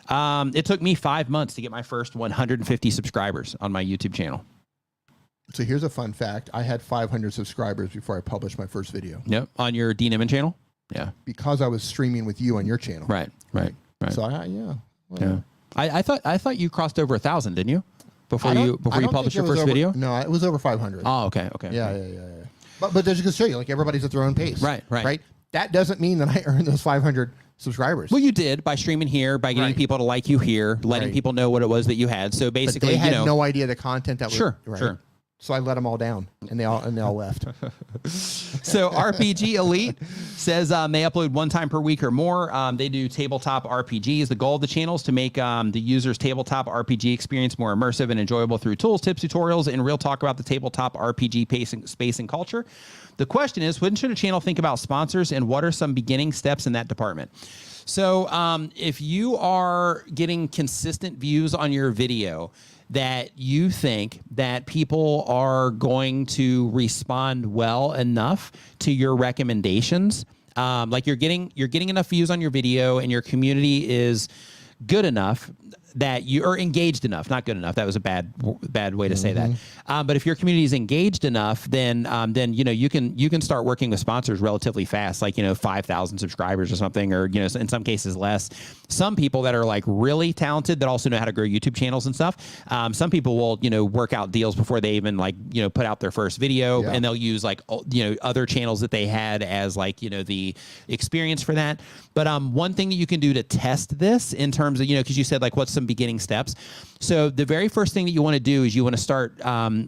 It took me 5 months to get my first 150 subscribers on my YouTube channel. So here's a fun fact. I had 500 subscribers before I published my first video. Yep. On your Dean Emmon channel? Yeah. Because I was streaming with you on your channel. Right. So I thought you crossed over 1,000, didn't you? Before you published your first video? No, it was over 500. Oh, okay. Yeah. But there's just show you, like, everybody's at their own pace. Right. That doesn't mean that I earned those 500 subscribers. Well, you did by streaming here, by getting people to like you here, letting people know what it was that you had. So basically, but they had no idea the content that was sure. So I let them all down, and they all left. So RPG Elite says they upload 1 time per week or more. They do tabletop RPGs. The goal of the channel is to make the user's tabletop RPG experience more immersive and enjoyable through tools, tips, tutorials, and real talk about the tabletop RPG space and culture. The question is, when should a channel think about sponsors, and what are some beginning steps in that department? So if you are getting consistent views on your video, that you think that people are going to respond well enough to your recommendations, like you're getting enough views on your video and your community is good enough that you are engaged enough, not good enough. That was a bad way to say that. But if your community is engaged enough, then you can start working with sponsors relatively fast, like 5,000 subscribers or something, or in some cases less. Some people that are like really talented that also know how to grow YouTube channels and stuff. Some people will work out deals before they even put out their first video, and they'll use other channels that they had as the experience for that. But one thing that you can do to test this in terms of because you said what's some beginning steps. So the very first thing that you want to do is you want to start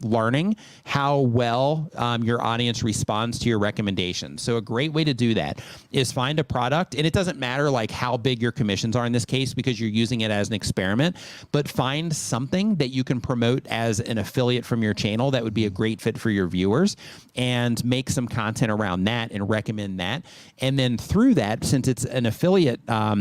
learning how well your audience responds to your recommendations. So a great way to do that is find a product, and it doesn't matter how big your commissions are in this case because you're using it as an experiment, but find something that you can promote as an affiliate from your channel that would be a great fit for your viewers, and make some content around that and recommend that. And then through that, since it's an affiliate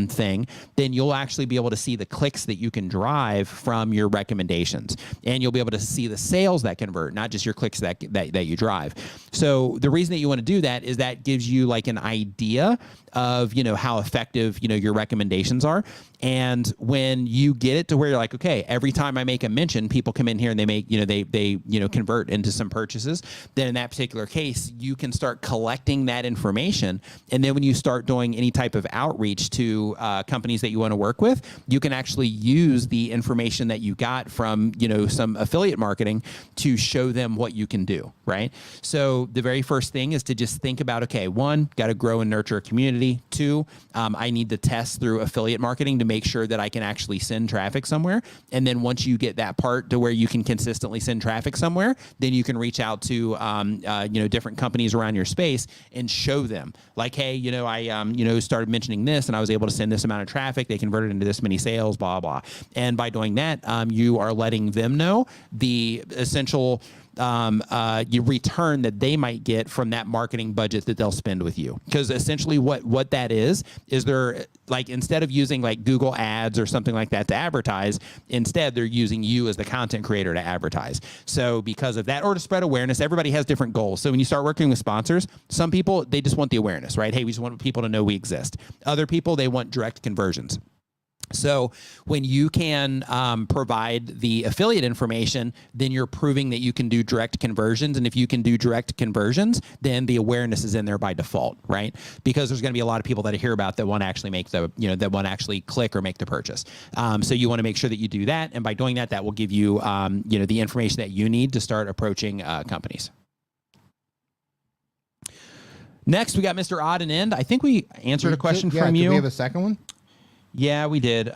thing, then you'll actually be able to see the clicks that you can drive from your recommendations, and you'll be able to see the sales that convert, not just your clicks that you drive. So the reason that you want to do that is that gives you an idea of how effective your recommendations are. And when you get it to where you're like, okay, every time I make a mention, people come in here and they make they convert into some purchases, then in that particular case you can start collecting that information. And then when you start doing any type of outreach to companies that you want to work with, you can actually use the information that you got from some affiliate marketing to show them what you can do, right? So the very first thing is to just think about, okay, 1, got to grow and nurture a community. 2, I need to test through affiliate marketing to make sure that I can actually send traffic somewhere. And then once you get that part to where you can consistently send traffic somewhere, then you can reach out to different companies around your space and show them hey, I started mentioning this and I was able to send this amount of traffic. They converted into this many sales, blah, blah. And by doing that, you are letting them know the essential return that they might get from that marketing budget that they'll spend with you. Because essentially what that is they're instead of using Google ads or something like that to advertise, instead they're using you as the content creator to advertise. So because of that, or to spread awareness, everybody has different goals. So when you start working with sponsors, some people, they just want the awareness, right? Hey, we just want people to know we exist. Other people, they want direct conversions. So when you can provide the affiliate information, then you're proving that you can do direct conversions. And if you can do direct conversions, then the awareness is in there by default, right? Because there's going to be a lot of people that hear about that want to actually make the, that want to actually click or make the purchase. So you want to make sure that you do that. And by doing that, that will give you, the information that you need to start approaching companies. Next, we got Mr. Odd and End. I think we answered a question from you. Do we have a second one? Yeah, we did.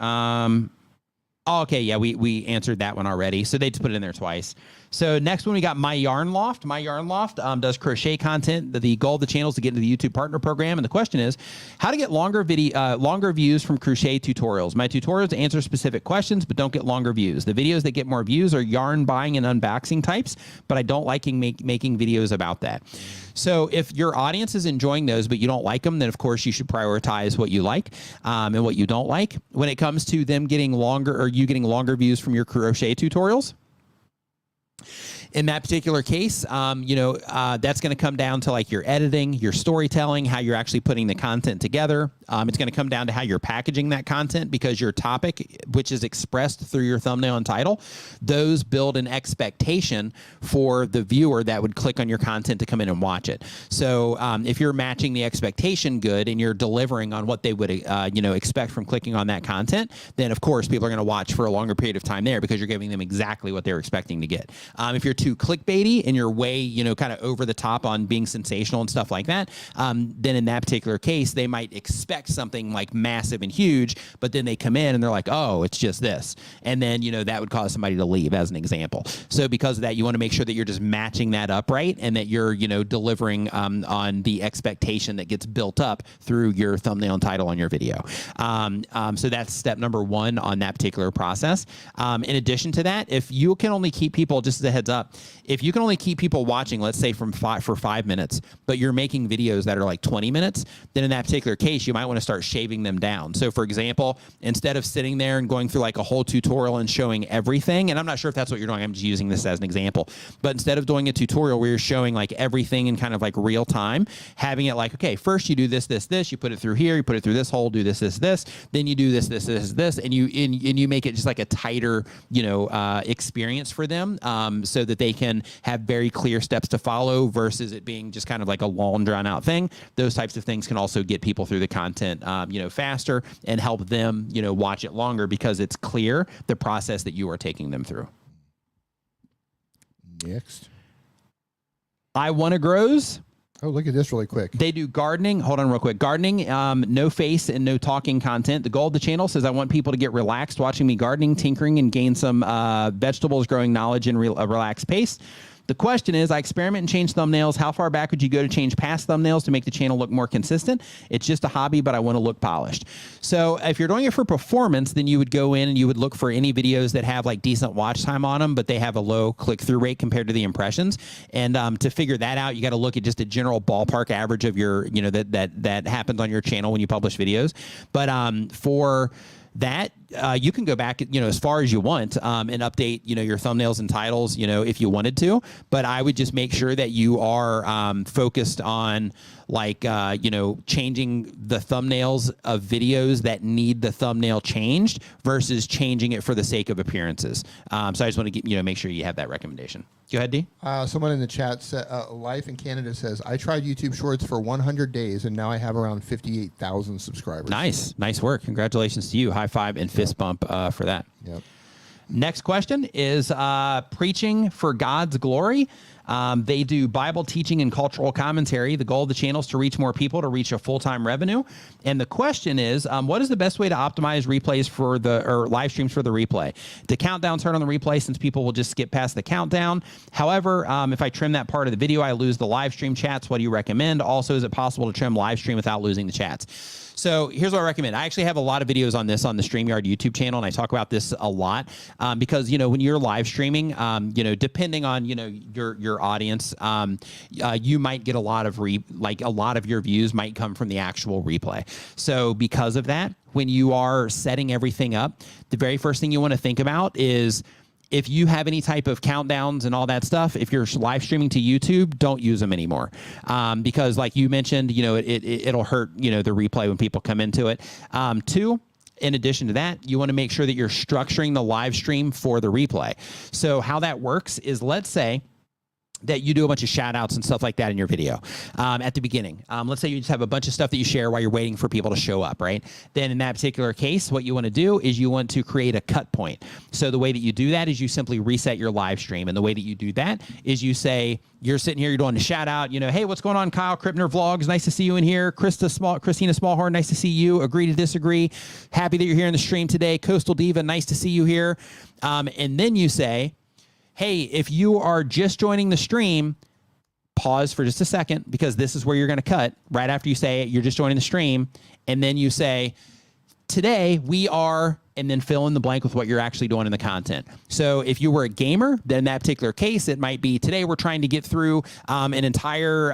Okay, yeah, we answered that one already. So they just put it in there twice. So next one, we got My Yarn Loft. My Yarn Loft does crochet content. The goal of the channel is to get into the YouTube Partner Program. And the question is, how to get longer views from crochet tutorials. My tutorials answer specific questions, but don't get longer views. The videos that get more views are yarn buying and unboxing types, but I don't like making videos about that. So if your audience is enjoying those, but you don't like them, then of course you should prioritize what you like and what you don't like. When it comes to them getting longer, or you getting longer views from your crochet tutorials, In that particular case, that's going to come down to like your editing, your storytelling, how you're actually putting the content together. It's going to come down to how you're packaging that content, because your topic, which is expressed through your thumbnail and title, those build an expectation for the viewer that would click on your content to come in and watch it. So if you're matching the expectation good and you're delivering on what they would expect from clicking on that content, then of course people are going to watch for a longer period of time there, because you're giving them exactly what they're expecting to get. If you're too clickbaity and you're way, kind of over the top on being sensational and stuff like that, then in that particular case, they might expect something like massive and huge, but then they come in and they're like, oh, it's just this. And then, that would cause somebody to leave, as an example. So because of that, you want to make sure that you're just matching that up right, and that you're, delivering on the expectation that gets built up through your thumbnail and title on your video. So that's step number one on that particular process. In addition to that, if you can only keep people, just as a heads up, if you can only keep people watching, let's say for 5 minutes, but you're making videos that are like 20 minutes, then in that particular case, you might want to start shaving them down. So for example, instead of sitting there and going through like a whole tutorial and showing everything, and I'm not sure if that's what you're doing, I'm just using this as an example, but instead of doing a tutorial where you're showing like everything in kind of like real time, having it like, okay, first you do this, you put it through here, you put it through this hole, do this, then you do this, and you make it just like a tighter, experience for them, so that they can have very clear steps to follow, versus it being just kind of like a long drawn out thing. Those types of things can also get people through the content, faster, and help them, watch it longer, because it's clear the process that you are taking them through. Next. I Wanna Grows. Oh, look at this really quick. They do gardening. Hold on real quick. Gardening, no face and no talking content. The goal of the channel says, I want people to get relaxed watching me gardening, tinkering, and gain some vegetables growing knowledge in a relaxed pace. The question is, I experiment and change thumbnails. How far back would you go to change past thumbnails to make the channel look more consistent? It's just a hobby, but I want to look polished. So if you're doing it for performance, then you would go in and you would look for any videos that have like decent watch time on them, but they have a low click-through rate compared to the impressions. And to figure that out, you got to look at just a general ballpark average of your, that happens on your channel when you publish videos. But for that, you can go back, as far as you want, and update, your thumbnails and titles, if you wanted to. But I would just make sure that you are focused on like, changing the thumbnails of videos that need the thumbnail changed versus changing it for the sake of appearances. So I just want to make sure you have that recommendation. Go ahead, D. Someone in the chat said, Life in Canada says, I tried YouTube Shorts for 100 days and now I have around 58,000 subscribers. Nice work. Congratulations to you. High five and fist bump for that. Yep. Next question is preaching for God's glory. They do Bible teaching and cultural commentary. The goal of the channel is to reach more people, to reach a full-time revenue. And the question is, what is the best way to optimize replays or live streams for the replay? To countdown turn on the replay, since people will just skip past the countdown. However, if I trim that part of the video, I lose the live stream chats. What do you recommend? Also, is it possible to trim live stream without losing the chats? So here's what I recommend. I actually have a lot of videos on this on the StreamYard YouTube channel, and I talk about this a lot because, when you're live streaming, depending on, your audience, you might get a lot of your views might come from the actual replay. So because of that, when you are setting everything up, the very first thing you want to think about is, if you have any type of countdowns and all that stuff, if you're live streaming to YouTube, don't use them anymore. Because like you mentioned, it'll hurt, the replay when people come into it. Two, in addition to that, you want to make sure that you're structuring the live stream for the replay. So how that works is, let's say that you do a bunch of shout outs and stuff like that in your video at the beginning. Let's say you just have a bunch of stuff that you share while you're waiting for people to show up, right? Then in that particular case, what you want to do is you want to create a cut point. So the way that you do that is you simply reset your live stream. And the way that you do that is you say, you're sitting here, you're doing a shout out, hey, what's going on, Kyle Krippner Vlogs? Nice to see you in here. Christina Smallhorn, nice to see you. Agree to disagree. Happy that you're here in the stream today. Coastal Diva, nice to see you here. And then you say, hey, if you are just joining the stream, pause for just a second, because this is where you're going to cut right after you say you're just joining the stream. And then you say, today we are and then fill in the blank with what you're actually doing in the content. So if you were a gamer, then in that particular case, it might be today we're trying to get through an entire,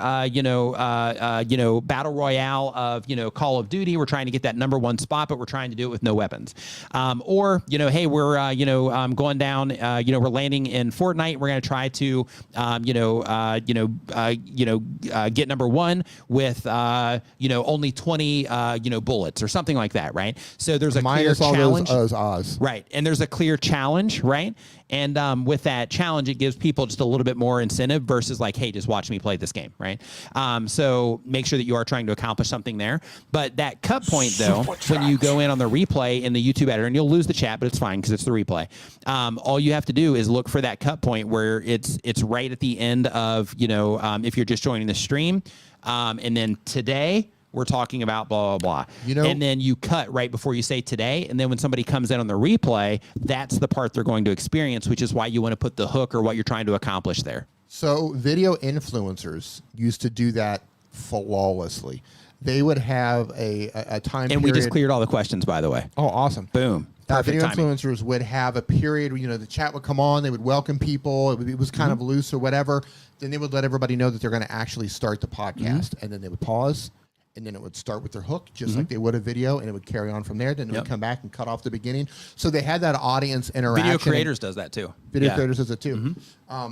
battle royale of, Call of Duty. We're trying to get that #1 spot, but we're trying to do it with no weapons. Or, hey, we're, going down, we're landing in Fortnite. We're going to try to, get #1 with, only 20, bullets or something like that, right? So there's a clear challenge. Those Oz. Right. And there's a clear challenge, right? And with that challenge, it gives people just a little bit more incentive versus like, hey, just watch me play this game, right? So make sure that you are trying to accomplish something there. But that cut point, though, when you go in on the replay in the YouTube editor, and you'll lose the chat, but it's fine because it's the replay. All you have to do is look for that cut point where it's right at the end of, if you're just joining the stream. And then today, we're talking about blah, blah, blah. And then you cut right before you say today. And then when somebody comes in on the replay, that's the part they're going to experience, which is why you want to put the hook or what you're trying to accomplish there. So video influencers used to do that flawlessly. They would have a time period. And we just cleared all the questions, by the way. Oh, awesome. Boom. Video influencers would have a period where, the chat would come on, they would welcome people. It was kind of loose or whatever. Then they would let everybody know that they're going to actually start the podcast. And then they would pause. And then it would start with their hook, just like they would a video, and it would carry on from there. Then it would come back and cut off the beginning. So they had that audience interaction. Video creators does that too. Video creators does it too.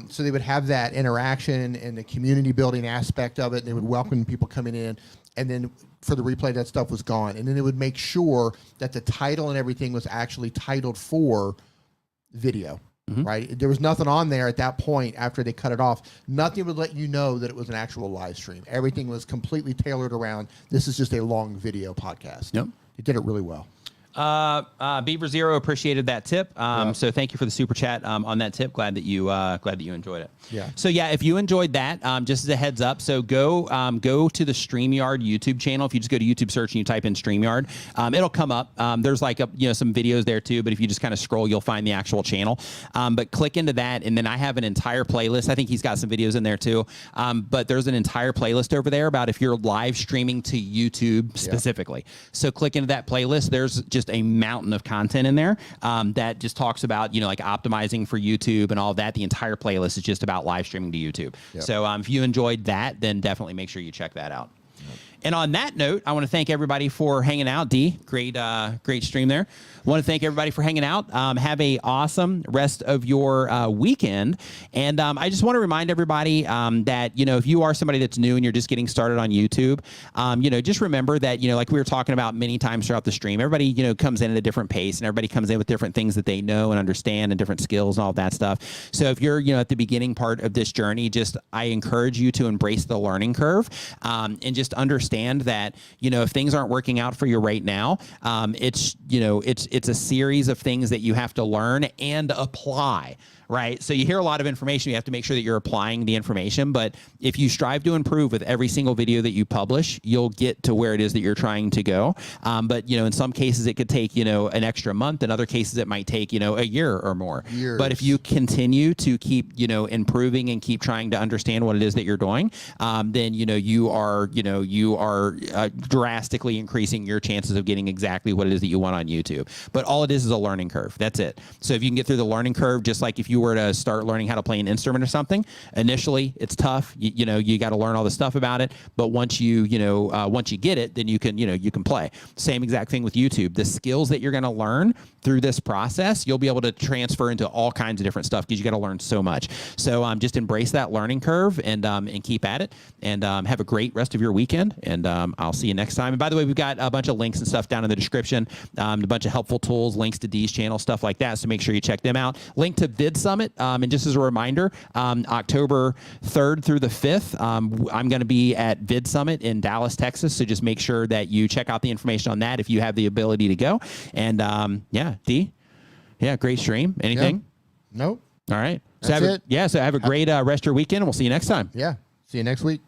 So they would have that interaction and the community building aspect of it. And they would welcome people coming in. And then for the replay, that stuff was gone. And then they would make sure that the title and everything was actually titled for video. Right? There was nothing on there at that point after they cut it off. Nothing would let you know that it was an actual live stream. Everything was completely tailored around, this is just a long video podcast. Yep. You did it really well. Beaver Zero appreciated that tip. So thank you for the super chat on that tip. Glad that you enjoyed it. Yeah. So yeah, if you enjoyed that, just as a heads up, so go to the StreamYard YouTube channel. If you just go to YouTube search and you type in StreamYard, it'll come up. There's like some videos there too, but if you just kind of scroll, you'll find the actual channel. But click into that, and then I have an entire playlist. I think he's got some videos in there too. But there's an entire playlist over there about if you're live streaming to YouTube specifically. So click into that playlist. There's just a mountain of content in there that just talks about, like optimizing for YouTube and all of that. The entire playlist is just about live streaming to YouTube. So if you enjoyed that, then definitely make sure you check that out. And on that note, I want to thank everybody for hanging out. D, great stream there. I want to thank everybody for hanging out. Have a awesome rest of your weekend. And I just want to remind everybody that, if you are somebody that's new and you're just getting started on YouTube, just remember that, like we were talking about many times throughout the stream, everybody, comes in at a different pace and everybody comes in with different things that they know and understand and different skills and all that stuff. So if you're, at the beginning part of this journey, I encourage you to embrace the learning curve and just understand that, if things aren't working out for you right now, it's a series of things that you have to learn and apply. Right. So you hear a lot of information. You have to make sure that you're applying the information. But if you strive to improve with every single video that you publish, you'll get to where it is that you're trying to go. But, in some cases, it could take, an extra month. In other cases, it might take, a year or more. But if you continue to keep, improving and keep trying to understand what it is that you're doing, then, you are drastically increasing your chances of getting exactly what it is that you want on YouTube. But all it is a learning curve. That's it. So if you can get through the learning curve, just like if you were to start learning how to play an instrument or something, initially it's tough. You got to learn all the stuff about it. But once you get it, then you can play. Same exact thing with YouTube. The skills that you're going to learn through this process, you'll be able to transfer into all kinds of different stuff because you got to learn so much. So just embrace that learning curve and keep at it, and have a great rest of your weekend. And I'll see you next time. And by the way, we've got a bunch of links and stuff down in the description, a bunch of helpful tools, links to Dee's channel, stuff like that. So make sure you check them out. Link to VidSummit. And just as a reminder, October 3rd through the 5th, I'm going to be at VidSummit in Dallas, Texas. So just make sure that you check out the information on that if you have the ability to go. And D, great stream. Anything? Nope. All right. That's it. So have a great rest of your weekend, and we'll see you next time. Yeah. See you next week.